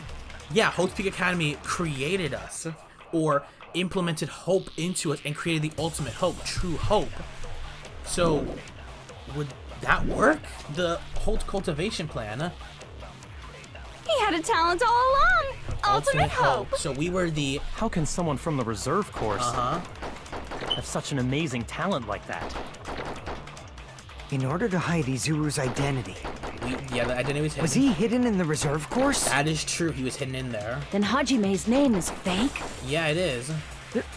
yeah, Hope's Peak Academy created us, or implemented hope into us, and created the ultimate hope, true hope. So, would that work? The Hope's cultivation plan? He had a talent all along. Ultimate Hope. So we were the... How can someone from the reserve course have such an amazing talent like that? In order to hide Izuru's identity. Yeah, the identity was hidden. Was he hidden in the reserve course? That is true, he was hidden in there. Then Hajime's name is fake? Yeah, it is.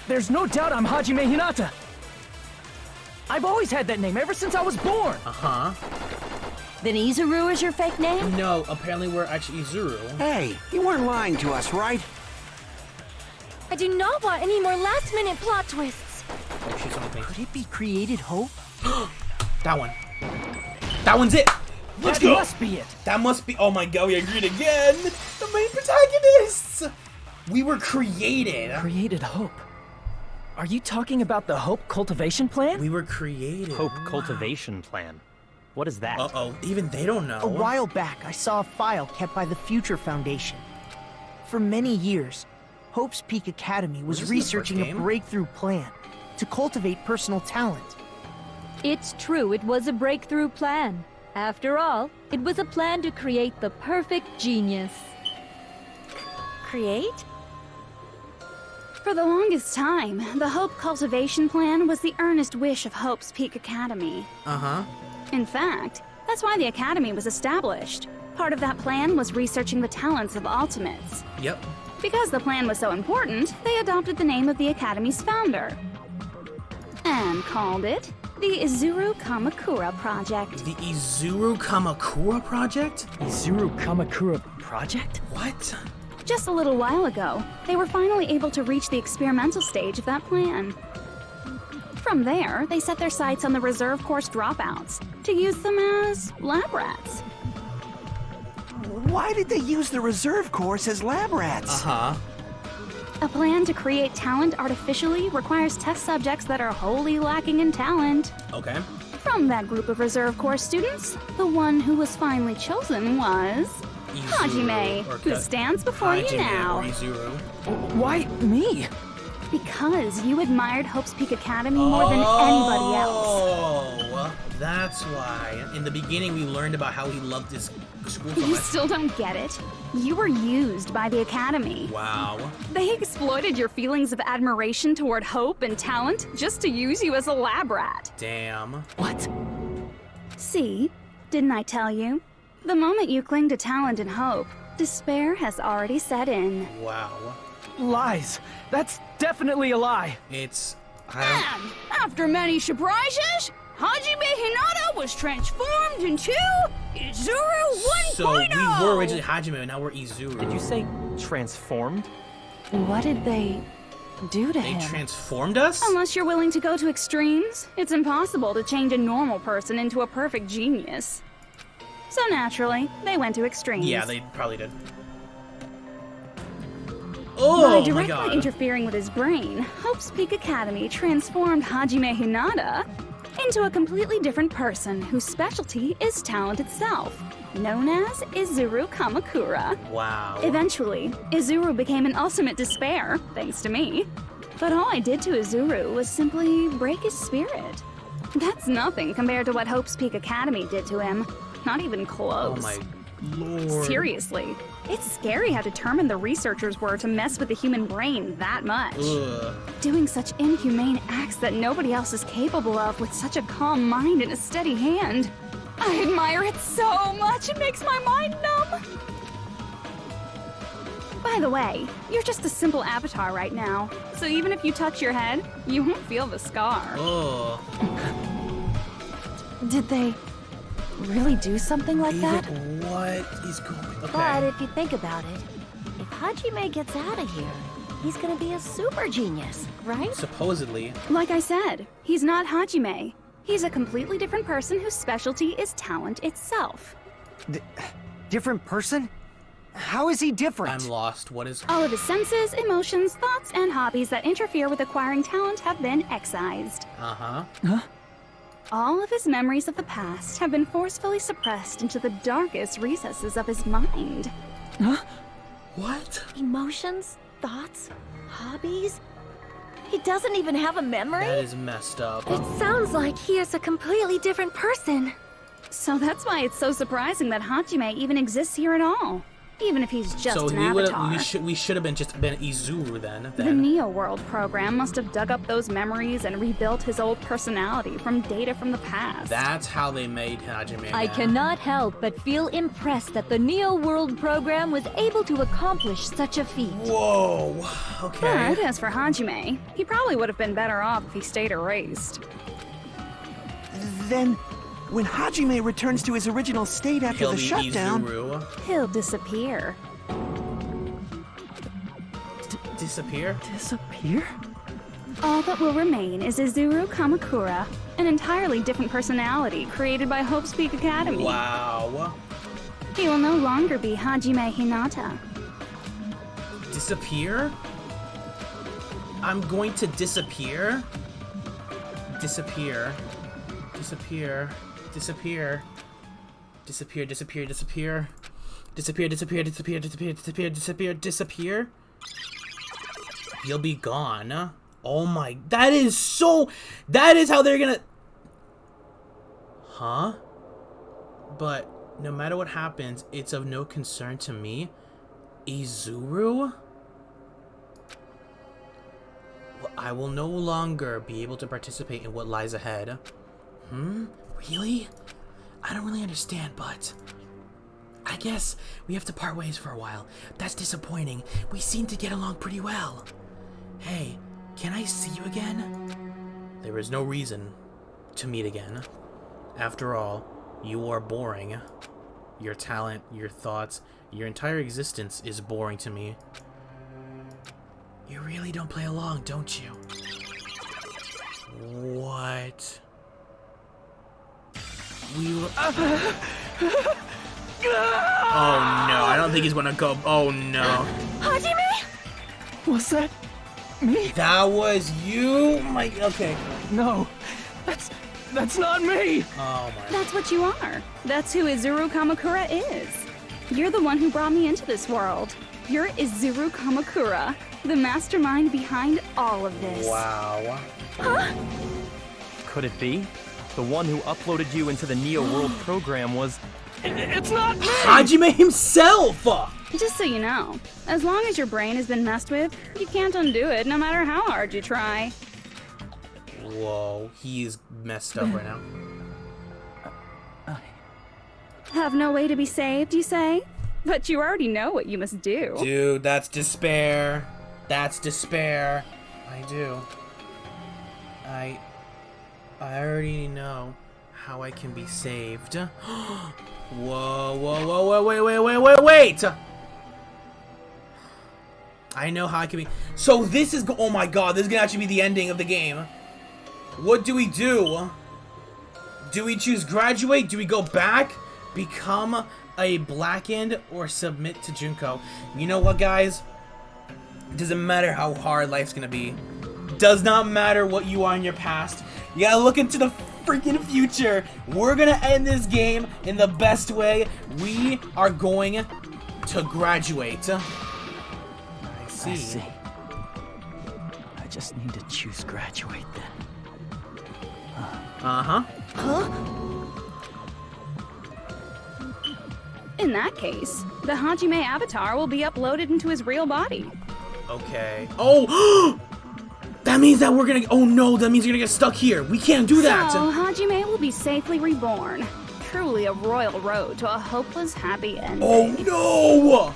There's no doubt I'm Hajime Hinata. I've always had that name ever since I was born. Uh-huh. Then Izuru is your fake name? No, apparently we're actually Izuru. Hey, you weren't lying to us, right? I do not want any more last-minute plot twists. Oh, she's on me. Could it be created hope? That one. That one's it. Let's go. That must be it. That must be. Oh my god, we agreed again. The main protagonists. We were created. Created hope. Are you talking about the Hope Cultivation Plan? We were created. Hope Cultivation Plan. What is that? Uh-oh, even they don't know. A while back, I saw a file kept by the Future Foundation. For many years, Hope's Peak Academy was researching a breakthrough plan to cultivate personal talent. It's true, it was a breakthrough plan. After all, it was a plan to create the perfect genius. Create? For the longest time, the Hope Cultivation Plan was the earnest wish of Hope's Peak Academy. Uh-huh. In fact, that's why the Academy was established. Part of that plan was researching the talents of Ultimates. Yep. Because the plan was so important, they adopted the name of the Academy's founder. And called it the Izuru Kamakura Project. The Izuru Kamakura Project? Izuru Kamakura Project? What? Just a little while ago, they were finally able to reach the experimental stage of that plan. From there, they set their sights on the reserve course dropouts to use them as lab rats. Why did they use the reserve course as lab rats? Uh-huh. A plan to create talent artificially requires test subjects that are wholly lacking in talent. Okay. From that group of reserve course students, the one who was finally chosen was Hajime, who stands before you now. Or Izuru. Why me? Because you admired Hope's Peak Academy more than anybody else. Oh, that's why. In the beginning, we learned about how he loved his school so You much. still don't get it? You were used by the Academy. Wow. They exploited your feelings of admiration toward Hope and talent just to use you as a lab rat. Damn. What? See? Didn't I tell you? The moment you cling to talent and hope, despair has already set in. Wow. Lies. That's definitely a lie. It's... And after many surprises, Hajime Hinata was transformed into Izuru 1.0! So we were originally Hajime, and now we're Izuru. Did you say transformed? What did they do to They him? transformed us? Unless you're willing to go to extremes, it's impossible to change a normal person into a perfect genius. So naturally, they went to extremes. Yeah, they probably did. By Oh my directly god. interfering with his brain, Hope's Peak Academy transformed Hajime Hinata into a completely different person whose specialty is talent itself, known as Izuru Kamakura. Wow. Eventually, Izuru became an ultimate despair, thanks to me. But all I did to Izuru was simply break his spirit. That's nothing compared to what Hope's Peak Academy did to him. Not even close. Oh my lord. Seriously, it's scary how determined the researchers were to mess with the human brain that much. Ugh. Doing such inhumane acts that nobody else is capable of with such a calm mind and a steady hand. I admire it so much, it makes my mind numb. By the way, you're just a simple avatar right now, so even if you touch your head, you won't feel the scar. Oh. Did they really do something like that? What is going on? But if you think about it, if Hajime gets out of here, he's gonna be a super genius, right? Supposedly. Like I said, he's not Hajime. He's a completely different person whose specialty is talent itself. Different person? How is he different? I'm lost. What is... All of his senses, emotions, thoughts, and hobbies that interfere with acquiring talent have been excised. Uh-huh. Huh? All of his memories of the past have been forcefully suppressed into the darkest recesses of his mind. Huh? What? Emotions, thoughts, hobbies? He doesn't even have a memory? That is messed up. It sounds like he is a completely different person. So that's why it's so surprising that Hajime even exists here at all. Even if he's just So an he avatar. we should have been Izuru then. The Neo World program must have dug up those memories and rebuilt his old personality from data from the past. That's how they made Hajime. I cannot help but feel impressed that the Neo World program was able to accomplish such a feat. Whoa. Okay. But as for Hajime, he probably would have been better off if he stayed erased. Then, when Hajime returns to his original state after He'll the be shutdown, Izuru. He'll disappear. Disappear? Disappear? All that will remain is Izuru Kamakura, an entirely different personality created by Hope's Peak Academy. Wow. He will no longer be Hajime Hinata. Disappear? I'm going to disappear? Disappear. Disappear. Disappear. Disappear, disappear, disappear. Disappear, disappear, disappear, disappear, disappear, disappear, disappear. You'll be gone. Oh my, that is how they're gonna... Huh? But no matter what happens, it's of no concern to me. Izuru? Well, I will no longer be able to participate in what lies ahead. Really? I don't really understand, but... I guess we have to part ways for a while. That's disappointing. We seem to get along pretty well. Hey, can I see you again? There is no reason to meet again. After all, you are boring. Your talent, your thoughts, your entire existence is boring to me. You really don't play along, don't you? What? We were... Oh no, I don't think he's gonna go. Oh no. Hajime? Was that me? That was you? My, okay. No, that's not me. Oh my. That's what you are. That's who Izuru Kamakura is. You're the one who brought me into this world. You're Izuru Kamakura, the mastermind behind all of this. Wow. Huh? Could it be? The one who uploaded you into the Neo World program was... It's not me! Hajime himself! Just so you know, as long as your brain has been messed with, you can't undo it no matter how hard you try. Whoa, he is messed up right now. Have no way to be saved, you say? But you already know what you must do. Dude, that's despair. That's despair. I do. I already know how I can be saved. Whoa, wait! I know how I can be... So this is... Oh my god, this is gonna actually be the ending of the game. What do we do? Do we choose graduate? Do we go back? Become a blackened? Or submit to Junko? You know what, guys? It doesn't matter how hard life's gonna be. Does not matter what you are in your past. You gotta look into the freaking future. We're gonna end this game in the best way. We are going to graduate. I see. I just need to choose graduate then. Uh-huh. Huh? In that case, the Hajime avatar will be uploaded into his real body. Okay. Oh! That means that we're gonna... Oh no, that means you're gonna get stuck here. We can't do that. So, Hajime will be safely reborn. Truly a royal road to a hopeless, happy ending. Oh no!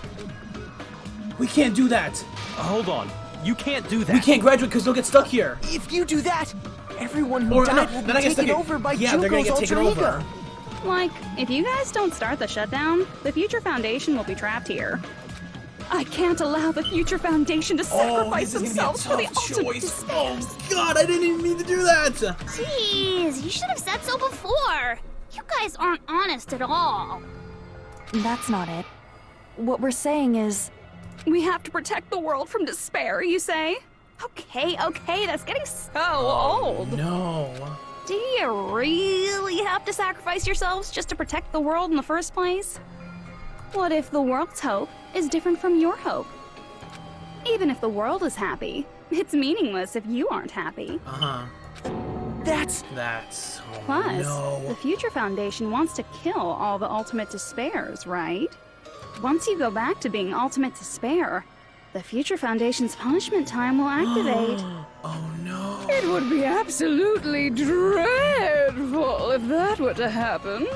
We can't do that. Hold on. You can't do that. We can't graduate because they'll get stuck here. If you do that, everyone who died will be taken over by Junko's alter ego. Like, if you guys don't start the shutdown, the Future Foundation will be trapped here. I can't allow the Future Foundation to sacrifice themselves for the ultimate despair. Oh god, I didn't even mean to do that. Jeez, you should have said so before. You guys aren't honest at all. That's not it. What we're saying is... We have to protect the world from despair, you say? Okay, that's getting so old. No. Do you really have to sacrifice yourselves just to protect the world in the first place? What if the world's hope is different from your hope? Even if the world is happy, it's meaningless if you aren't happy. Uh-huh. That's... Oh, Plus, no. the Future Foundation wants to kill all the ultimate despairs, right? Once you go back to being ultimate despair, the Future Foundation's punishment time will activate. Oh no. It would be absolutely dreadful if that were to happen.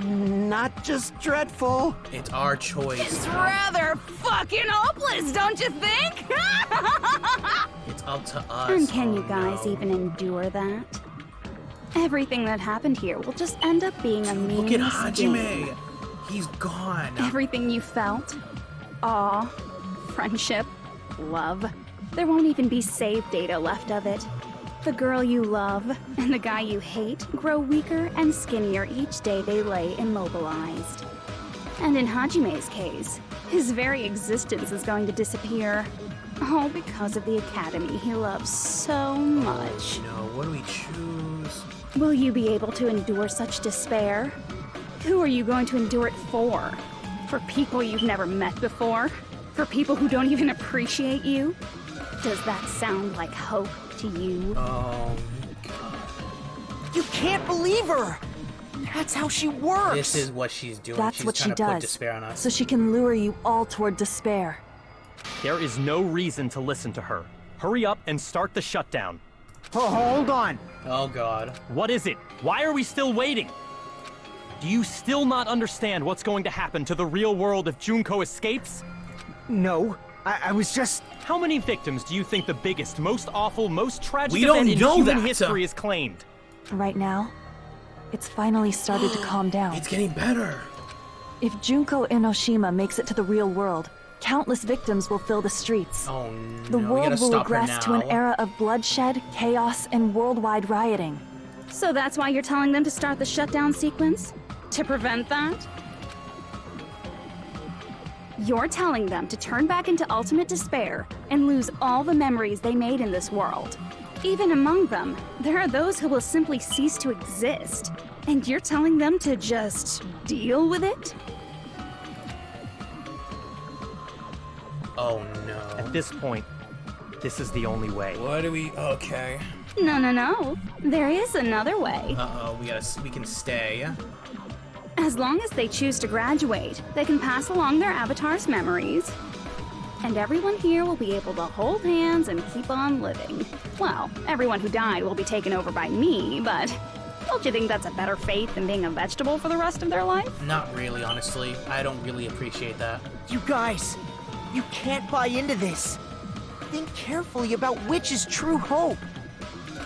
Not just dreadful. It's our choice. It's rather fucking hopeless, don't you think? It's up to us. And can you guys even endure that? Everything that happened here will just end up being a meaningless Look at Hajime. game. He's gone. Everything you felt, awe, friendship, love, there won't even be save data left of it. The girl you love and the guy you hate grow weaker and skinnier each day they lay immobilized. And in Hajime's case, his very existence is going to disappear. All because of the academy he loves so much. No, what do we choose? Will you be able to endure such despair? Who are you going to endure it for? For people you've never met before? For people who don't even appreciate you? Does that sound like hope to you? Oh, You can't believe her! That's how she works! this is what she's doing. That's She's what trying she to put does, despair on us. so she can lure you all toward despair. There is no reason to listen to her. Hurry up and start the shutdown. Oh, hold on. Oh god. What is it? Why are we still waiting? Do you still not understand what's going to happen to the real world if Junko escapes? No, I was just... How many victims do you think the biggest, most awful, most tragic We don't event in know human that. history has claimed? Right now, it's finally started to calm down. It's getting better. If Junko Enoshima makes it to the real world, countless victims will fill the streets. Oh no. The we world gotta will stop her regress to an now. era of bloodshed, chaos, and worldwide rioting. So that's why you're telling them to start the shutdown sequence? To prevent that? You're telling them to turn back into ultimate despair and lose all the memories they made in this world. Even among them, there are those who will simply cease to exist. And you're telling them to just deal with it? Oh no. At this point, this is the only way. What do we... Okay. No. There is another way. Uh-oh, we can stay. As long as they choose to graduate, they can pass along their avatar's memories. And everyone here will be able to hold hands and keep on living. Well, everyone who died will be taken over by me, but don't you think that's a better fate than being a vegetable for the rest of their life? Not really, honestly. I don't really appreciate that. You guys, you can't buy into this. Think carefully about which is true hope.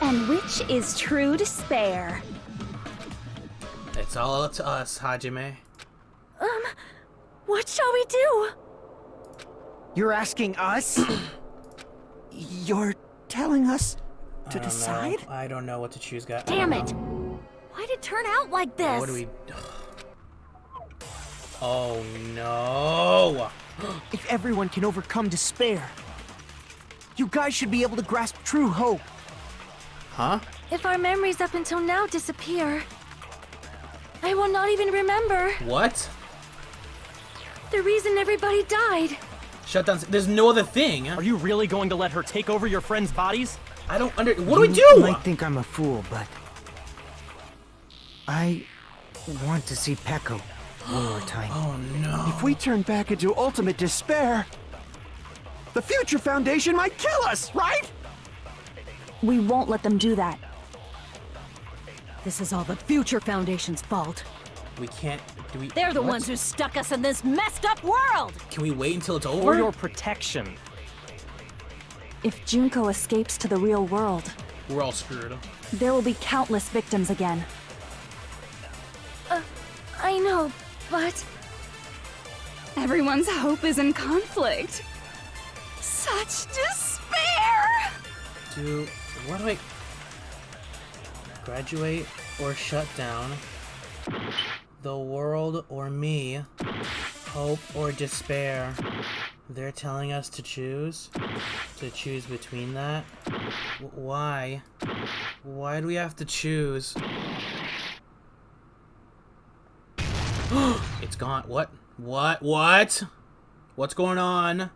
And which is true despair. It's all up to us, Hajime. What shall we do? You're asking us? You're telling us to decide? I don't know what to choose, guys. Damn it! Why'd it turn out like this? What do we... Oh, no! If everyone can overcome despair, you guys should be able to grasp true hope. Huh? If our memories up until now disappear, I will not even remember What? the reason everybody died. Shut down. There's no other thing. Are you really going to let her take over your friends' bodies? I don't under... What do we You do? might think I'm a fool, but I want to see Peko one more time. Oh, no. If we turn back into ultimate despair, the Future Foundation might kill us, right? We won't let them do that. This is all the Future Foundation's fault. We can't... Do we... They're the what? ones who stuck us in this messed up world! Can we wait until it's over? For your protection. If Junko escapes to the real world, We're all screwed. there will be countless victims again. I know, but Everyone's hope is in conflict. Such despair! What do I... Graduate or shut down? The world or me? Hope or despair? They're telling us to choose? To choose between that? Why? Why do we have to choose? It's gone. What? What? What's going on?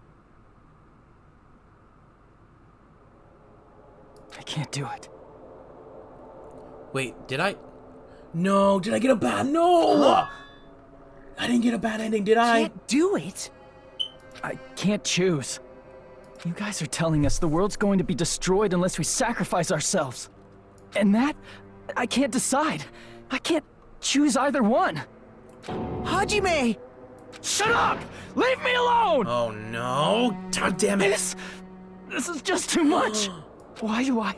I can't do it. Wait, did I? No, did I get a bad? No! I didn't get a bad ending, did I? Can't do it. I can't choose. You guys are telling us the world's going to be destroyed unless we sacrifice ourselves. And that, I can't decide. I can't choose either one. Hajime! Shut up! Leave me alone! Oh no! God damn it! This is just too much. Why do I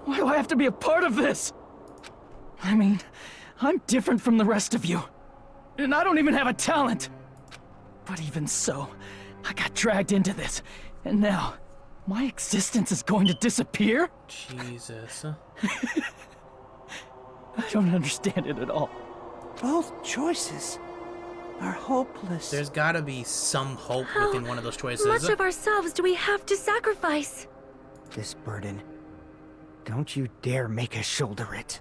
have to be a part of this? I mean, I'm different from the rest of you. And I don't even have a talent. But even so, I got dragged into this. And now, my existence is going to disappear? Jesus. I don't understand it at all. Both choices are hopeless. There's gotta be some hope within one of those choices. How much of ourselves do we have to sacrifice? This burden, don't you dare make us shoulder it.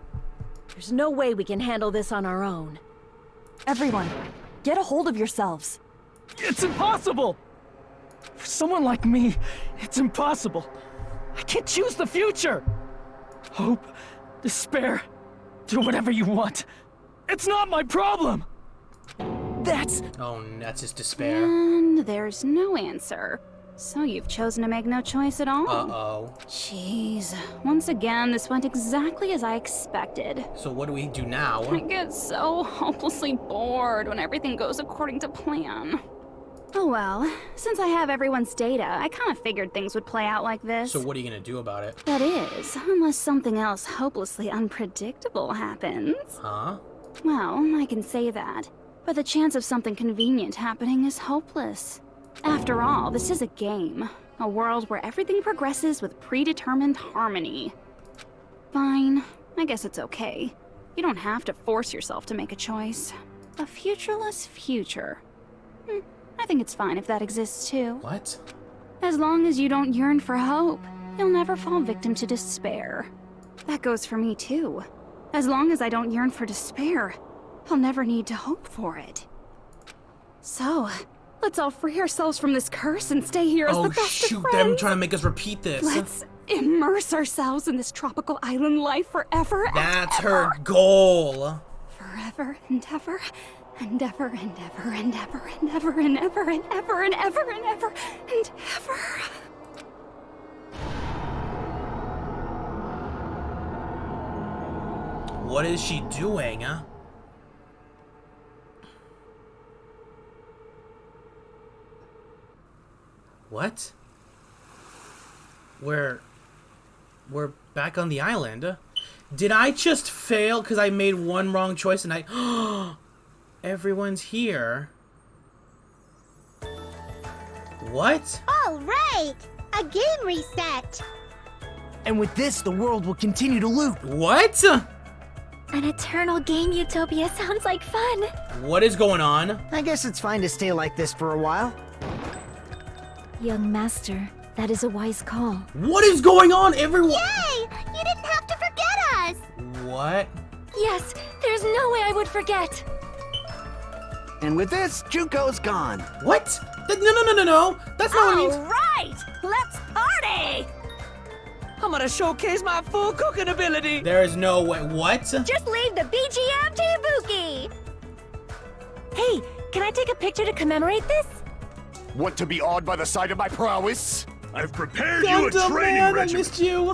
There's no way we can handle this on our own. Everyone, get a hold of yourselves. It's impossible! For someone like me, it's impossible. I can't choose the future! Hope, despair, do whatever you want. It's not my problem! That's... Oh, that's just despair. And there's no answer. So you've chosen to make no choice at all? Uh-oh. Jeez. Once again, this went exactly as I expected. So what do we do now? I get so hopelessly bored when everything goes according to plan. Oh well, since I have everyone's data, I kind of figured things would play out like this. So what are you gonna do about it? That is, unless something else hopelessly unpredictable happens. Huh? Well, I can say that, but the chance of something convenient happening is hopeless. After all, this is a game. A world where everything progresses with predetermined harmony. Fine, I guess it's okay. You don't have to force yourself to make a choice. A futureless future. I think it's fine if that exists too. What? As long as you don't yearn for hope, you'll never fall victim to despair. That goes for me too. As long as I don't yearn for despair, I'll never need to hope for it. So, Let's all free ourselves from this curse and stay here as Oh the best shoot, of they're friends. trying to make us repeat this. Let's immerse ourselves in this tropical island life forever. That's and ever. her goal. Forever and ever and ever and ever and ever and ever and ever and ever and ever and ever and ever. What is she doing? What? We're back on the island. Did I just fail because I made one wrong choice and everyone's here? What? All right, a game reset. And with this, the world will continue to loop. What? An eternal game utopia sounds like fun. What is going on? I guess it's fine to stay like this for a while. Young master, that is a wise call. What is going on, everyone? Yay! You didn't have to forget us. What? Yes, there's no way I would forget. And with this, Juko's gone. What? No. That's not what it means. All right, let's party. I'm gonna showcase my full cooking ability. There is no way. What? Just leave the BGM to Ibuki. Hey, can I take a picture to commemorate this? Want to be awed by the sight of my prowess? I've prepared you a Gundam training man, I regimen. missed you.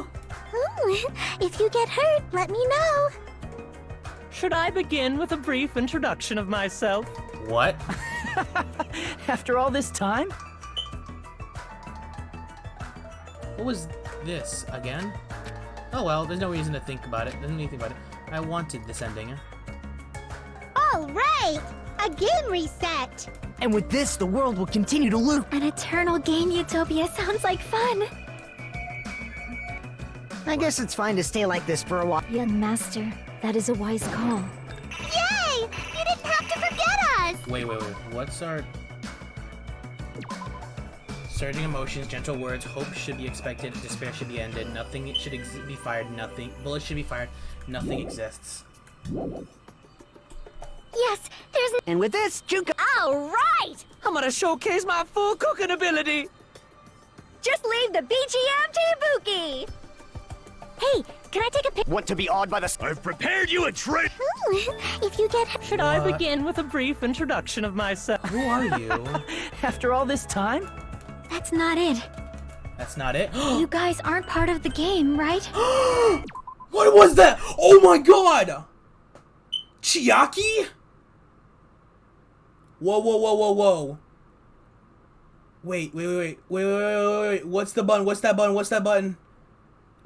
Ooh, if you get hurt, let me know. Should I begin with a brief introduction of myself? What? After all this time? What was this again? Oh well, there's no reason to think about it. There's no need to think about it. I wanted this ending. All right, a game reset. And with this, the world will continue to loop. An eternal game utopia sounds like fun. I guess it's fine to stay like this for a while. Young master, that is a wise call. Yay! You didn't have to forget us. Wait. What's our... Surging emotions, gentle words, hope should be expected, despair should be ended, nothing should be fired, bullets should be fired, nothing exists. Yes, there's... And with this, Juko... All right, I'm gonna showcase my full cooking ability. just leave the BGM to Ibuki. Hey, can I take a picture? Want to be awed by the... I've prepared you a training... Ooh, if you get hurt... Should I begin with a brief introduction of myself? Who are you? After all this time? That's not it. That's not it? You guys aren't part of the game, right? What was that? Oh my god! Chiaki? Whoa. Wait. What's the button? What's that button?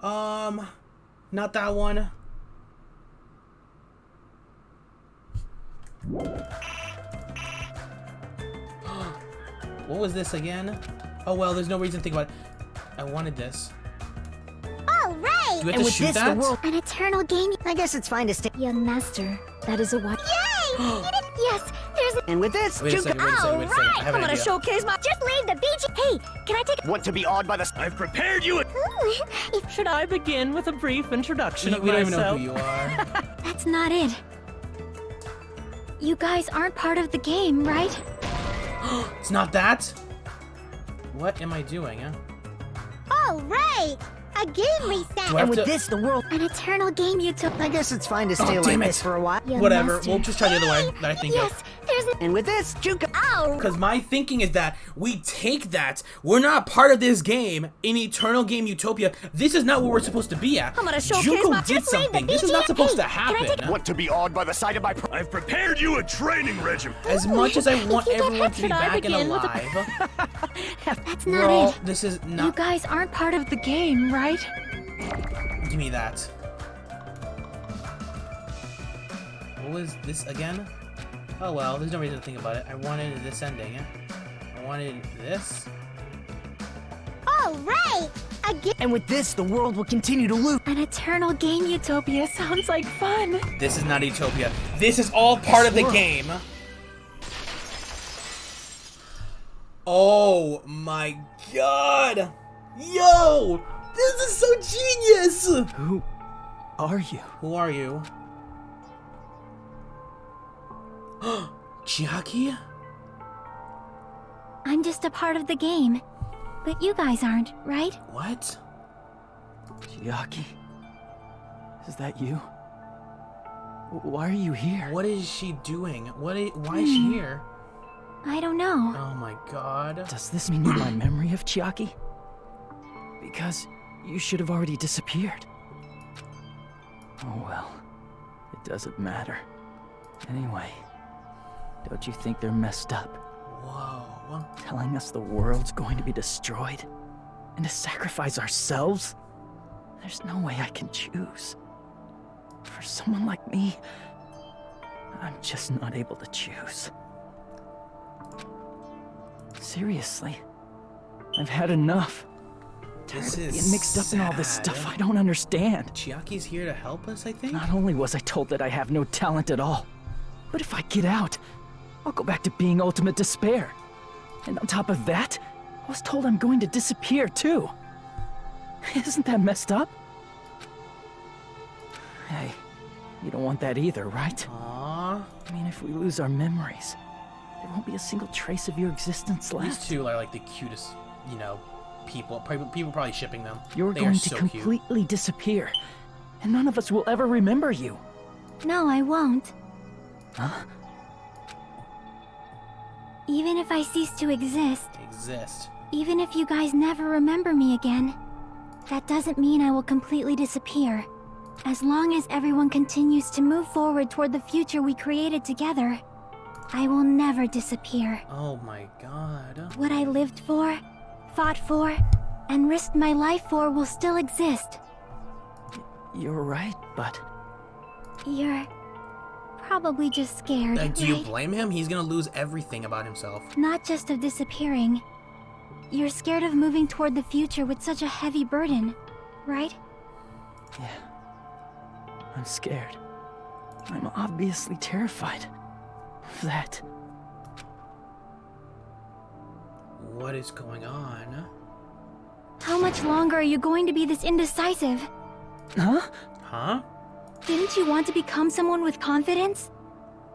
Not that one. What was this again? Oh well, there's no reason to think about it. I wanted this. All right. Do we have to shoot that? An eternal game... I guess it's fine to stay... Young master, that is a wise... Yay! You didn't... Yes, there's... And with this, Wait a Juko... second. I have I'm an gonna idea. showcase my... Just leave the BG... Hey, can I take... Want to be awed by the... I've prepared you a... Ooh, if... Should I begin with a brief introduction of We don't even myself? know who you are. That's not it. You guys aren't part of the game, right? It's not that? What am I doing, All right, a game reset. Do I And have with to... this, the world... An eternal game utopia... I guess it's fine to Oh, stay like damn it. this for a while. Young Whatever, master. we'll just try the other way that I think Yes, of. there's... And with this, Juko... Because my thinking is that we take that. We're not part of this game in Eternal Game Utopia. This is not where we're supposed to be at. I'm gonna showcase Juko my- did Just leave the something. This is not BGM. supposed to Hey, can I happen. Want to be awed by the sight of my... I've prepared you a training regimen. As much as I want you get everyone hurt, to be should I back and begin with alive, That's we're not all... it. This is You not... guys aren't part of the game, right? Give me that. What was this again? Oh well, there's no reason to think about it. I wanted this ending. I wanted this. All right, a game... And with this, the world will continue to loop. An eternal game utopia sounds like fun. This is not Utopia. This is all part of the game. Oh my god! Yo! This is so genius! Who are you? Who are you? Chiaki? I'm just a part of the game. But you guys aren't, right? What? Chiaki? Is that you? Why are you here? What is she doing? Why is she here? I don't know. Oh my god. Does this mean you're my memory of Chiaki? Because you should have already disappeared. Oh well, it doesn't matter. Anyway, don't you think they're messed up? Whoa. Telling us the world's going to be destroyed? And to sacrifice ourselves? There's no way I can choose. For someone like me, I'm just not able to choose. Seriously, I've had enough. This is Getting mixed up in all this stuff I don't understand. Chiaki's here to help us, I think? Not only was I told that I have no talent at all, but if I get out, I'll go back to being ultimate despair. And on top of that, I was told I'm going to disappear too. Isn't that messed up? Hey, you don't want that either, right? Aww. I mean, if we lose our memories, there won't be a single trace of your existence left. These two are like the cutest, people. People probably shipping them. You're They going are to so completely disappear, and none of us will ever remember you. No, I won't. Huh? Even if I cease to exist, Exist. even if you guys never remember me again, that doesn't mean I will completely disappear. As long as everyone continues to move forward toward the future we created together, I will never disappear. Oh my god. What I lived for, fought for, and risked my life for will still exist. You're right, but... You're probably just scared, Do you right? blame him? He's gonna lose everything about himself. Not just of disappearing. You're scared of moving toward the future with such a heavy burden, right? Yeah. I'm scared. I'm obviously terrified of that. What is going on? How much longer are you going to be this indecisive? Huh? Huh? Didn't you want to become someone with confidence?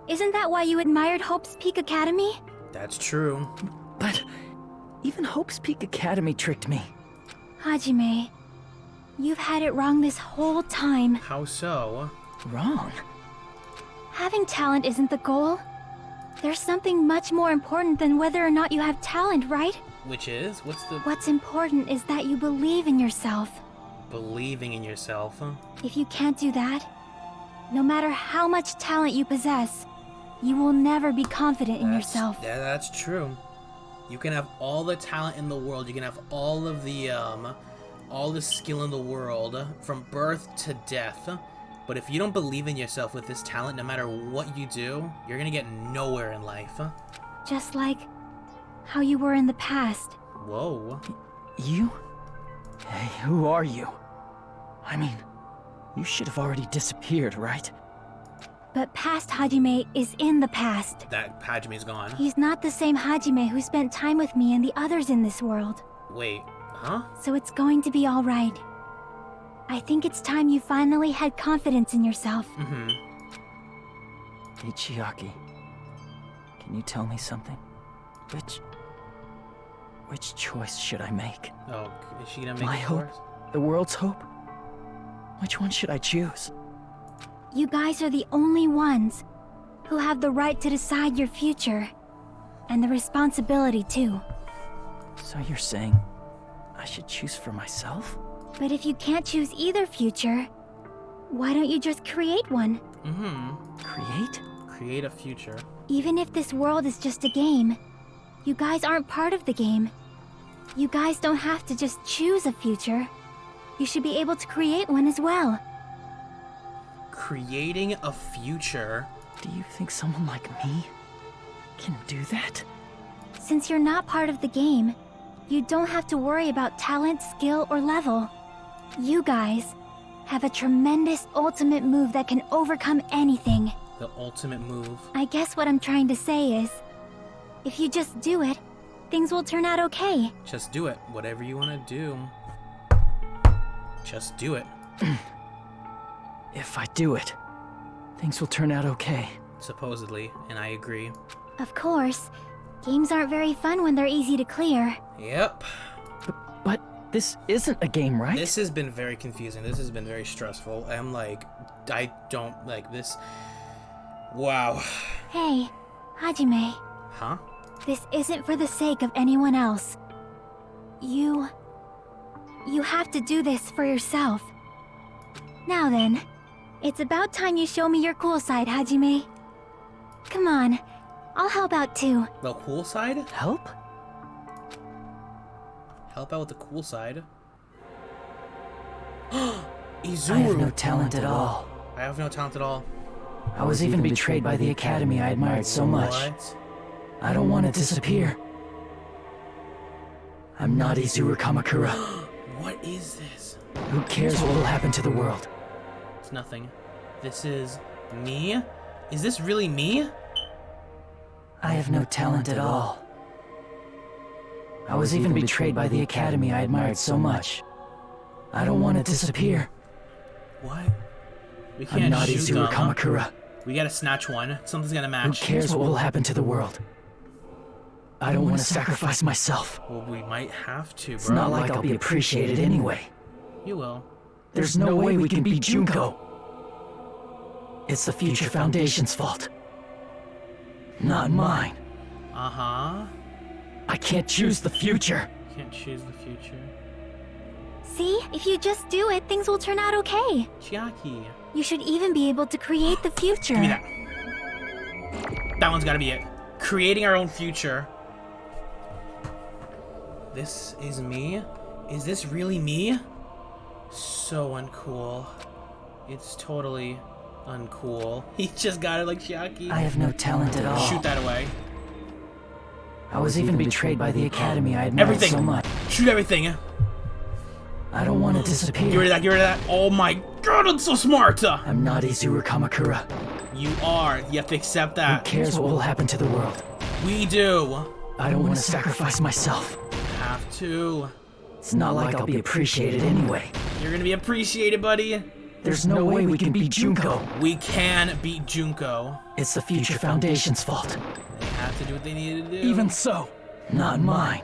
Isn't that why you admired Hope's Peak Academy? That's true. But even Hope's Peak Academy tricked me. Hajime, you've had it wrong this whole time. How so? Wrong? Having talent isn't the goal. There's something much more important than whether or not you have talent, right? Which is? What's important is that you believe in yourself. Believing in yourself, huh? If you can't do that, no matter how much talent you possess, you will never be confident in yourself. Yeah, that's true. You can have all the talent in the world, you can have all of the skill in the world, from birth to death. But if you don't believe in yourself with this talent, no matter what you do, you're gonna get nowhere in life. Just like how you were in the past. Whoa. You? Hey, who are you? I mean, you should have already disappeared, right? But past Hajime is in the past. That Hajime's gone. He's not the same Hajime who spent time with me and the others in this world. Wait, huh? So it's going to be alright. I think it's time you finally had confidence in yourself. Mm-hmm. Hey, Chiaki. Can you tell me something? Which choice should I make? Oh, is she gonna make My it hope? for us? The world's hope? Which one should I choose? You guys are the only ones who have the right to decide your future. And the responsibility, too. So you're saying I should choose for myself? But if you can't choose either future, why don't you just create one? Mm-hmm. Create? Create a future. Even if this world is just a game, you guys aren't part of the game. You guys don't have to just choose a future. You should be able to create one as well. Creating a future? Do you think someone like me can do that? Since you're not part of the game, you don't have to worry about talent, skill, or level. You guys have a tremendous ultimate move that can overcome anything. The ultimate move. I guess what I'm trying to say is, if you just do it, things will turn out okay. Just do it. Whatever you want to do. Just do it. If I do it, things will turn out okay. Supposedly, and I agree. Of course, Games aren't very fun when they're easy to clear. Yep. But this isn't a game, right? This has been very confusing. This has been very stressful. I'm like, I don't like this. Wow. Hey, Hajime. Huh? This isn't for the sake of anyone else. You have to do this for yourself. Now then, it's about time you show me your cool side, Hajime. Come on, I'll help out too. The cool side? Help? Help out with the cool side? Izuru! I have no talent at all. I have no talent at all. I was even betrayed by the academy I admired so much. What? I don't want to disappear. I'm not Izuru Kamakura. What is this? Who cares what will happen to the world? It's nothing. This is me? Is this really me? I have no talent at all. I was even betrayed by the academy I admired so much. I don't want to disappear. What? We can't I'm not shoot Izuru them. Kamakura. We gotta snatch one. Something's gonna match. Who cares what will happen to the world? I don't want to sacrifice myself. Well, we might have to, bro. It's not like I'll be appreciated anyway. You will. There's no way we can beat Junko. It's the Future Foundation's fault. Not mine. Uh-huh. I can't choose the future. Can't choose the future. See, if you just do it, things will turn out okay. Chiaki. You should even be able to create the future. Give me that. That one's gotta be it. Creating our own future. This is me? Is this really me? So uncool. It's totally uncool. He just got it like Chiaki. I have no talent at all. Shoot that away. I was even betrayed by the academy I admired Everything. so much. Shoot everything. I don't want to disappear. Get rid of that, get rid of that. Oh my god, it's so smart! I'm not Izuru Kamakura. You are. You have to accept that. Who cares what will happen to the world? We do. I don't want to sacrifice myself. Have to. It's not like I'll be appreciated anyway. You're gonna be appreciated, buddy. There's no way we can beat Junko. We can beat Junko. It's the Future Foundation's fault. They have to do what they need to do. Even so, not mine.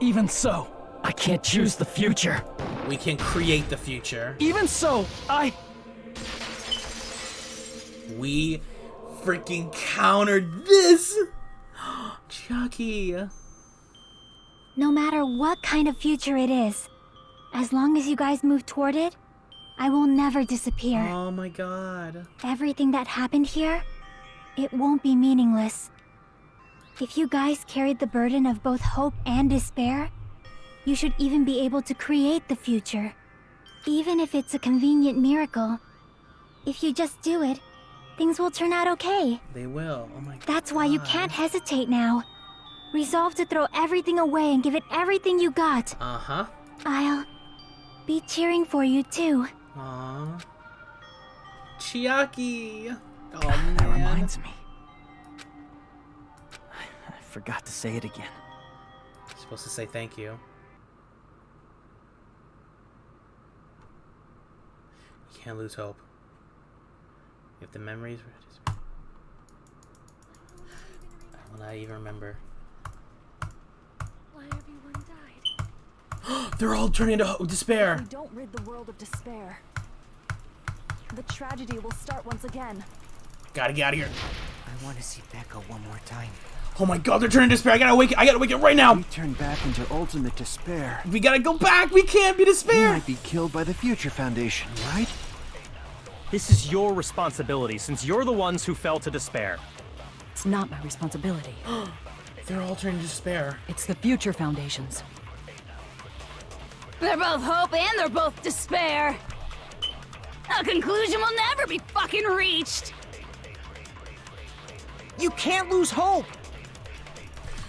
Even so, I can't choose the future. We can create the future. Even so, We freaking countered this! Chucky. No matter what kind of future it is, as long as you guys move toward it, I will never disappear. Oh my god. Everything that happened here, it won't be meaningless. If you guys carried the burden of both hope and despair, you should even be able to create the future. Even if it's a convenient miracle. If you just do it, things will turn out okay. They will. Oh my god. That's why you can't hesitate now. Resolve to throw everything away and give it everything you got. Uh-huh. I'll be cheering for you too. Aww. Chiaki. Oh, that man. reminds me. I forgot to say it again. You're supposed to say thank you. You can't lose hope. If the memories were just... I will not even remember. Why everyone died? They're all turning into despair. If we don't rid the world of despair, the tragedy will start once again. Gotta get out of here. I want to see Becca one more time. Oh my god, they're turning despair. I gotta wake it right now. We turned back into ultimate despair. We gotta go back. We can't be despair. We might be killed by the Future Foundation, right? This is your responsibility, since you're the ones who fell to despair. It's not my responsibility. They're all turning to despair. It's the Future Foundation's. They're both hope and they're both despair. A conclusion will never be fucking reached. You can't lose hope!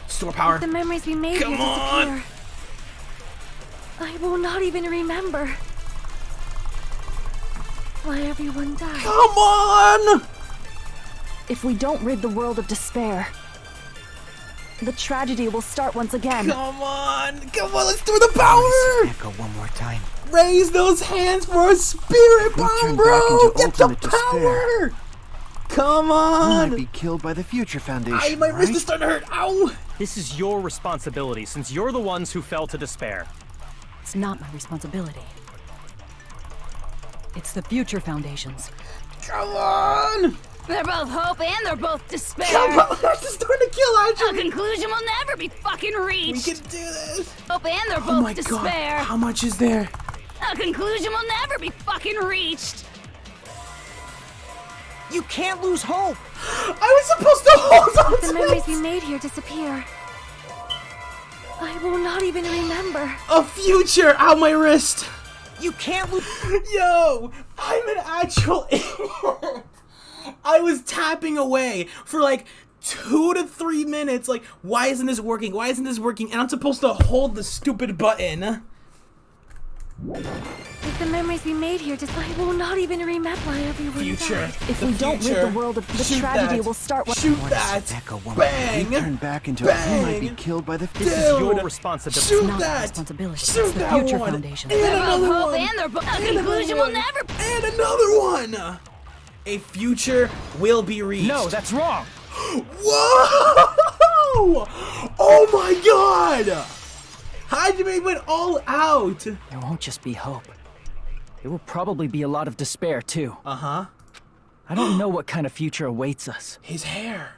Store power. If the memories we made Come here on. disappear, I will not even remember why everyone died. Come on! If we don't rid the world of despair, the tragedy will start once again. Come on! Come on, let's do the power! Echo one more time. Raise those hands for a spirit We bomb, turned bro! back into Get the ultimate despair. power! Come You on! might be killed by the Future Foundation, My wrist right? is starting to hurt. Ow! This is your responsibility, since you're the ones who fell to despair. It's not my responsibility. It's the Future Foundation's. Come on! They're both hope and they're both despair. Come on! That's just starting to kill A Hajime! conclusion will never be fucking We reached. can do this! Hope and they're Oh both my despair. god! How much is there? A conclusion will never be fucking reached. You can't lose hope! I was supposed to hold on The to memories this! we made here disappear. I will not even remember. A future out my wrist! You can't lose. Yo! I'm an actual idiot! I was tapping away for like 2 to 3 minutes. Like, why isn't this working? Why isn't this working? And I'm supposed to hold the stupid button. If the memories we made here I will not even remember why everyone Future. died. If The we don't rid future. the world of the Shoot tragedy, that. will start. Shoot What that! is Becca, woman? Bang! You turn back into Bang! you might be killed by the This is Dude. your responsibility. Shoot not my that! responsibility. Shoot It's the that Future one! Foundation. And They're both another hope one! and they're both. A And another conclusion will one. never. And another one! A future will be reached. No, that's wrong. Whoa! Oh my god! Hajime went all out! There won't just be hope. There will probably be a lot of despair, too. Uh-huh. I don't know what kind of future awaits us. His hair.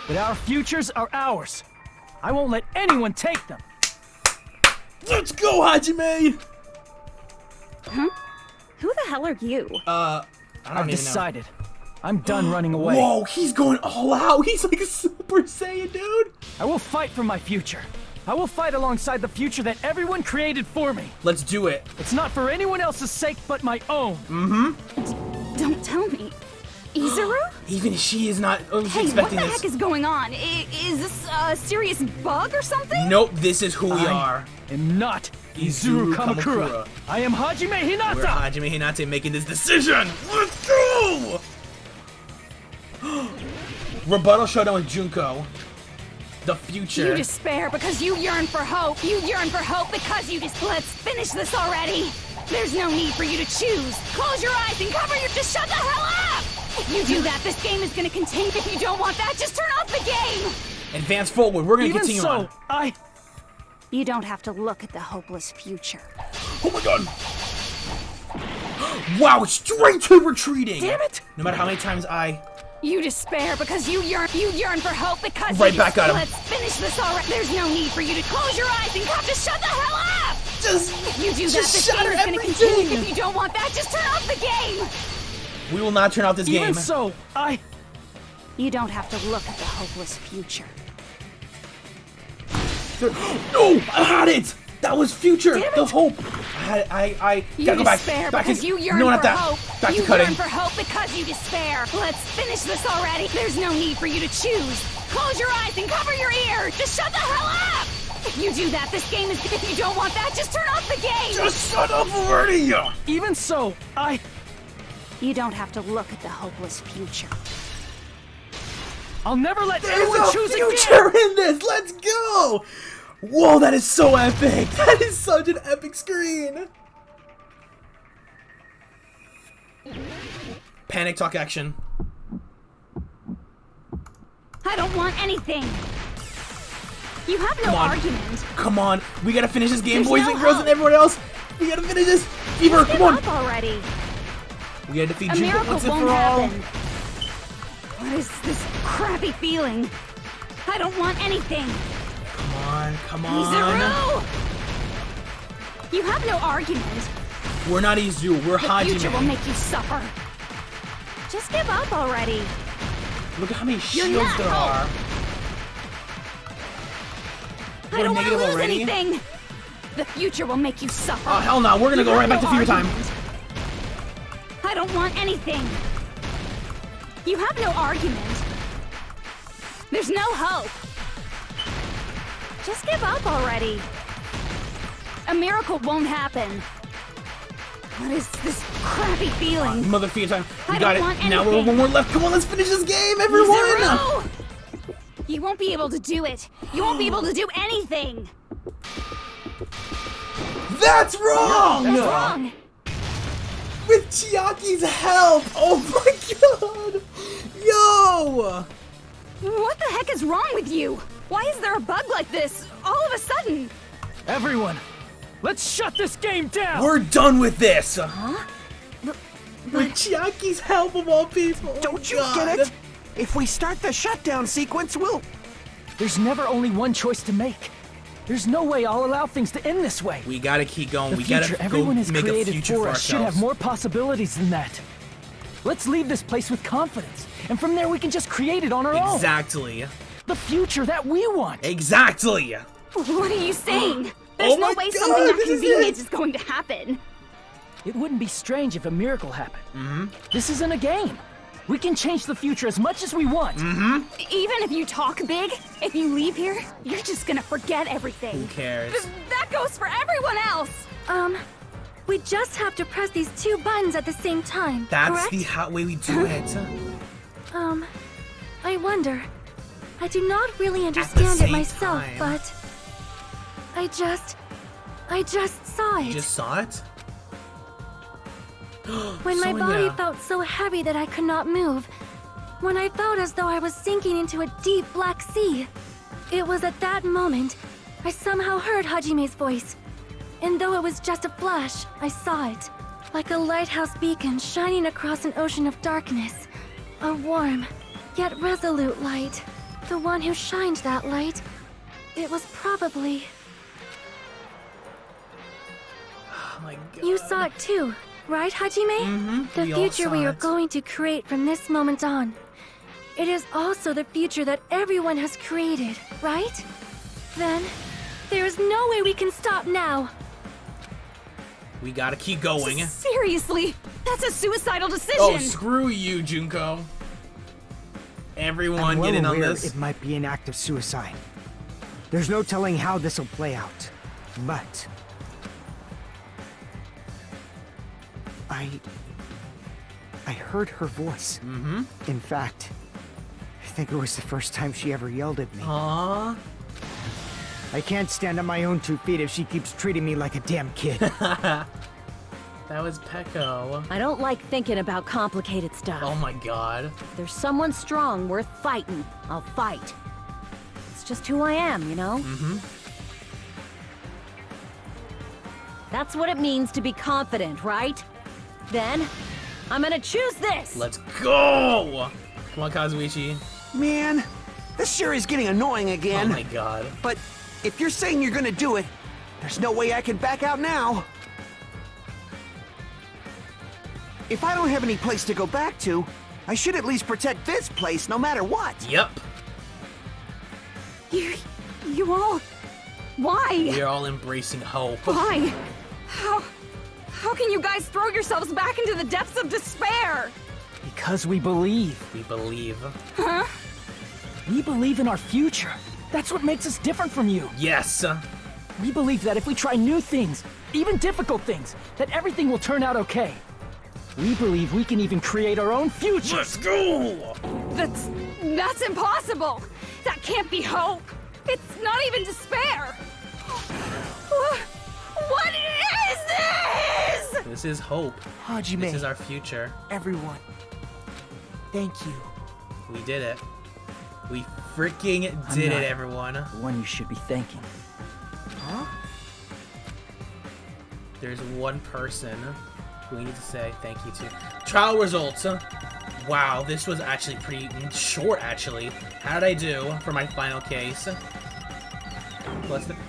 But our futures are ours. I won't let anyone take them. Let's go, Hajime! Huh? Who the hell are you? I don't I've even decided. I'm done running away. Whoa, he's going all out! He's like a Super Saiyan, dude! I will fight for my future. I will fight alongside the future that everyone created for me. Let's do it. It's not for anyone else's sake but my own. Mm-hmm. Don't tell me. Izuru? Even she is not Hey, what expecting the this. heck is going on? Is this a serious bug or something? Nope, this is who we I are. am not Izuru Kamakura. I am Hajime Hinata. We're Hajime Hinata making this decision. Let's go! Rebuttal showdown with Junko. The future. You despair because you yearn for hope. You yearn for hope because you just. Let's finish this already. There's no need for you to choose. Close your eyes and cover your. Just shut the hell up! If you do that, this game is gonna continue. If you don't want that, just turn off the game. Advance forward. We're gonna Even continue so, on. You don't have to look at the hopeless future. Oh my god! Wow, straight to retreating. Damn it! No matter how many times You despair because you yearn for hope because Right you back at him. Let's finish this already. There's no need for you to close your eyes and just shut the hell up. Just if you do that, just this game shatter is gonna everything. continue. If you don't want that, just turn off the game. we will not turn off this Even game. so, You don't have to look at the hopeless future. No! I had it! That was future! Damn it. The hope! I You gotta go back. despair Back because to, you yearn no, for not that. hope. Back you to cutting. yearn for hope because you despair. Let's finish this already. There's no need for you to choose. Close your eyes and cover your ears. Just shut the hell up. If you do that, this game is. If you don't want that, just turn off the game. Just shut up already! Even so, You don't have to look at the hopeless future. I'll never let There's anyone a choose future again. in this! Let's go! Whoa, that is so epic! That is such an epic screen! Panic talk action. I don't want anything. You have no Come on. argument. Come on, we gotta finish this game, There's boys no and girls hope. and everyone else! We gotta finish this! Fever, Give come on! up already. We gotta defeat A Junko miracle once and won't for all! happen. What is this crappy feeling? I don't want anything. Come on, come on! Izuru! You have no argument. We're not Izu, we're The future will Hajime. make you suffer. Just give up already. Look at how many You're shields not there hope. are. I don't want to negative lose already? anything. The future will make you suffer. Oh, hell no, we're gonna You go have right back no to fever time. argument. I don't want anything. You have no argument. There's no hope. Just give up already. A miracle won't happen. What is this crappy feeling? Mother fever time. We I got don't it. want Now we're anything. one more left. Come on, let's finish this game, everyone! Izuru! You won't be able to do it. You won't be able to do anything. That's wrong! That's wrong. With Chiaki's help! Oh my god! Yo! What the heck is wrong with you? Why is there a bug like this all of a sudden? Everyone, let's shut this game down! We're done with this! Huh? With Chiaki's help of all people! Don't you get it? If we start the shutdown sequence, we'll... There's never only one choice to make. There's no way I'll allow things to end this way. We gotta keep going. The We future gotta go everyone has make a created future for for us should have ourselves. more possibilities than that. Let's leave this place with confidence, and from there we can just create it on our own. Exactly. The future that we want. Exactly. What are you saying? There's Oh no my way God, something that this is convenient it. is going to happen. It wouldn't be strange if a miracle happened. Mm-hmm. This isn't a game. We can change the future as much as we want. Mm-hmm. Even if you talk big, if you leave here, you're just gonna forget everything. Who cares? That goes for everyone else. We just have to press these 2 buttons at the same time, That's correct? the way we do it. I wonder. I do not really understand it same myself, time. but I just saw it. You just saw it? When my body Sonia. felt so heavy that I could not move. When I felt as though I was sinking into a deep black sea. It was at that moment I somehow heard Hajime's voice. And though it was just a flash, I saw it. Like a lighthouse beacon shining across an ocean of darkness. A warm, yet resolute light. The one who shined that light, it was probably... Oh my god. You saw it too, right, Hajime? Mm-hmm. The We all future saw we are it. going to create from this moment on. It is also the future that everyone has created, right? Then, there is no way we can stop now. We gotta keep going. Seriously, that's a suicidal decision. Oh, screw you, Junko. Everyone I'm well get in on aware this. it might be an act of suicide. There's no telling how this will play out, but I heard her voice. Mm-hmm. In fact, I think it was the first time she ever yelled at me. Aww. I can't stand on my own 2 feet if she keeps treating me like a damn kid. That was Peko. I don't like thinking about complicated stuff. Oh my god. If there's someone strong worth fighting, I'll fight. It's just who I am, you know? Mm-hmm. That's what it means to be confident, right? Then, I'm gonna choose this! Let's go! Come on, Kazuichi. Man, this sure is getting annoying again. Oh my god. But if you're saying you're gonna do it, there's no way I can back out now. If I don't have any place to go back to, I should at least protect this place no matter what. Yep. You all... Why? We are all embracing hope. Why? How can you guys throw yourselves back into the depths of despair? Because we believe. We believe. Huh? We believe in our future. That's what makes us different from you. Yes. We believe that if we try new things, even difficult things, that everything will turn out okay. We believe we can even create our own future. Let's go! That's impossible. That can't be hope. It's not even despair. What is this? This is hope. Hajime. This is our future. Everyone, thank you. We did it. We freaking did it, everyone. The one you should be thanking. Huh? There's one person who we need to say thank you to. Trial results. Wow, this was actually pretty short, actually. How did I do for my final case?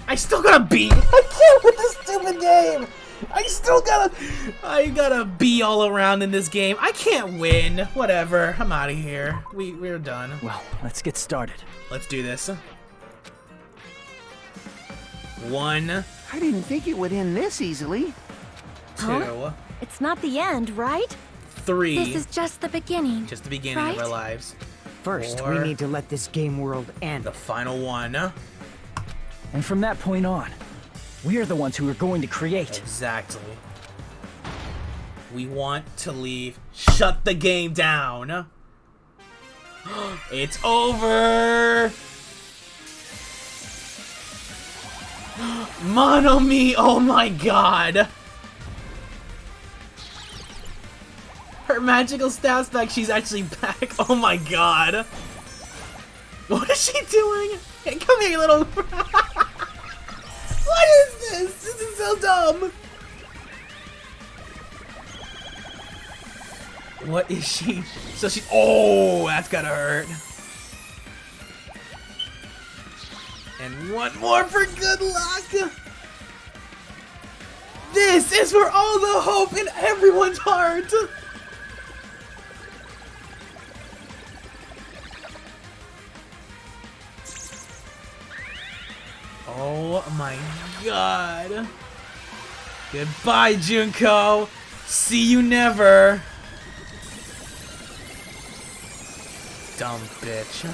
I still got a B! I can't with this stupid game! I got a B all around in this game. I can't win. Whatever. I'm out of here. We're done. Well, let's get started. Let's do this. 1, I didn't think it would end this easily. 2, Huh? It's not the end, right? 3. This is just the beginning. Just the beginning of our lives. First, 4, we need to let this game world end. The final one. And from that point on, we are the ones who are going to create. Exactly. We want to leave. Shut the game down. It's over. Monomi. Oh my god. Her magical staff's back. She's actually back. Oh my god. What is she doing? Hey, come here, you little... What is this? This is so dumb. What is she? So she... Oh, that's gotta hurt. And one more for good luck. This is for all the hope in everyone's heart. Oh my god. Goodbye, Junko. See you never. Dumb bitch.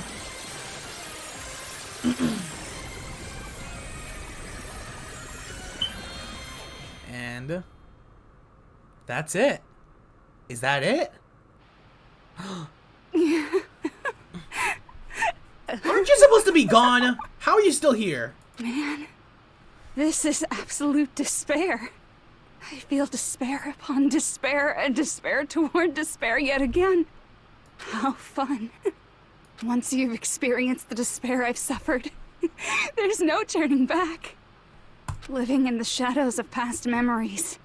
And that's it. Is that it? Aren't you supposed to be gone? How are you still here? Man, this is absolute despair. I feel despair upon despair and despair toward despair yet again. How fun. Once you've experienced the despair I've suffered, there's no turning back. Living in the shadows of past memories.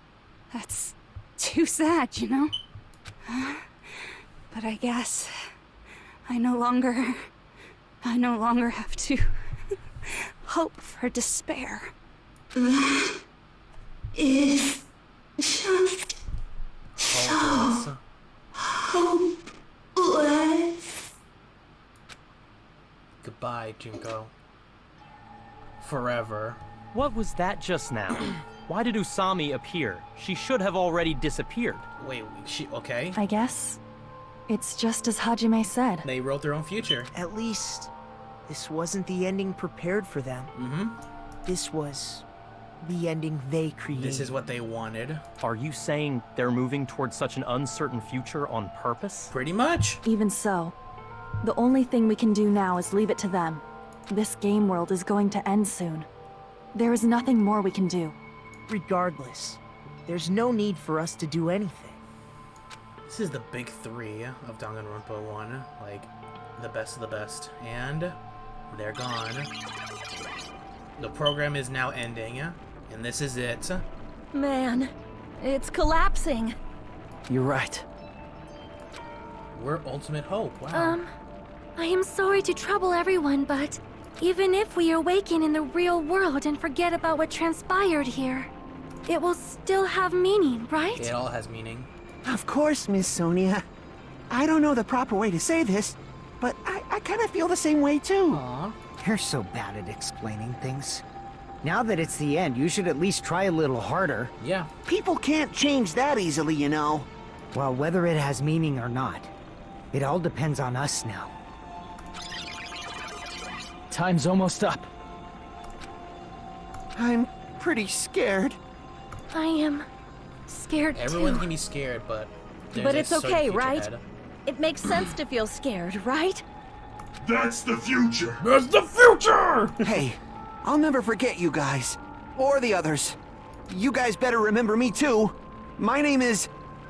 That's too sad, you know? But I guess I no longer have to hope for despair. That is just so hopeless. Goodbye, Junko. Forever. What was that just now? Why did Usami appear? She should have already disappeared. Wait, she okay? I guess it's just as Hajime said. They wrote their own future. At least, this wasn't the ending prepared for them. Mm-hmm. This was the ending they created. This is what they wanted. Are you saying they're moving towards such an uncertain future on purpose? Pretty much. Even so, the only thing we can do now is leave it to them. This game world is going to end soon. There is nothing more we can do. Regardless, there's no need for us to do anything. This is the big three of Danganronpa 1. Like, the best of the best. And they're gone. The program is now ending. And this is it. Man, it's collapsing. You're right. We're ultimate hope. Wow. I am sorry to trouble everyone, but even if we awaken in the real world and forget about what transpired here, it will still have meaning, right? It all has meaning. Of course, Miss Sonia. I don't know the proper way to say this, but I kind of feel the same way too. Aww. You're so bad at explaining things. Now that it's the end, you should at least try a little harder. Yeah. People can't change that easily, you know. Well, whether it has meaning or not, it all depends on us now. Time's almost up. I'm pretty scared. I am scared Everyone's too. gonna be scared, but It's okay, right? Ahead. It makes sense to feel scared, right? That's the future. That's the future! Hey, I'll never forget you guys. Or the others. You guys better remember me too. My name is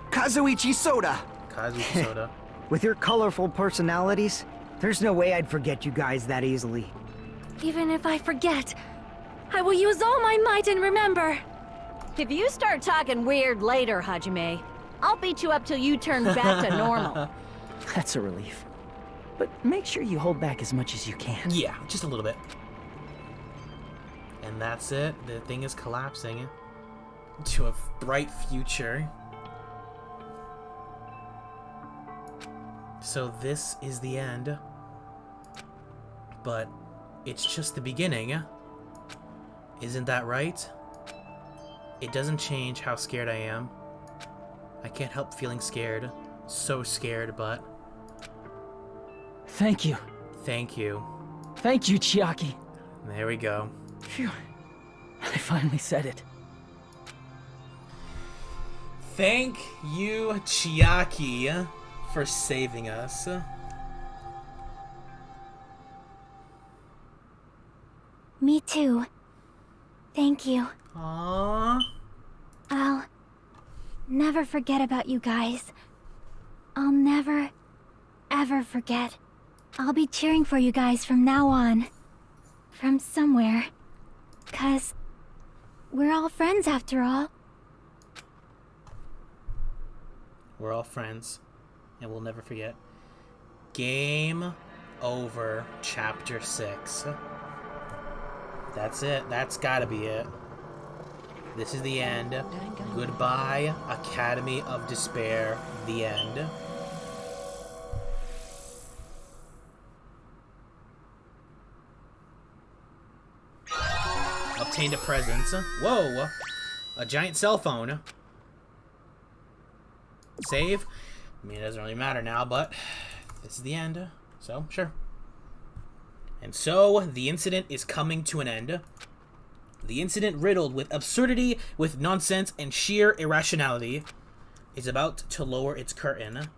Kazuichi Soda. Kazuichi Soda. With your colorful personalities, there's no way I'd forget you guys that easily. Even if I forget, I will use all my might and remember. If you start talking weird later, Hajime, I'll beat you up till you turn back to normal. That's a relief. But make sure you hold back as much as you can. Yeah, just a little bit. And that's it. The thing is collapsing to a bright future. So this is the end. But it's just the beginning. Isn't that right? It doesn't change how scared I am. I can't help feeling scared. So scared, but... Thank you. Thank you. Thank you, Chiaki. There we go. Phew. I finally said it. Thank you, Chiaki, for saving us. Me too. Thank you. Aww. I'll never forget about you guys. I'll never, ever forget. I'll be cheering for you guys from now on. From somewhere. 'Cause we're all friends after all. We're all friends, and we'll never forget. Game over, Chapter 6. That's it. That's gotta be it. This is the end. Goodbye, Academy of Despair. The end. Obtained a present. Whoa! A giant cell phone. Save. I mean, it doesn't really matter now, but this is the end. So, sure. And so, the incident is coming to an end. The incident, riddled with absurdity, with nonsense, and sheer irrationality, is about to lower its curtain.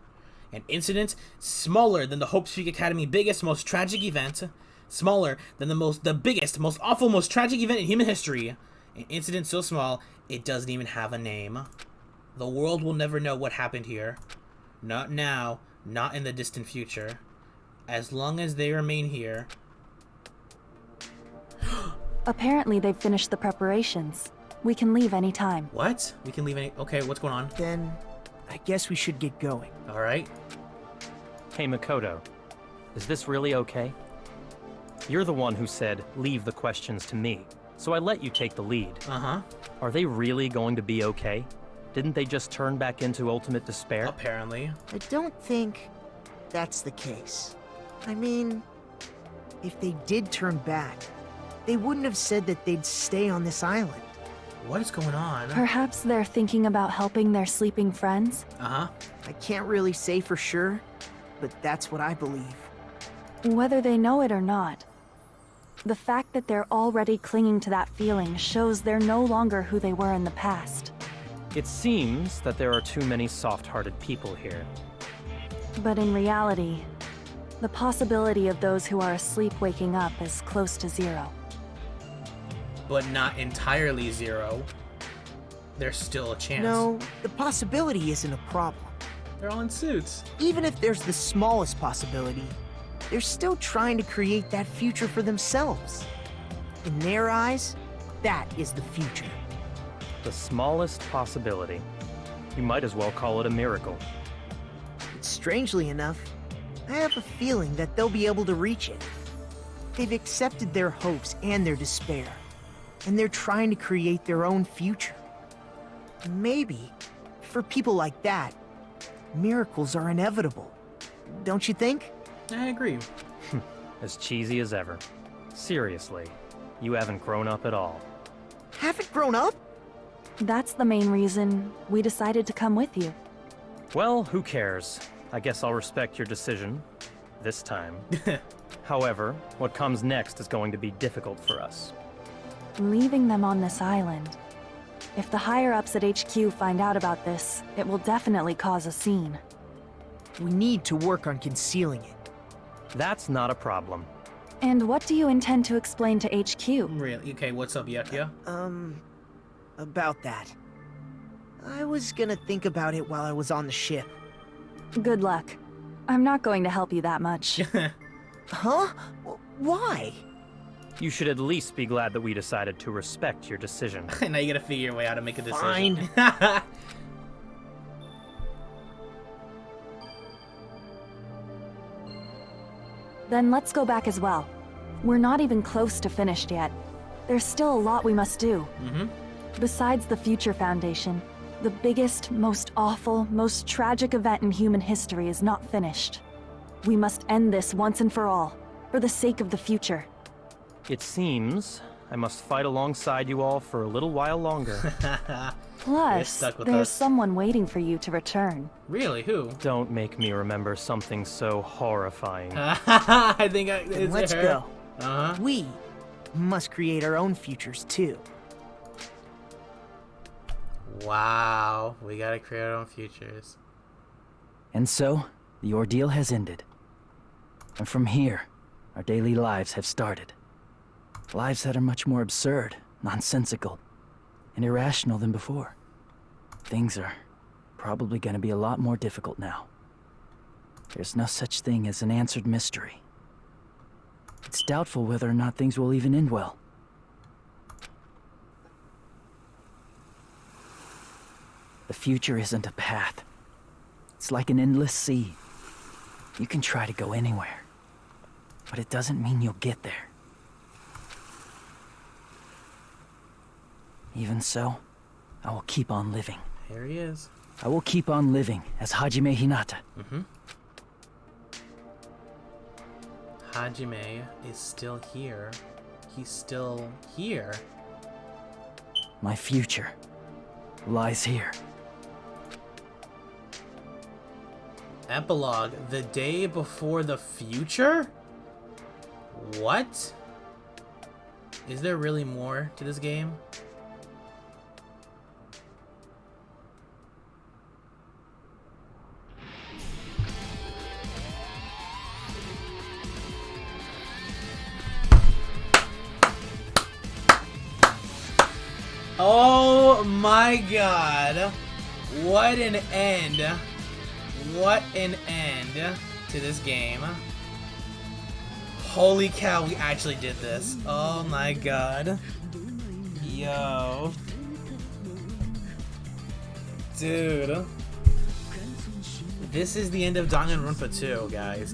An incident smaller than the Hope Peak Academy biggest, most tragic event. Smaller than the biggest, most awful, most tragic event in human history. An incident so small, it doesn't even have a name. The world will never know what happened here. Not now, not in the distant future. As long as they remain here. Apparently they've finished the preparations. We can leave any time. What? We can leave any... Okay, what's going on? Then, I guess we should get going. Alright. Hey, Makoto. Is this really okay? You're the one who said, leave the questions to me. So I let you take the lead. Uh-huh. Are they really going to be okay? Didn't they just turn back into ultimate despair? Apparently. I don't think that's the case. I mean, if they did turn back, they wouldn't have said that they'd stay on this island. What is going on? Perhaps they're thinking about helping their sleeping friends? Uh-huh. I can't really say for sure, but that's what I believe. Whether they know it or not, the fact that they're already clinging to that feeling shows they're no longer who they were in the past. It seems that there are too many soft-hearted people here. But in reality, the possibility of those who are asleep waking up is close to zero. But not entirely zero. There's still a chance. No, the possibility isn't a problem. They're all in suits. Even if there's the smallest possibility, they're still trying to create that future for themselves. In their eyes, that is the future. The smallest possibility. You might as well call it a miracle. Strangely enough, I have a feeling that they'll be able to reach it. They've accepted their hopes and their despair, and they're trying to create their own future. Maybe, for people like that, miracles are inevitable. Don't you think? I agree. As cheesy as ever. Seriously, you haven't grown up at all. Haven't grown up? That's the main reason we decided to come with you. Well, who cares? I guess I'll respect your decision. This time. However, what comes next is going to be difficult for us. Leaving them on this island. If the higher-ups at HQ find out about this, it will definitely cause a scene. We need to work on concealing it. That's not a problem. And what do you intend to explain to HQ? Really? Okay, what's up, Yukia? About that. I was gonna think about it while I was on the ship. Good luck. I'm not going to help you that much. Huh? Why? You should at least be glad that we decided to respect your decision. Now you gotta figure your way out to make a decision. Fine. Then let's go back as well. We're not even close to finished yet. There's still a lot we must do. Besides the Future Foundation, the biggest, most awful, most tragic event in human history is not finished. We must end this once and for all, for the sake of the future. It seems I must fight alongside you all for a little while longer. Plus, there's someone waiting for you to return. Really? Who? Don't make me remember something so horrifying. I think it's Let's her. go. We must create our own futures too. Wow, we gotta create our own futures. And so, the ordeal has ended. And from here, our daily lives have started. Lives that are much more absurd, nonsensical, and irrational than before. Things are probably gonna be a lot more difficult now. There's no such thing as an answered mystery. It's doubtful whether or not things will even end well. The future isn't a path. It's like an endless sea. You can try to go anywhere, but it doesn't mean you'll get there. Even so, I will keep on living. Here he is. I will keep on living as Hajime Hinata. Hajime is still here. He's still here. My future lies here. Epilogue, the day before the future? What? Is there really more to this game? Oh my god. What an end. What an end to this game. Holy cow, we actually did this. Oh my god. Yo. Dude. This is the end of Danganronpa 2, guys.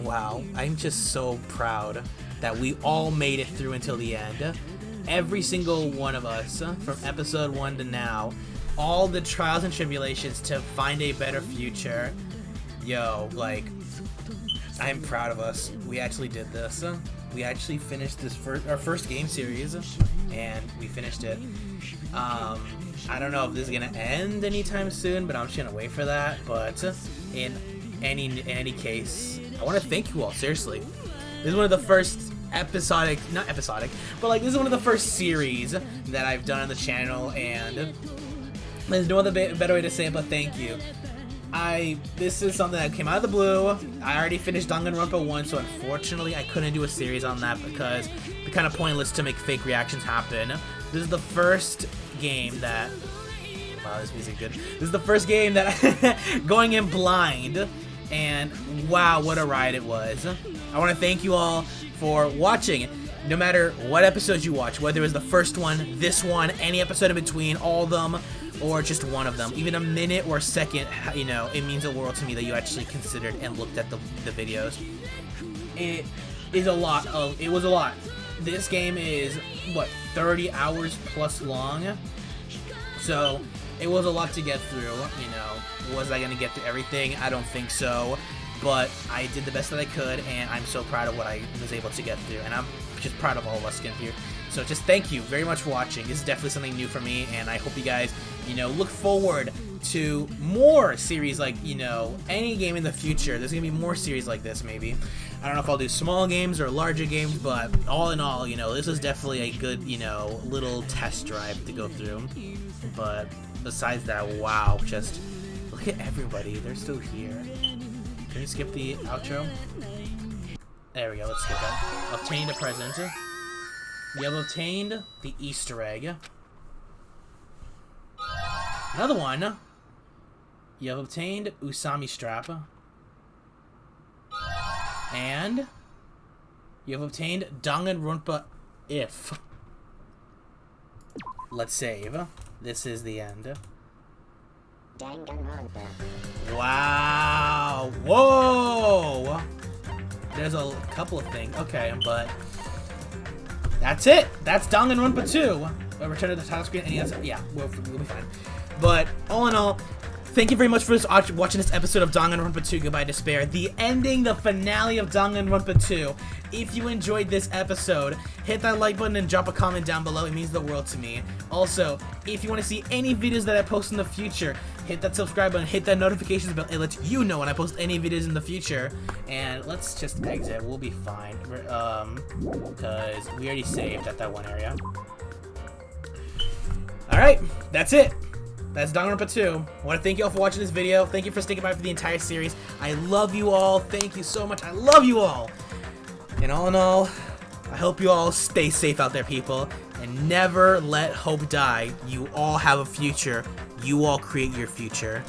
Wow. I'm just so proud that we all made it through until the end. Every single one of us, from episode 1 to now, all the trials and tribulations to find a better future. Yo, like, I'm proud of us. We actually did this. We actually finished this our first game series, and we finished it. I don't know if this is gonna end anytime soon, but I'm just gonna wait for that. But in any case, I want to thank you all. Seriously, this is one of the first not episodic, but like this is one of the first series that I've done on the channel, and there's no other better way to say it but thank you. This is something that came out of the blue. I already finished Danganronpa 1, so unfortunately I couldn't do a series on that because it's kind of pointless to make fake reactions happen. This is the first game that... Wow, this music good. This is the first game that going in blind, and wow, what a ride it was. I want to thank you all for watching. No matter what episodes you watch, whether it was the first one, this one, any episode in between, all of them, or just one of them, even a minute or a second, you know, it means the world to me that you actually considered and looked at the videos. It was a lot. This game is, what, 30 hours plus long? So, it was a lot to get through, you know. Was I going to get through everything? I don't think so. But I did the best that I could, and I'm so proud of what I was able to get through. And I'm just proud of all of us getting through. So just thank you very much for watching. This is definitely something new for me, and I hope you guys, you know, look forward to more series like, you know, any game in the future. There's going to be more series like this, maybe. I don't know if I'll do small games or larger games, but all in all, you know, this is definitely a good, you know, little test drive to go through. But besides that, wow, just look at everybody. They're still here. Can you skip the outro? There we go, let's skip that. Obtained a present. You have obtained the Easter egg. Another one. You have obtained Usami strap. And you have obtained Danganronpa if. Let's save. This is the end. Danganronpa. Wow. Whoa. There's a couple of things. Okay, but that's it. That's Danganronpa 2. Return to the title screen. Yeah, we'll be fine. But all in all, thank you very much for watching this episode of Danganronpa 2 Goodbye Despair. The ending, the finale of Danganronpa 2. If you enjoyed this episode, hit that like button and drop a comment down below. It means the world to me. Also, if you want to see any videos that I post in the future, hit that subscribe button, hit that notifications bell. It lets you know when I post any videos in the future. And let's just exit. We'll be fine. Because we already saved at that one area. Alright, that's it. That's Danganronpa 2. I want to thank you all for watching this video. Thank you for sticking by for the entire series. I love you all. Thank you so much. I love you all. And all in all, I hope you all stay safe out there, people. And never let hope die. You all have a future. You all create your future.